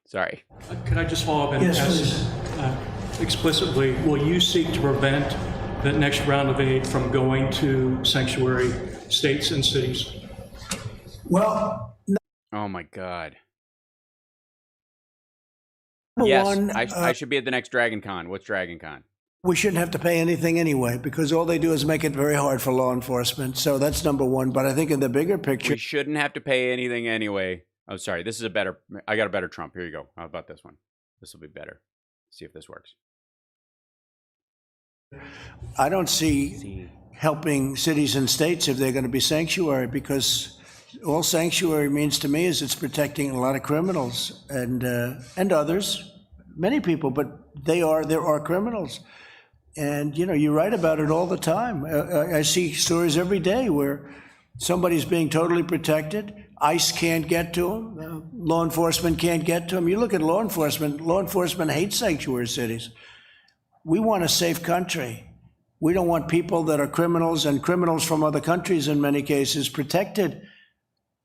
Sorry. Could I just follow up and ask explicitly, will you seek to prevent the next round of aid from going to sanctuary states and cities? Well, oh my God. Number Yes, one, I should be at the next Dragon Con. What's Dragon Con? we shouldn't have to pay anything anyway, because all they do is make it very hard for law enforcement. So that's number one. But I think in the bigger picture, We shouldn't have to pay anything anyway. Oh, sorry. This is a better. I got a better Trump. Here you go. How about this one? This will be better. See if this works. I don't see helping cities and states if they're going to be sanctuary, because all sanctuary means to me is it's protecting a lot of criminals and others, many people, but there are criminals. And, you know, you write about it all the time. I see stories every day where somebody's being totally protected. ICE can't get to them. Law enforcement can't get to them. You look at law enforcement hates sanctuary cities. We want a safe country. We don't want people that are criminals and criminals from other countries in many cases protected,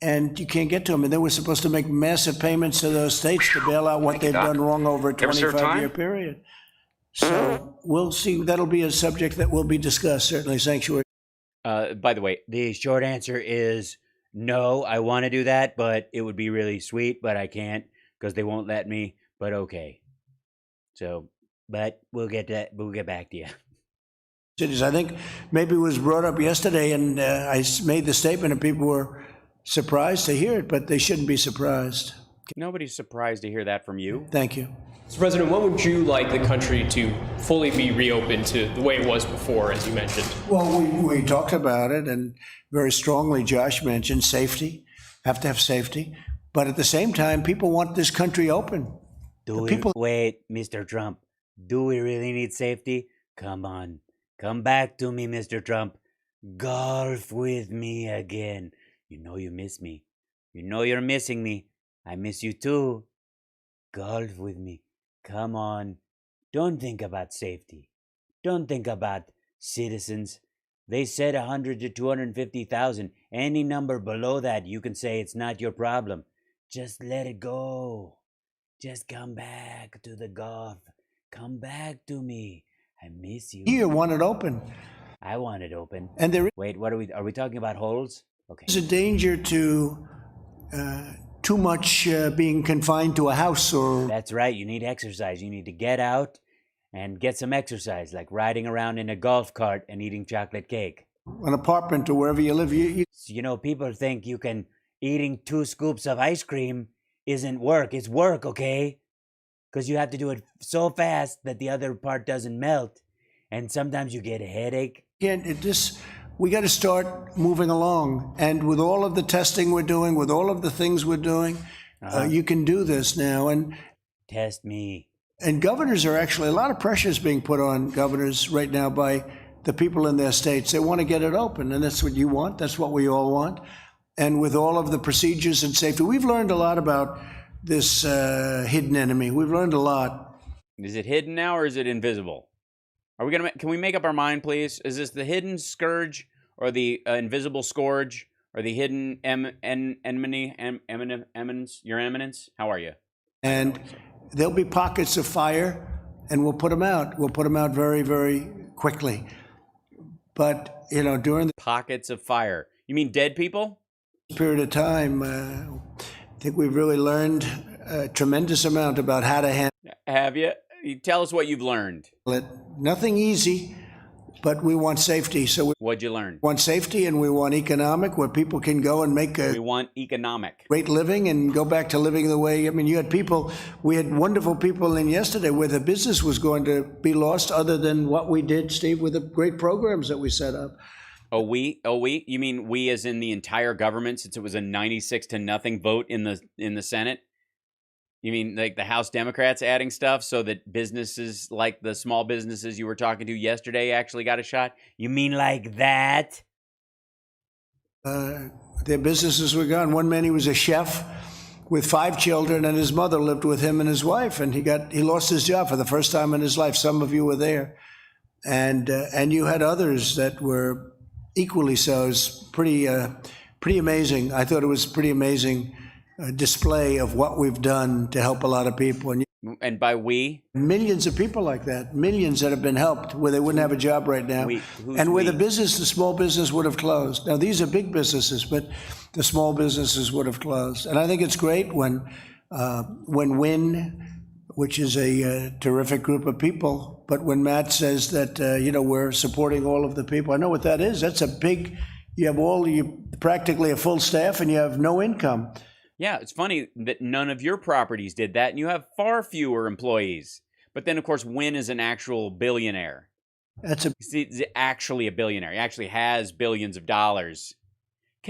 and you can't get to them. And then we're supposed to make massive payments to those states to bail out what they've done wrong over a 25-year period. So we'll see. That'll be a subject that will be discussed, certainly, sanctuary. By the way, the short answer is no, I want to do that, but it would be really sweet, but I can't because they won't let me, but okay. So, but we'll get back to you. Cities, I think maybe it was brought up yesterday, and I made the statement, and people were surprised to hear it, but they shouldn't be surprised. Nobody's surprised to hear that from you. Thank you. Mr. President, when would you like the country to fully be reopened to the way it was before, as you mentioned? Well, we talked about it, and very strongly Josh mentioned safety, have to have safety. But at the same time, people want this country open. Wait, Mr. Trump, do we really need safety? Come on, come back to me, Mr. Trump. Golf with me again. You know you miss me. You know you're missing me. I miss you too. Golf with me. Come on. Don't think about safety. Don't think about citizens. They said 100 to 250,000. Any number below that, you can say it's not your problem. Just let it go. Just come back to the golf. Come back to me. I miss you. You want it open. I want it open. And there Wait, what are we talking about holes? Okay. is a danger to too much being confined to a house or... That's right. You need exercise. You need to get out and get some exercise, like riding around in a golf cart and eating chocolate cake. An apartment or wherever you live. You know, people think eating 2 scoops of ice cream isn't work. It's work, okay? Because you have to do it so fast that the other part doesn't melt. And sometimes you get a headache. We got to start moving along. And with all of the testing we're doing, with all of the things we're doing, you can do this now. And test me. And governors are actually, a lot of pressure is being put on governors right now by the people in their states. They want to get it open, and that's what you want. That's what we all want. And with all of the procedures and safety, we've learned a lot about this hidden enemy. We've learned a lot. Is it hidden now or is it invisible? Can we make up our mind, please? Is this the hidden scourge or the invisible scourge or the hidden eminence? Your eminence? How are you? And there'll be pockets of fire, and we'll put them out. We'll put them out very, very quickly. But, you know, during the pockets of fire, you mean dead people? Period of time, I think we've really learned a tremendous amount about how to handle. Have you? Tell us what you've learned. Nothing easy, but we want safety. So what'd you learn? We want safety, and we want economic, where people can go and make we want economic great living and go back to living the way. I mean, you had people. We had wonderful people in yesterday where the business was going to be lost, other than what we did, Steve, with the great programs that we set up. Oh, we? Oh, we? You mean we as in the entire government, since it was a 96-0 vote in the Senate? You mean like the House Democrats adding stuff so that businesses like the small businesses you were talking to yesterday actually got a shot? You mean like that? Their businesses were gone. One man, he was a chef with 5 children, and his mother lived with him and his wife, and he lost his job for the first time in his life. Some of you were there, and you had others that were equally so. It's pretty amazing. I thought it was pretty amazing display of what we've done to help a lot of people. And by we? Millions of people like that, millions that have been helped where they wouldn't have a job right now. And where the small business would have closed. Now, these are big businesses, but the small businesses would have closed. And I think it's great when WIN, which is a terrific group of people, but when Matt says that, we're supporting all of the people, I know what that is. That's a big, you practically a full staff and you have no income. Yeah, it's funny that none of your properties did that, and you have far fewer employees. But then, of course, Win is an actual billionaire. He's actually a billionaire. He actually has billions of dollars.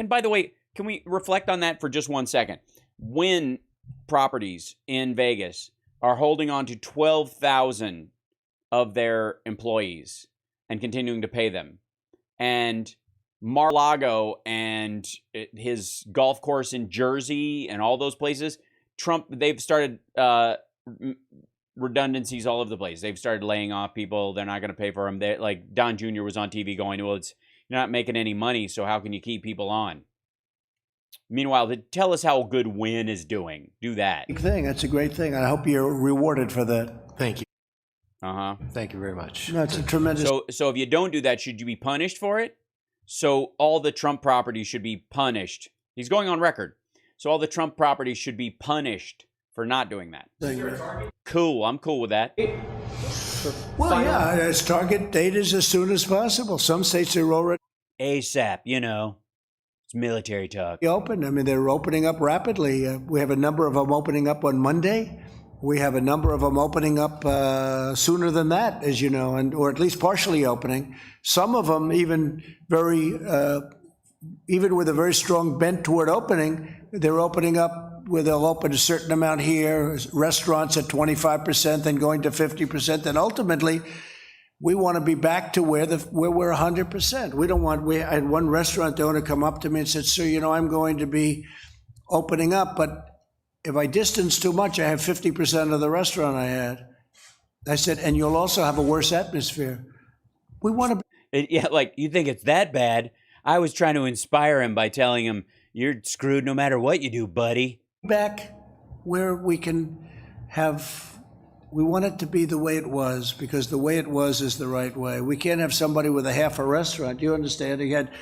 By the way, can we reflect on that for just 1 second? Win properties in Vegas are holding on to 12,000 of their employees and continuing to pay them. And Mar-a-Lago and his golf course in Jersey and all those places, they've started redundancies all over the place. They've started laying off people. They're not going to pay for them. Like Don Jr. was on TV going, well, you're not making any money, so how can you keep people on? Meanwhile, tell us how good Win is doing. Do that. Big thing. That's a great thing. I hope you're rewarded for that. Thank you. Thank you very much. No, it's a tremendous. So if you don't do that, should you be punished for it? So all the Trump properties should be punished. He's going on record. So all the Trump properties should be punished for not doing that. Cool. I'm cool with that. Well, yeah, its target date is as soon as possible. Some states are already ASAP, It's military talk. open. I mean, they're opening up rapidly. We have a number of them opening up on Monday. We have a number of them opening up sooner than that, as you know, or at least partially opening. Some of them even even with a very strong bent toward opening, they're opening up where they'll open a certain amount here, restaurants at 25%, then going to 50%, and ultimately we want to be back to where we're 100%. We don't want. I had one restaurant owner come up to me and said, "Sir, I'm going to be opening up, but if I distance too much, I have 50% of the restaurant I had." I said, "And you'll also have a worse atmosphere." We want to. Yeah, like you think it's that bad? I was trying to inspire him by telling him, "You're screwed no matter what you do, buddy." Back where we can have. We want it to be the way it was, because the way it was is the right way. We can't have somebody with a half a restaurant. You understand? He had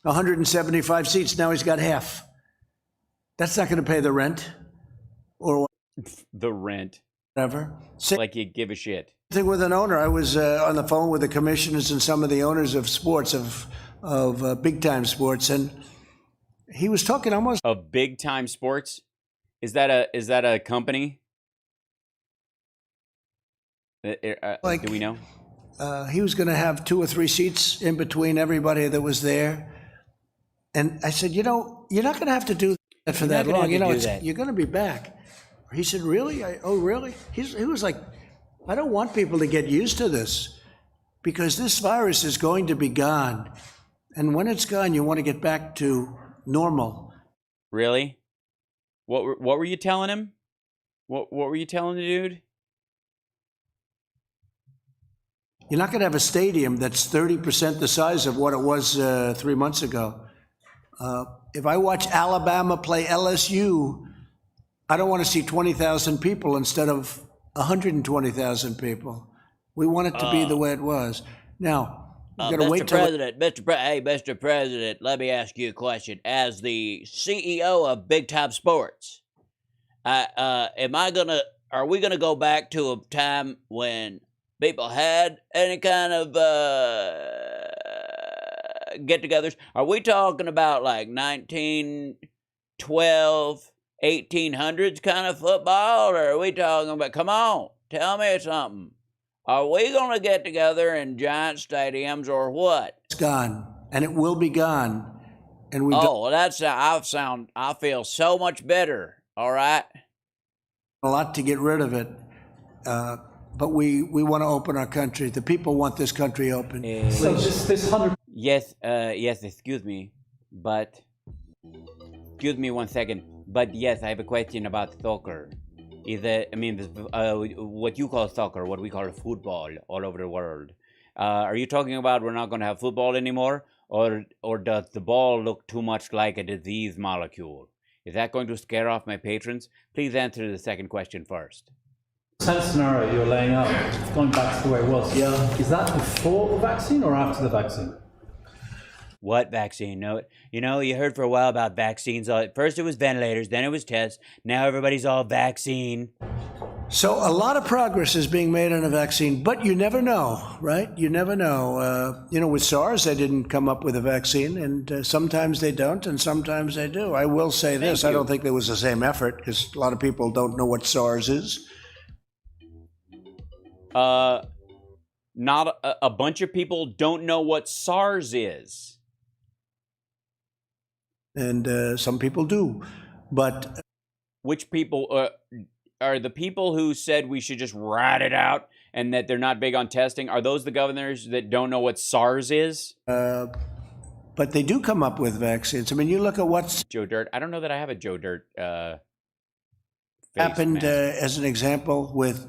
175 seats. Now he's got half. That's not going to pay the rent. Or the rent. Whatever. Like you give a shit. Thing with an owner. I was on the phone with the commissioners and some of the owners of sports, of big time sports, and he was talking almost of big time sports. Is that a company? Do we know? He was going to have 2 or 3 seats in between everybody that was there, and I said, you're not going to have to do that for that long. You're going to be back. He said, really? Oh, really? He was like, I don't want people to get used to this, because this virus is going to be gone. And when it's gone, you want to get back to normal. Really? What were you telling him? What were you telling the dude? You're not going to have a stadium that's 30% the size of what it was 3 months ago. If I watch Alabama play LSU, I don't want to see 20,000 people instead of 120,000 people. We want it to be the way it was. Now, we've got to wait till... Mr. President, let me ask you a question. As the CEO of Big Time Sports, are we going to go back to a time when people had any kind of get-togethers? Are we talking about like 1912, 1800s kind of football, or are we talking about, come on, tell me something. Are we going to get together in giant stadiums or what? It's gone. and it will be gone. And we well, I feel so much better. All right. a lot to get rid of it. But we want to open our country. The people want this country open. So this 100. Yes, excuse me, but excuse me 1 second. But yes, I have a question about soccer. What you call soccer, what we call football all over the world. Are you talking about we're not going to have football anymore, or does the ball look too much like a disease molecule? Is that going to scare off my patrons? Please answer the second question first. Same scenario you're laying out, going back to the way it was. Yeah. Is that before the vaccine or after the vaccine? What vaccine? No, you heard for a while about vaccines. First it was ventilators, then it was tests. Now everybody's all vaccine. So a lot of progress is being made on a vaccine, but you never know, right? You never know. With SARS, they didn't come up with a vaccine, and sometimes they don't, and sometimes they do. I will say this, I don't think there was the same effort, because a lot of people don't know what SARS is. Not a bunch of people don't know what SARS is. And some people do, but... Which people... Are the people who said we should just rat it out and that they're not big on testing, are those the governors that don't know what SARS is? But they do come up with vaccines. I mean, you look at what's... Joe Dirt. I don't know that I have a Joe Dirt happened as an example with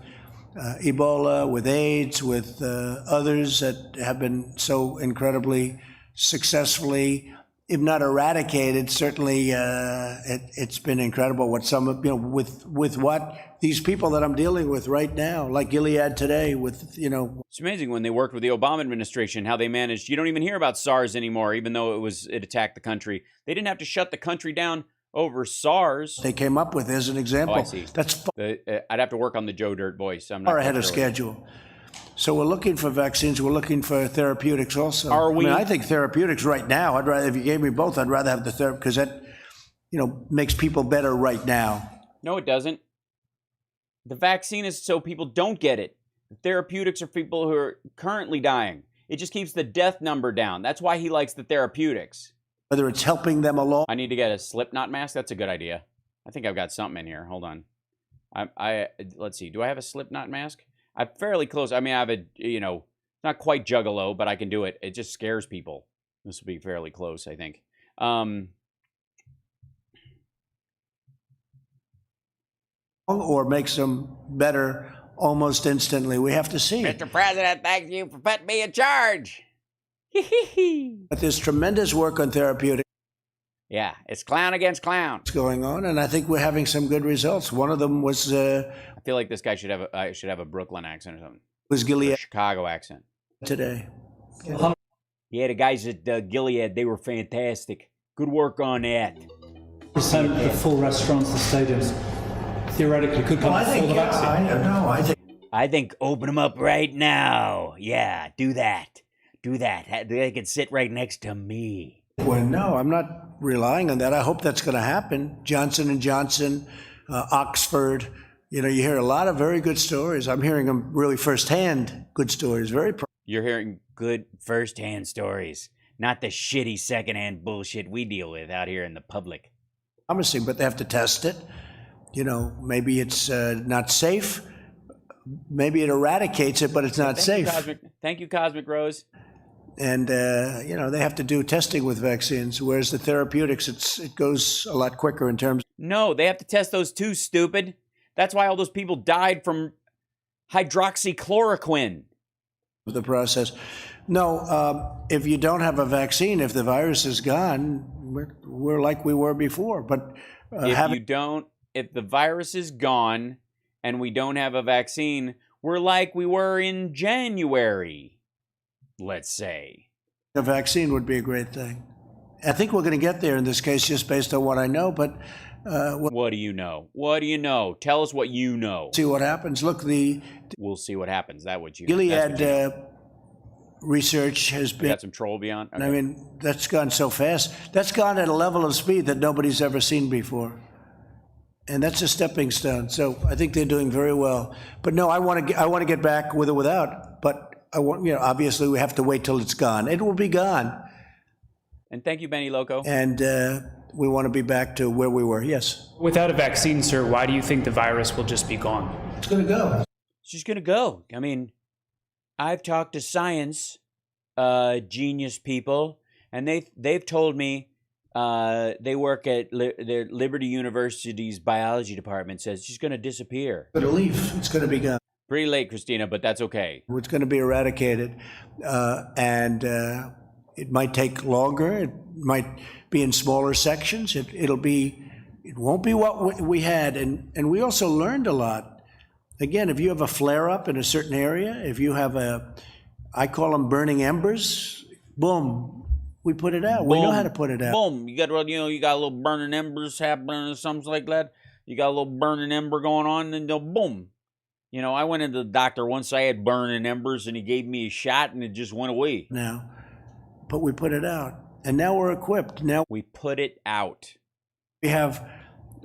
Ebola, with AIDS, with others that have been so incredibly successfully, if not eradicated, certainly it's been incredible what some, with what these people that I'm dealing with right now, like Gilead today with, It's amazing when they worked with the Obama administration, how they managed, you don't even hear about SARS anymore, even though it attacked the country. They didn't have to shut the country down over SARS. They came up with as an example. Oh, I see. I'd have to work on the Joe Dirt voice. I'm not far ahead of schedule. So we're looking for vaccines. We're looking for therapeutics also. Are we? I think therapeutics right now, I'd rather, if you gave me both, I'd rather have the therapy, because that, makes people better right now. No, it doesn't. The vaccine is so people don't get it. The therapeutics are people who are currently dying. It just keeps the death number down. That's why he likes the therapeutics. Whether it's helping them along. I need to get a Slipknot mask. That's a good idea. I think I've got something in here. Hold on. Let's see. Do I have a Slipknot mask? I'm fairly close. I mean, I have a, not quite juggalo, but I can do it. It just scares people. This will be fairly close, I think. Or makes them better almost instantly. We have to see it. Mr. President, thank you for putting me in charge. But there's tremendous work on therapeutics. Yeah, it's clown against clown. What's going on, and I think we're having some good results. One of them was... I feel like this guy should have a Brooklyn accent or something. Was Gilead. Or a Chicago accent. Today. Yeah, the guys at Gilead, they were fantastic. Good work on that. The full restaurants, the stadiums, theoretically could come before the vaccine. I think open them up right now. Yeah, do that. Do that. They can sit right next to me. Well, no, I'm not relying on that. I hope that's going to happen. Johnson & Johnson, Oxford, you hear a lot of very good stories. I'm hearing them really firsthand, good stories. You're hearing good firsthand stories, not the shitty secondhand bullshit we deal with out here in the public. Promising, but they have to test it. Maybe it's not safe. Maybe it eradicates it, but it's not safe. Thank you, Cosmic Rose. And, they have to do testing with vaccines, whereas the therapeutics, it goes a lot quicker in terms... No, they have to test those too, stupid. That's why all those people died from hydroxychloroquine. The process. No, if you don't have a vaccine, if the virus is gone, we're like we were before. But if the virus is gone and we don't have a vaccine, we're like we were in January, let's say. A vaccine would be a great thing. I think we're going to get there in this case just based on what I know, but... what do you know? What do you know? Tell us what you know. See what happens. Look, we'll see what happens. That what you Gilead research has been... Got some troll beyond? Okay. I mean, that's gone so fast. That's gone at a level of speed that nobody's ever seen before. And that's a stepping stone. So I think they're doing very well. But no, I want to get back with or without. But I want, obviously we have to wait till it's gone. It will be gone. And thank you, Benny Loco. And we want to be back to where we were. Yes. Without a vaccine, sir, why do you think the virus will just be gone? It's going to go. It's just going to go. I mean, I've talked to science genius people, and they've told me they work at their Liberty University's biology department, says it's just going to disappear. But a leaf, it's going to be gone. Pretty late, Christina, but that's okay. It's going to be eradicated, and it might take longer. It might be in smaller sections. It won't be what we had, and we also learned a lot. Again, if you have a flare-up in a certain area, if you have I call them burning embers, boom, we put it out. Boom. We know how to put it out. Boom, you got a little burning embers happening or something like that. You got a little burning ember going on, and then boom. I went into the doctor once. I had burning embers, and he gave me a shot, and it just went away. Now, but we put it out, and now we're equipped. Now we put it out. We have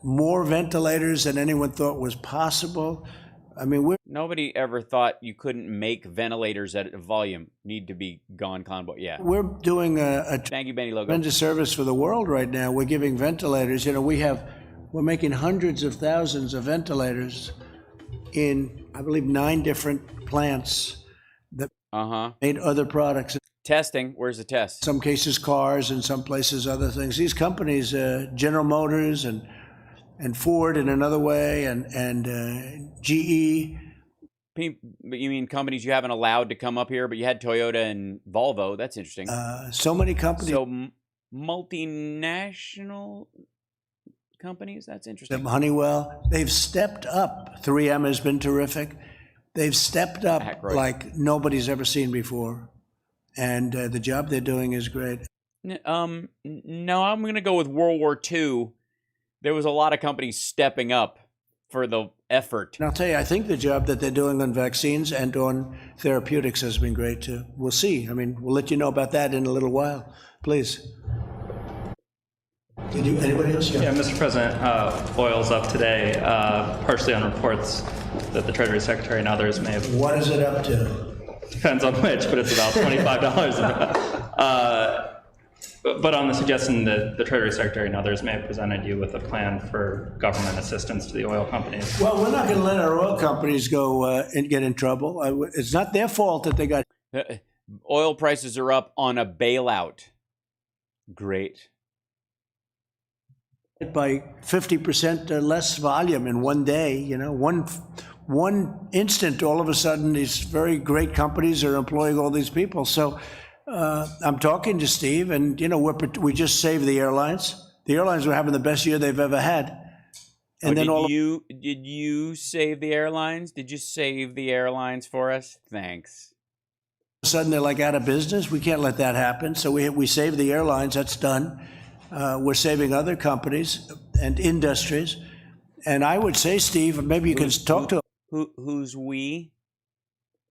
more ventilators than anyone thought was possible. I mean, nobody ever thought you couldn't make ventilators at a volume. Need to be gone, convoy. Yeah, we're doing a thank you, Benny Logo. Tremendous service for the world right now. We're giving ventilators. We're making hundreds of thousands of ventilators in, I believe, 9 different plants that made other products. Testing. Where's the test? In some cases, cars. In some places, other things. These companies, General Motors and Ford in another way, and GE. You mean companies you haven't allowed to come up here, but you had Toyota and Volvo. That's interesting. So many companies. So multinational companies. That's interesting. Honeywell. They've stepped up. 3M has been terrific. They've stepped up like nobody's ever seen before, and the job they're doing is great. No, I'm going to go with World War II. There was a lot of companies stepping up for the effort. And I'll tell you, I think the job that they're doing on vaccines and on therapeutics has been great too. We'll see. I mean, we'll let you know about that in a little while. Please. Anybody else? Yeah, Mr. President, oil's up today, partially on reports that the Treasury Secretary and others may have... What is it up to? Depends on which, but it's about $25. But on the suggestion that the Treasury Secretary and others may have presented you with a plan for government assistance to the oil companies. Well, we're not going to let our oil companies go and get in trouble. It's not their fault that they got... Oil prices are up on a bailout. Great. By 50% less volume in one day, one instant, all of a sudden, these very great companies are employing all these people. So I'm talking to Steve, and we just saved the airlines. The airlines were having the best year they've ever had. And then did you save the airlines? Did you save the airlines for us? Thanks. All of a sudden, they're like out of business. We can't let that happen. So we saved the airlines. That's done. We're saving other companies and industries. And I would say, Steve, maybe you can talk to who's we?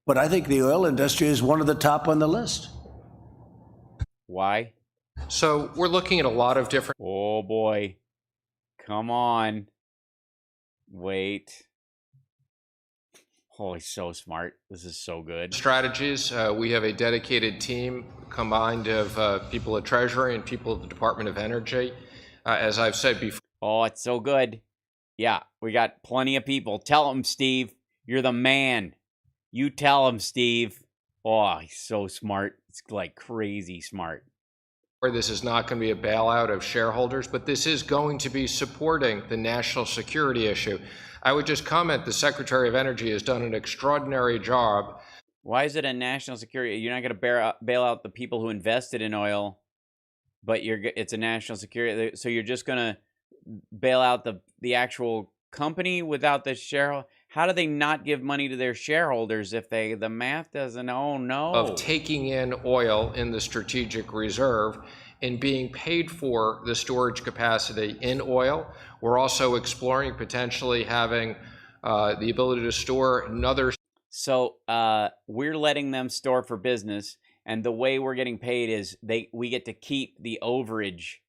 But I think the oil industry is one of the top on the list. Why? So we're looking at a lot of different... Oh, boy. Come on. Wait. Oh, he's so smart. This is so good. Strategies. We have a dedicated team combined of people at Treasury and people at the Department of Energy. As I've said before... Oh, it's so good. Yeah, we got plenty of people. Tell him, Steve. You're the man. You tell him, Steve. Oh, he's so smart. It's like crazy smart. This is not going to be a bailout of shareholders, but this is going to be supporting the national security issue. I would just comment the Secretary of Energy has done an extraordinary job. Why is it a national security? You're not going to bail out the people who invested in oil, but it's a national security. So you're just going to bail out the actual company without the shareholder. How do they not give money to their shareholders if the math doesn't? Oh, no. Of taking in oil in the strategic reserve and being paid for the storage capacity in oil. We're also exploring potentially having the ability to store another. So we're letting them store for business, and the way we're getting paid is we get to keep the overage,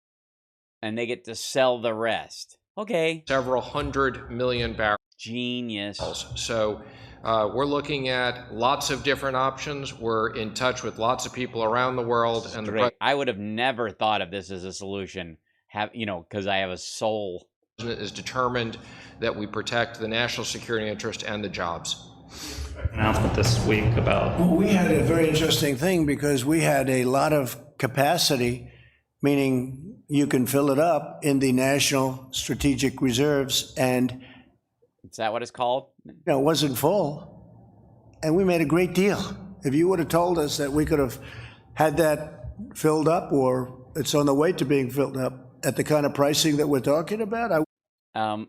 and they get to sell the rest. Okay. Several 100 million barrels. Genius. So we're looking at lots of different options. We're in touch with lots of people around the world. And I would have never thought of this as a solution, because I have a soul. The president is determined that we protect the national security interest and the jobs. Announcement this week about. Well, we had a very interesting thing because we had a lot of capacity, meaning you can fill it up in the national strategic reserves, and is that what it's called? No, it wasn't full, and we made a great deal. If you would have told us that we could have had that filled up, or it's on the way to being filled up at the kind of pricing that we're talking about,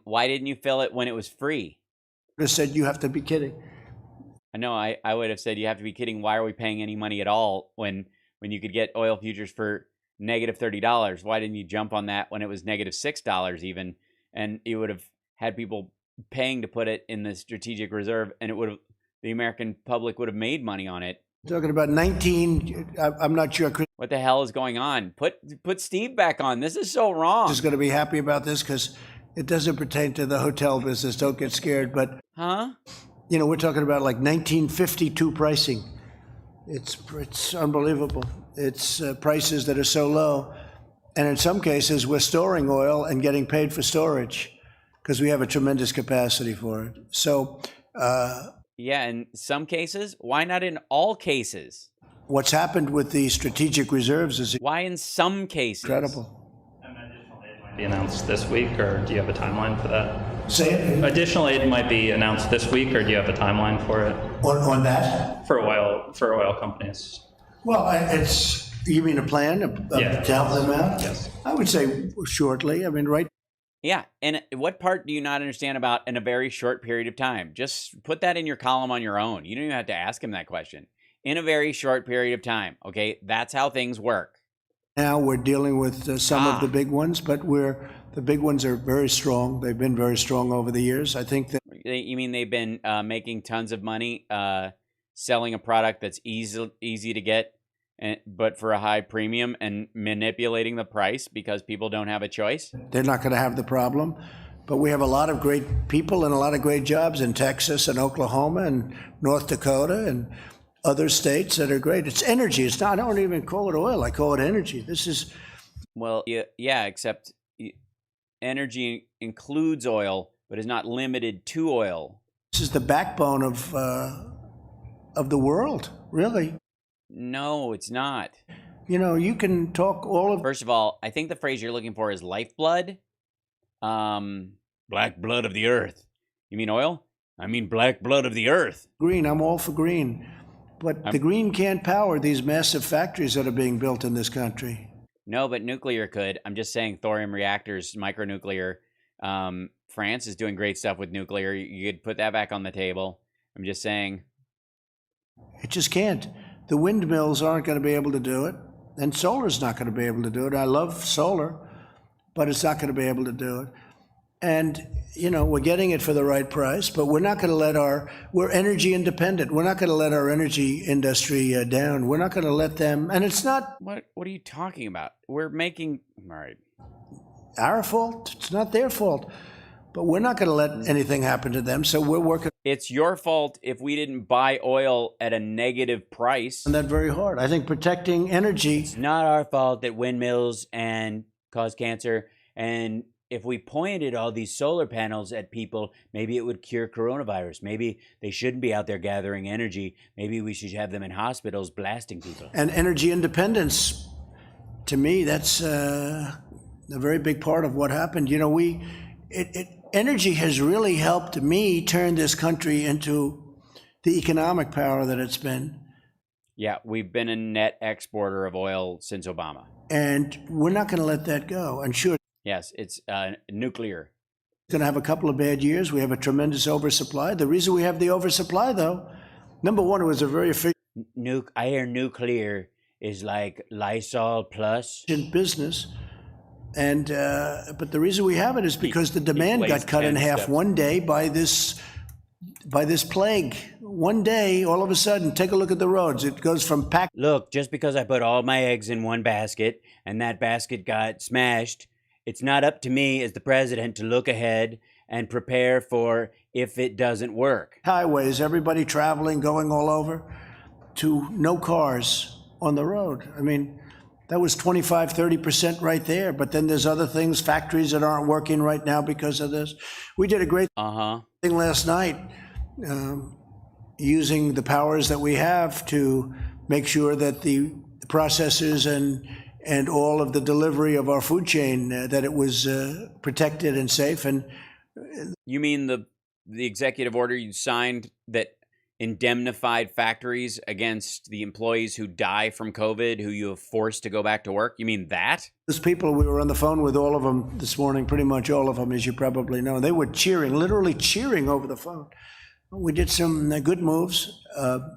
why didn't you fill it when it was free? I would have said you have to be kidding. No, I would have said you have to be kidding. Why are we paying any money at all when you could get oil futures for negative $30? Why didn't you jump on that when it was negative $6 even? And you would have had people paying to put it in the strategic reserve, and the American public would have made money on it. Talking about 19, I'm not sure. What the hell is going on? Put Steve back on. This is so wrong. Is going to be happy about this because it doesn't pertain to the hotel business. Don't get scared. But we're talking about like 1952 pricing. It's unbelievable. It's prices that are so low, and in some cases we're storing oil and getting paid for storage because we have a tremendous capacity for it. So. Yeah, in some cases. Why not in all cases? What's happened with the strategic reserves is why in some cases? Incredible. And additional aid might be announced this week, or do you have a timeline for that? Say it. Additional aid might be announced this week, or do you have a timeline for it? On that? For oil companies. Well, you mean a plan to help them out? Yes. I would say shortly. I mean, right. Yeah, and what part do you not understand about in a very short period of time? Just put that in your column on your own. You don't even have to ask him that question. In a very short period of time, okay? That's how things work. Now we're dealing with some of the big ones, but the big ones are very strong. They've been very strong over the years. I think that. You mean they've been making tons of money selling a product that's easy to get, but for a high premium, and manipulating the price because people don't have a choice? They're not going to have the problem. But we have a lot of great people and a lot of great jobs in Texas and Oklahoma and North Dakota and other states that are great. It's energy. It's not. I don't even call it oil. I call it energy. This is. Well, yeah, except energy includes oil, but is not limited to oil. This is the backbone of the world, really. No, it's not. You can talk all of. First of all, I think the phrase you're looking for is lifeblood. Black blood of the earth. You mean oil? I mean black blood of the earth. Green. I'm all for green. But the green can't power these massive factories that are being built in this country. No, but nuclear could. I'm just saying thorium reactors, micronuclear. France is doing great stuff with nuclear. You could put that back on the table. I'm just saying. It just can't. The windmills aren't going to be able to do it, and solar's not going to be able to do it. I love solar, but it's not going to be able to do it. And, we're getting it for the right price, but we're not going to we're energy independent. We're not going to let our energy industry down. We're not going to let them, and it's not. What are you talking about? We're making, all right. Our fault. It's not their fault. But we're not going to let anything happen to them, so we're working. It's your fault if we didn't buy oil at a negative price. And that's very hard. I think protecting energy. It's not our fault that windmills cause cancer. And if we pointed all these solar panels at people, maybe it would cure coronavirus. Maybe they shouldn't be out there gathering energy. Maybe we should have them in hospitals blasting people. And energy independence, to me, that's a very big part of what happened. Energy has really helped me turn this country into the economic power that it's been. Yeah, we've been a net exporter of oil since Obama. And we're not going to let that go. And sure. Yes, it's nuclear. It's going to have a couple of bad years. We have a tremendous oversupply. The reason we have the oversupply, though, number one, it was a very efficient. I hear nuclear is like Lysol Plus. Business. And but the reason we have it is because the demand got cut in half one day by this plague. One day, all of a sudden, take a look at the roads. It goes from Look, just because I put all my eggs in one basket and that basket got smashed, It's not up to me as the president to look ahead and prepare for if it doesn't work. Highways, everybody traveling, going all over, to no cars on the road. I mean, that was 25-30% right there. But then there's other things, factories that aren't working right now because of this. We did a great thing last night, using the powers that we have to make sure that the processors and all of the delivery of our food chain, that it was protected and safe. And you mean the executive order you signed that indemnified factories against the employees who die from COVID, who you have forced to go back to work? You mean that? Those people, we were on the phone with all of them this morning, pretty much all of them, as you probably know. They were cheering, literally cheering over the phone. We did some good moves,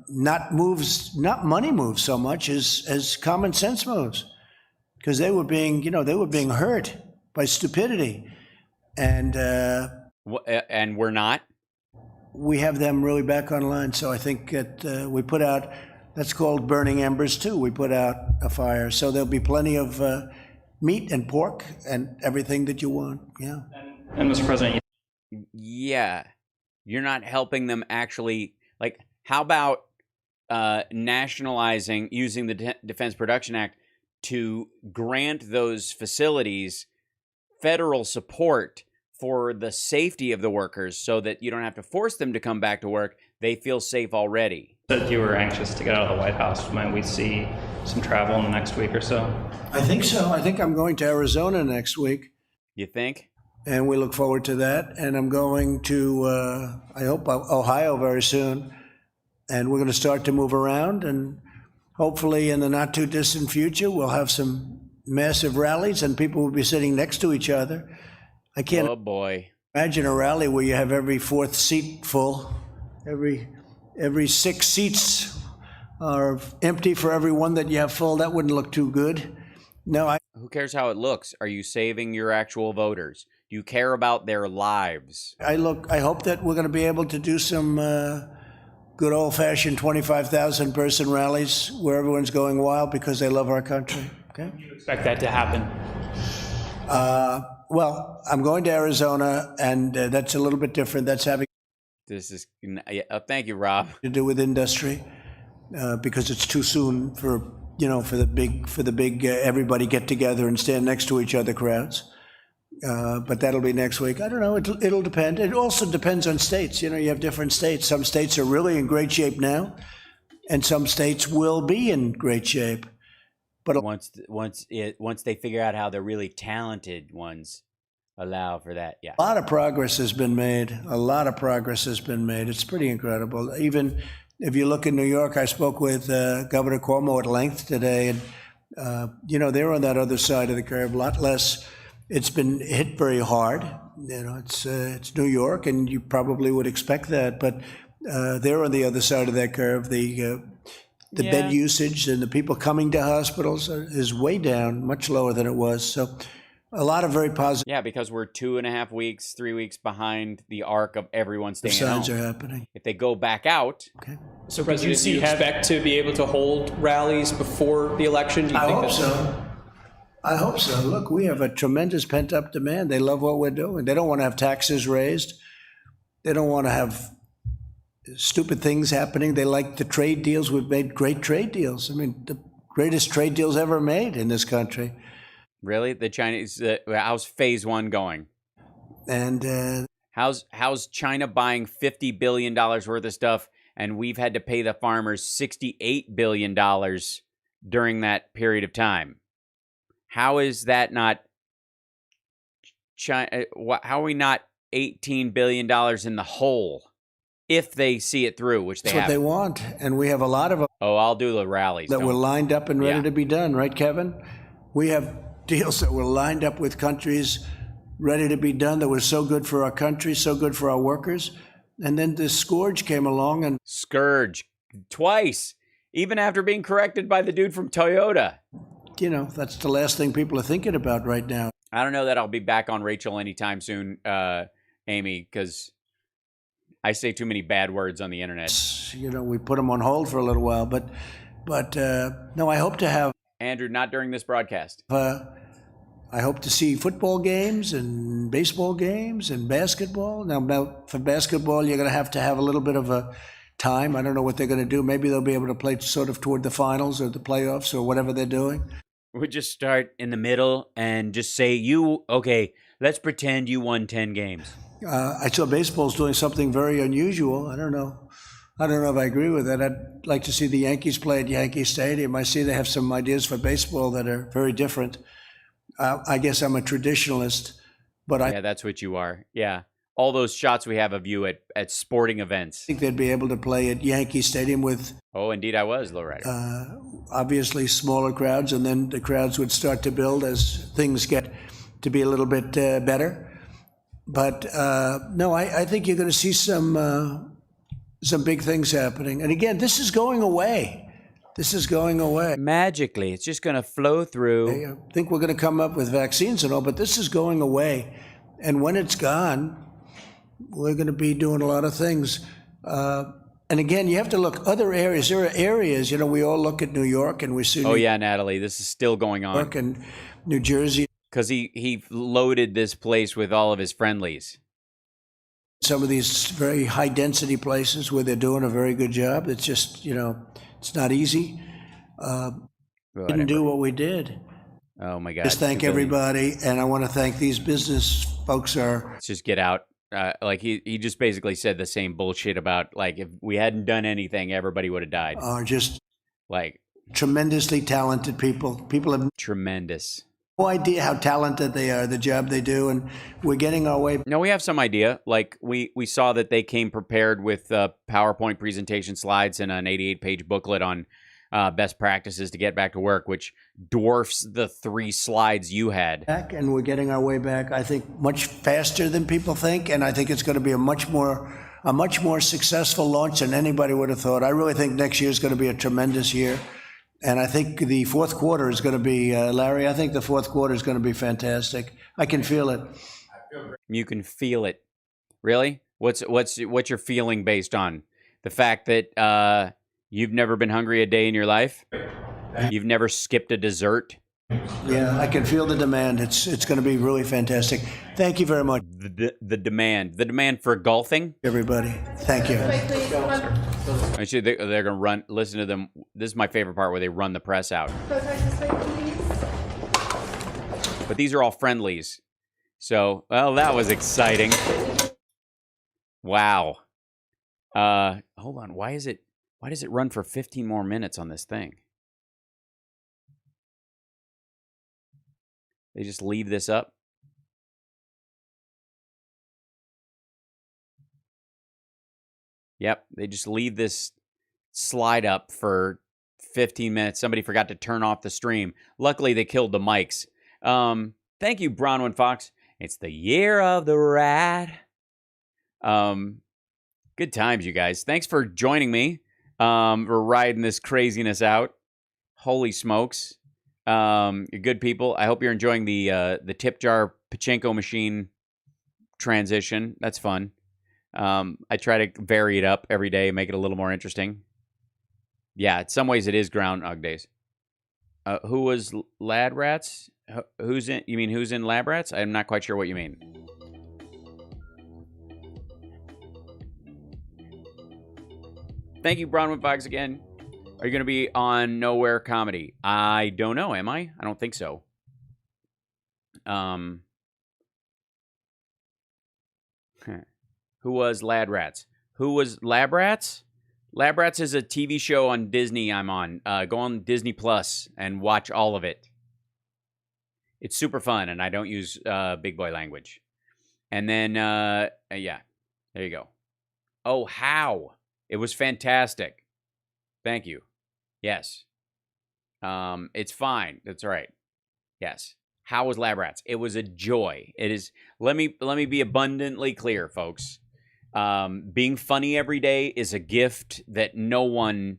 not money moves so much as common sense moves, because they were being hurt by stupidity, and we're not. We have them really back online, so I think that we put out. That's called burning embers too. We put out a fire, so there'll be plenty of meat and pork and everything that you want. Yeah. And Mr. President. Yeah. You're not helping them actually, like, how about nationalizing, using the Defense Production Act to grant those facilities federal support for the safety of the workers so that you don't have to force them to come back to work. They feel safe already. That you were anxious to get out of the White House. Might we see some travel in the next week or so? I think so. I think I'm going to Arizona next week. You think? And we look forward to that. And I'm going to, I hope, Ohio very soon. And we're going to start to move around. And hopefully in the not too distant future, we'll have some massive rallies and people will be sitting next to each other. I can't imagine a rally where you have every fourth seat full. Every 6 seats are empty for every one that you have full. That wouldn't look too good. No, Who cares how it looks? Are you saving your actual voters? Do you care about their lives? I hope that we're going to be able to do some good old-fashioned 25,000 person rallies where everyone's going wild because they love our country. Okay. Do you expect that to happen? Well, I'm going to Arizona, and that's a little bit different. That's having thank you, Rob. To do with industry, because it's too soon for the big everybody get together and stand next to each other crowds. But that'll be next week. I don't know. It'll depend. It also depends on states. You have different states. Some states are really in great shape now, and some states will be in great shape. But once they figure out how the really talented ones allow for that, yeah. A lot of progress has been made. It's pretty incredible. Even if you look in New York, I spoke with Governor Cuomo at length today, and they're on that other side of the curve, a lot less. It's been hit very hard. It's New York, and you probably would expect that, but they're on the other side of that curve. The bed usage and the people coming to hospitals is way down, much lower than it was. So a lot of very positive. Yeah, because we're 2.5 weeks, 3 weeks behind the arc of everyone staying at home. Signs are happening. If they go back out. Okay. So, President, do you expect to be able to hold rallies before the election? Do you I think hope so. I hope so. Look, we have a tremendous pent-up demand. They love what we're doing. They don't want to have taxes raised. They don't want to have stupid things happening. They like the trade deals. We've made great trade deals. I mean, the greatest trade deals ever made in this country. Really? The Chinese, how's phase 1 going? And how's China buying $50 billion worth of stuff, and we've had to pay the farmers $68 billion during that period of time? How is that not China? How are we not $18 billion in the hole? If they see it through, which they have. That's what they want, and we have a lot of them. Oh, I'll do the rallies. That were lined up and ready to be done, right, Kevin? We have deals that were lined up with countries ready to be done that were so good for our country, so good for our workers. And then this scourge came along and... Scourge. Twice. Even after being corrected by the dude from Toyota. That's the last thing people are thinking about right now. I don't know that I'll be back on Rachel anytime soon, Amy, because I say too many bad words on the internet. We put them on hold for a little while, but no, I hope to have... Andrew, not during this broadcast. I hope to see football games and baseball games and basketball. Now for basketball, you're going to have a little bit of a time. I don't know what they're going to do. Maybe they'll be able to play sort of toward the finals or the playoffs or whatever they're doing. We'll just start in the middle and just say, okay, let's pretend you won 10 games. I saw baseball's doing something very unusual. I don't know if I agree with that. I'd like to see the Yankees play at Yankee Stadium. I see they have some ideas for baseball that are very different. I guess I'm a traditionalist, but Yeah, that's what you are. Yeah. All those shots we have of you at sporting events. I think they'd be able to play at Yankee Stadium with... Oh, indeed I was, lowrider. Obviously smaller crowds, and then the crowds would start to build as things get to be a little bit better. But no, I think you're going to see some big things happening. And again, this is going away. This is going away. Magically, it's just going to flow through. I think we're going to come up with vaccines and all, but this is going away. And when it's gone, we're going to be doing a lot of things. And again, you have to look other areas. There are areas, we all look at New York and we see. Oh, yeah, Natalie, this is still going on. New York and New Jersey. Because he loaded this place with all of his friendlies. Some of these very high density places where they're doing a very good job. It's just, it's not easy. Didn't do what we did. Oh my God. Just thank everybody. And I want to thank these business folks. Let's just get out. Like he just basically said the same bullshit about like if we hadn't done anything, everybody would have died. Are just like tremendously talented people. People have tremendous. No idea how talented they are, the job they do, and we're getting our way. No, we have some idea. Like we saw that they came prepared with PowerPoint presentation slides and an 88-page booklet on best practices to get back to work, which dwarfs the 3 slides you had. And we're getting our way back, I think, much faster than people think, and I think it's going to be a much more successful launch than anybody would have thought. I really think next year is going to be a tremendous year. And I think the fourth quarter is going to be, Larry, I think the fourth quarter is going to be fantastic. I can feel it. You can feel it. Really? What's your feeling based on? The fact that you've never been hungry a day in your life? You've never skipped a dessert? Yeah, I can feel the demand. It's going to be really fantastic. Thank you very much. The demand for golfing? Everybody, thank you. Actually, they're going to run, listen to them. This is my favorite part where they run the press out. But these are all friendlies. So, well, that was exciting. Wow. Hold on. Why does it run for 15 more minutes on this thing? They just leave this up. Yep, they just leave this slide up for 15 minutes. Somebody forgot to turn off the stream. Luckily, they killed the mics. Thank you, Bronwyn Fox. It's the year of the rat. Good times, you guys. Thanks for joining me. We're riding this craziness out. Holy smokes. You're good people. I hope you're enjoying the tip jar pachinko machine transition. That's fun. I try to vary it up every day, make it a little more interesting. Yeah, in some ways it is Groundhog Days. Who was Lad Rats? Who's in Lab Rats? I'm not quite sure what you mean. Thank you, Bronwyn Fox, again. Are you going to be on Nowhere Comedy? I don't know, am I? I don't think so. Who was Lad Rats? Who was Lab Rats? Lab Rats is a TV show on Disney I'm on. Go on Disney Plus and watch all of it. It's super fun, and I don't use big boy language. And then, yeah, there you go. Oh, how? It was fantastic. Thank you. Yes. It's fine. That's all right. Yes. How was Lab Rats? It was a joy. It is. Let me be abundantly clear, folks. Being funny every day is a gift that no one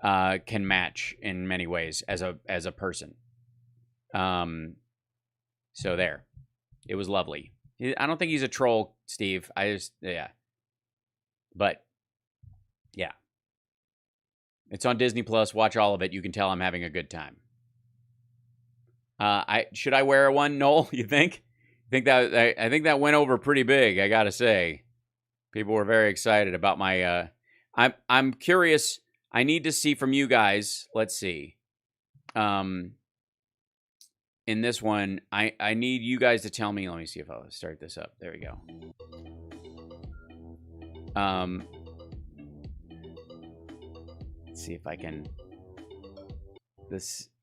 can match in many ways as a person. So there. It was lovely. I don't think he's a troll, Steve. Yeah. But yeah. It's on Disney Plus. Watch all of it. You can tell I'm having a good time. Should I wear one, Noel? You think? I think that went over pretty big, I gotta say. People were very excited about my I'm curious. I need to see from you guys. Let's see. In this one, I need you guys to tell me. Let me see if I'll start this up. There we go. Let's see if I can.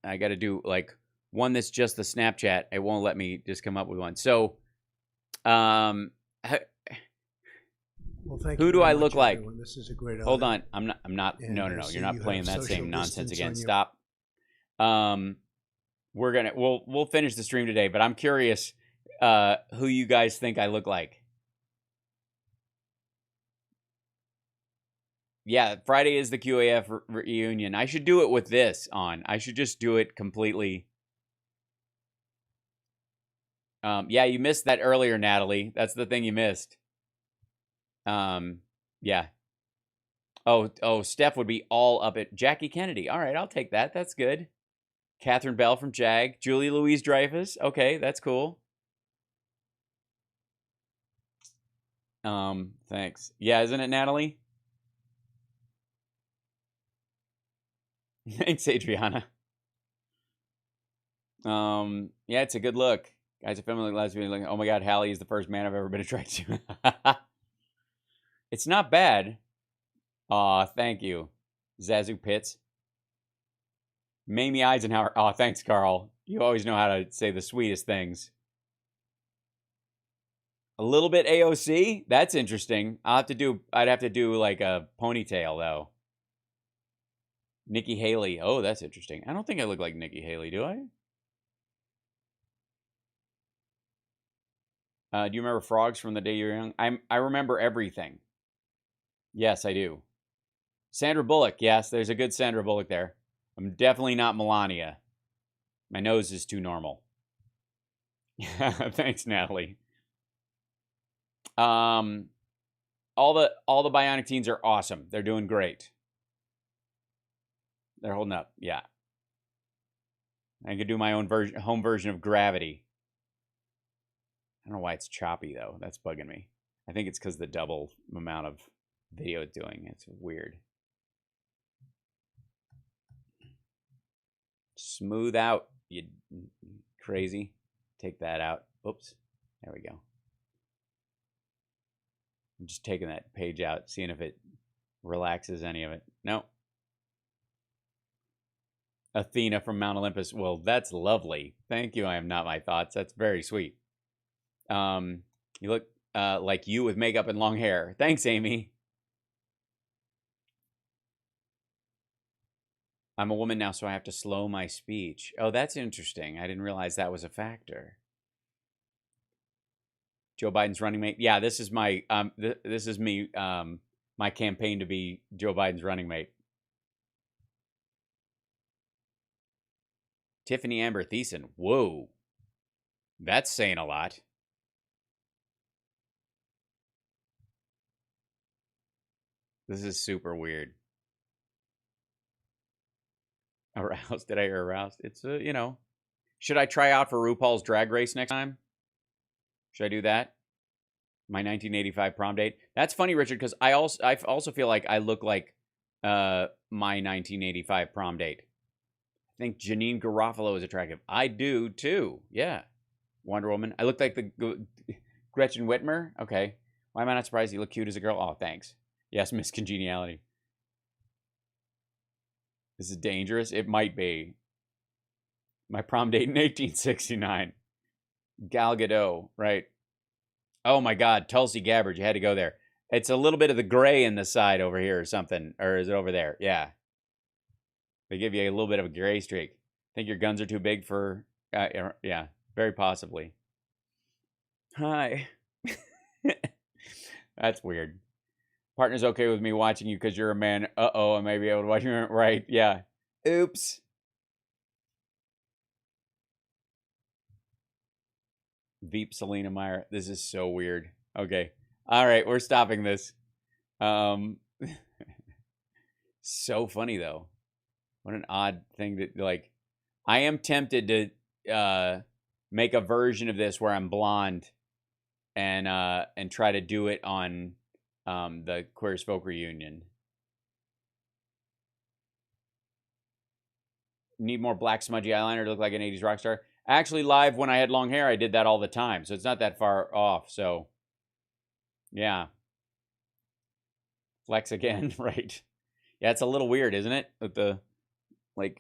I got to do like one that's just the Snapchat. It won't let me just come up with one. So, Well, thank who you do very I much, look like? everyone. This is a great Hold honor. on. I'm not. And No. I see You're not you playing have that same social nonsense distance again. on your- Stop. We'll finish the stream today, but I'm curious who you guys think I look like. Yeah, Friday is the QAF reunion. I should do it with this on. I should just do it completely. Yeah, you missed that earlier, Natalie. That's the thing you missed. Yeah. Oh, Steph would be all up at Jackie Kennedy. All right, I'll take that. That's good. Catherine Bell from JAG. Julie Louise Dreyfus. Okay, that's cool. Thanks. Yeah, isn't it, Natalie? Thanks, Adriana. Yeah, it's a good look. Guys, a feminine lesbian looking. Oh my God, Hallie is the first man I've ever been attracted to. It's not bad. Aw, thank you. Zazu Pitts. Mamie Eisenhower. Aw, thanks, Carl. You always know how to say the sweetest things. A little bit AOC? That's interesting. I'd have to do like a ponytail, though. Nikki Haley. Oh, that's interesting. I don't think I look like Nikki Haley, do I? Do you remember frogs from the day you were young? I remember everything. Yes, I do. Sandra Bullock. Yes, there's a good Sandra Bullock there. I'm definitely not Melania. My nose is too normal. Thanks, Natalie. All the Bionic Teens are awesome. They're doing great. They're holding up. Yeah. I could do my own home version of Gravity. I don't know why it's choppy, though. That's bugging me. I think it's because the double amount of video it's doing. It's weird. Smooth out, you crazy. Take that out. Oops. There we go. I'm just taking that page out, seeing if it relaxes any of it. No. Athena from Mount Olympus. Well, that's lovely. Thank you. I am not my thoughts. That's very sweet. You look like you with makeup and long hair. Thanks, Amy. I'm a woman now, so I have to slow my speech. Oh, that's interesting. I didn't realize that was a factor. Joe Biden's running mate. Yeah, this is my this is me my campaign to be Joe Biden's running mate. Tiffany Amber Thiessen. Whoa. That's saying a lot. This is super weird. Aroused? Did I hear aroused? It's you know. Should I try out for RuPaul's Drag Race next time? Should I do that? My 1985 prom date. That's funny, Richard, because I also feel like I look like my 1985 prom date. I think Janine Garofalo is attractive. I do too. Yeah. Wonder Woman. I look like the Gretchen Whitmer. Okay. Why am I not surprised you look cute as a girl? Oh, thanks. Yes, Miss Congeniality. This is dangerous. It might be. My prom date in 1869. Gal Gadot, right? Oh my God, Tulsi Gabbard, you had to go there. It's a little bit of the gray in the side over here or something. Or is it over there? Yeah. They give you a little bit of a gray streak. Think your guns are too big for... yeah, very possibly. Hi. That's weird. Partner's okay with me watching you because you're a man. Uh-oh, I may be able to watch you. Right, yeah. Oops. Veep Selena Meyer. This is so weird. Okay. All right, we're stopping this. So funny, though. What an odd thing to, like... I am tempted to make a version of this where I'm blonde and try to do it on the Queer as Folk reunion. Need more black smudgy eyeliner to look like an 80s rock star. Actually, live when I had long hair, I did that all the time, so it's not that far off. So, yeah. Flex again, right? Yeah, it's a little weird, isn't it? With the, like...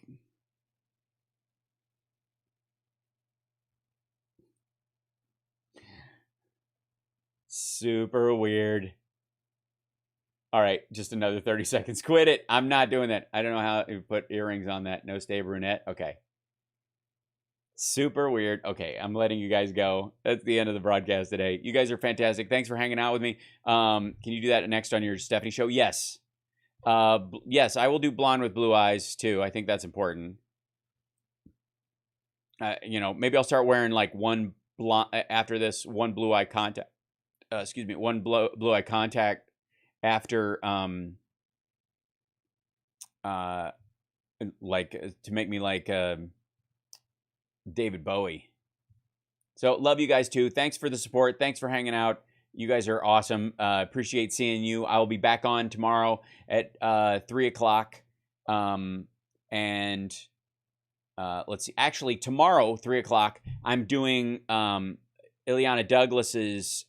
Super weird. All right, just another 30 seconds. Quit it. I'm not doing that. I don't know how you put earrings on that. No stay brunette. Okay. Super weird. Okay, I'm letting you guys go. That's the end of the broadcast today. You guys are fantastic. Thanks for hanging out with me. Can you do that next on your Stephanie show? Yes. Yes, I will do blonde with blue eyes too. I think that's important. You know, maybe I'll start wearing like one blonde after this, one blue eye contact. Excuse me, one blue eye contact after like to make me like David Bowie. So love you guys too. Thanks for the support. Thanks for hanging out. You guys are awesome. Appreciate seeing you. I will be back on tomorrow at 3 o'clock. And let's see. Actually, tomorrow 3 o'clock, I'm doing Ileana Douglas's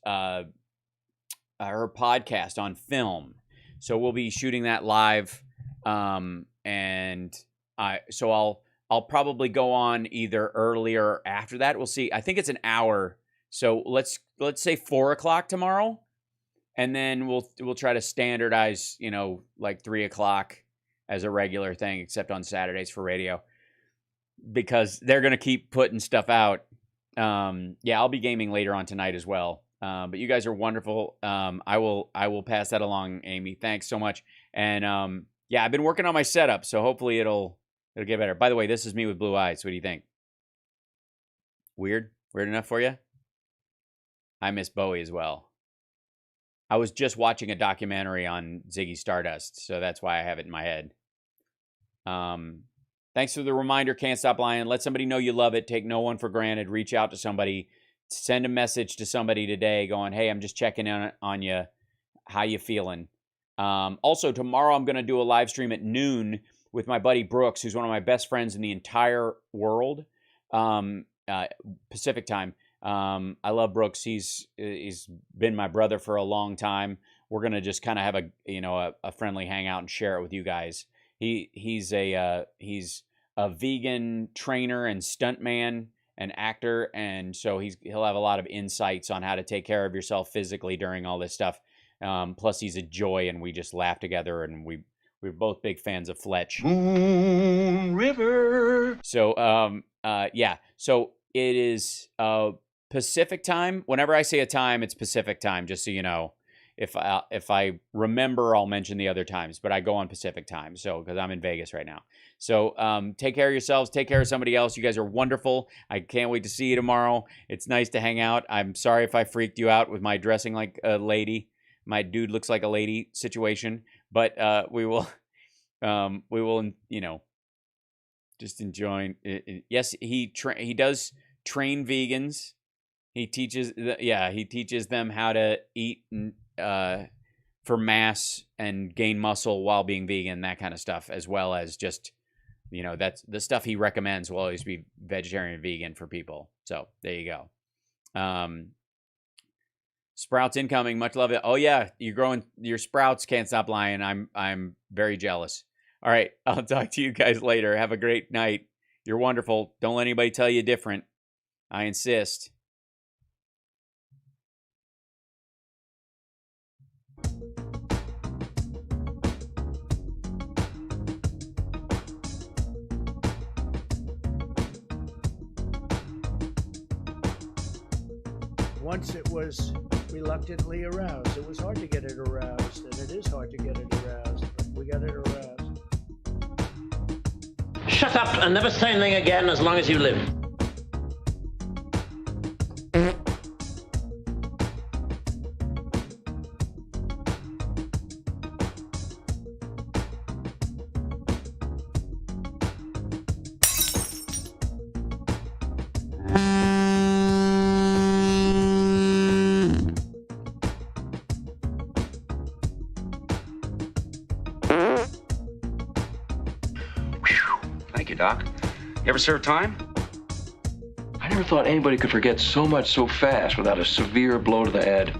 her podcast on film. So we'll be shooting that live, and I'll probably go on either earlier or after that. We'll see. I think it's an hour, so let's say 4 o'clock tomorrow, and then we'll try to standardize, you know, like 3 o'clock as a regular thing, except on Saturdays for radio, because they're gonna keep putting stuff out. Yeah, I'll be gaming later on tonight as well. But you guys are wonderful. I will pass that along, Amy. Thanks so much. And yeah, I've been working on my setup, so hopefully it'll get better. By the way, this is me with blue eyes. What do you think? Weird? Weird enough for you? I miss Bowie as well. I was just watching a documentary on Ziggy Stardust, so that's why I have it in my head. Thanks for the reminder, Can't Stop Lying. Let somebody know you love it. Take no one for granted. Reach out to somebody. Send a message to somebody today going, hey, I'm just checking in on you. How you feeling? Also, tomorrow I'm going to do a live stream at noon with my buddy Brooks, who's one of my best friends in the entire world, Pacific time. I love Brooks. He's been my brother for a long time. We're going to just kind of have a friendly hangout and share it with you guys. He's a vegan trainer and stuntman and actor, and so he'll have a lot of insights on how to take care of yourself physically during all this stuff. Plus, he's a joy, and we just laugh together, and we're both big fans of Fletch. Moon River. So yeah, so it is Pacific time. Whenever I say a time, it's Pacific time. Just so you know. If I remember, I'll mention the other times, but I go on Pacific time, so because I'm in Vegas right now. So take care of yourselves. Take care of somebody else. You guys are wonderful. I can't wait to see you tomorrow. It's nice to hang out. I'm sorry if I freaked you out with my dressing like a lady. My dude looks like a lady situation, but we will, you know, just enjoying it. Yes, he does train vegans. He teaches them how to eat for mass and gain muscle while being vegan, that kind of stuff, as well as just, you know, that's the stuff he recommends will always be vegetarian and vegan for people. So there you go. Sprouts incoming, much love. Oh yeah, you're growing your sprouts. Can't stop lying. I'm very jealous. All right, I'll talk to you guys later. Have a great night. You're wonderful. Don't let anybody tell you different. I insist. Once it was reluctantly aroused. It was hard to get it aroused, and it is hard to get it aroused, but we got it aroused. Shut up and never say anything again as long as you live. Doc. You ever serve time? I never thought anybody could forget so much so fast without a severe blow to the head.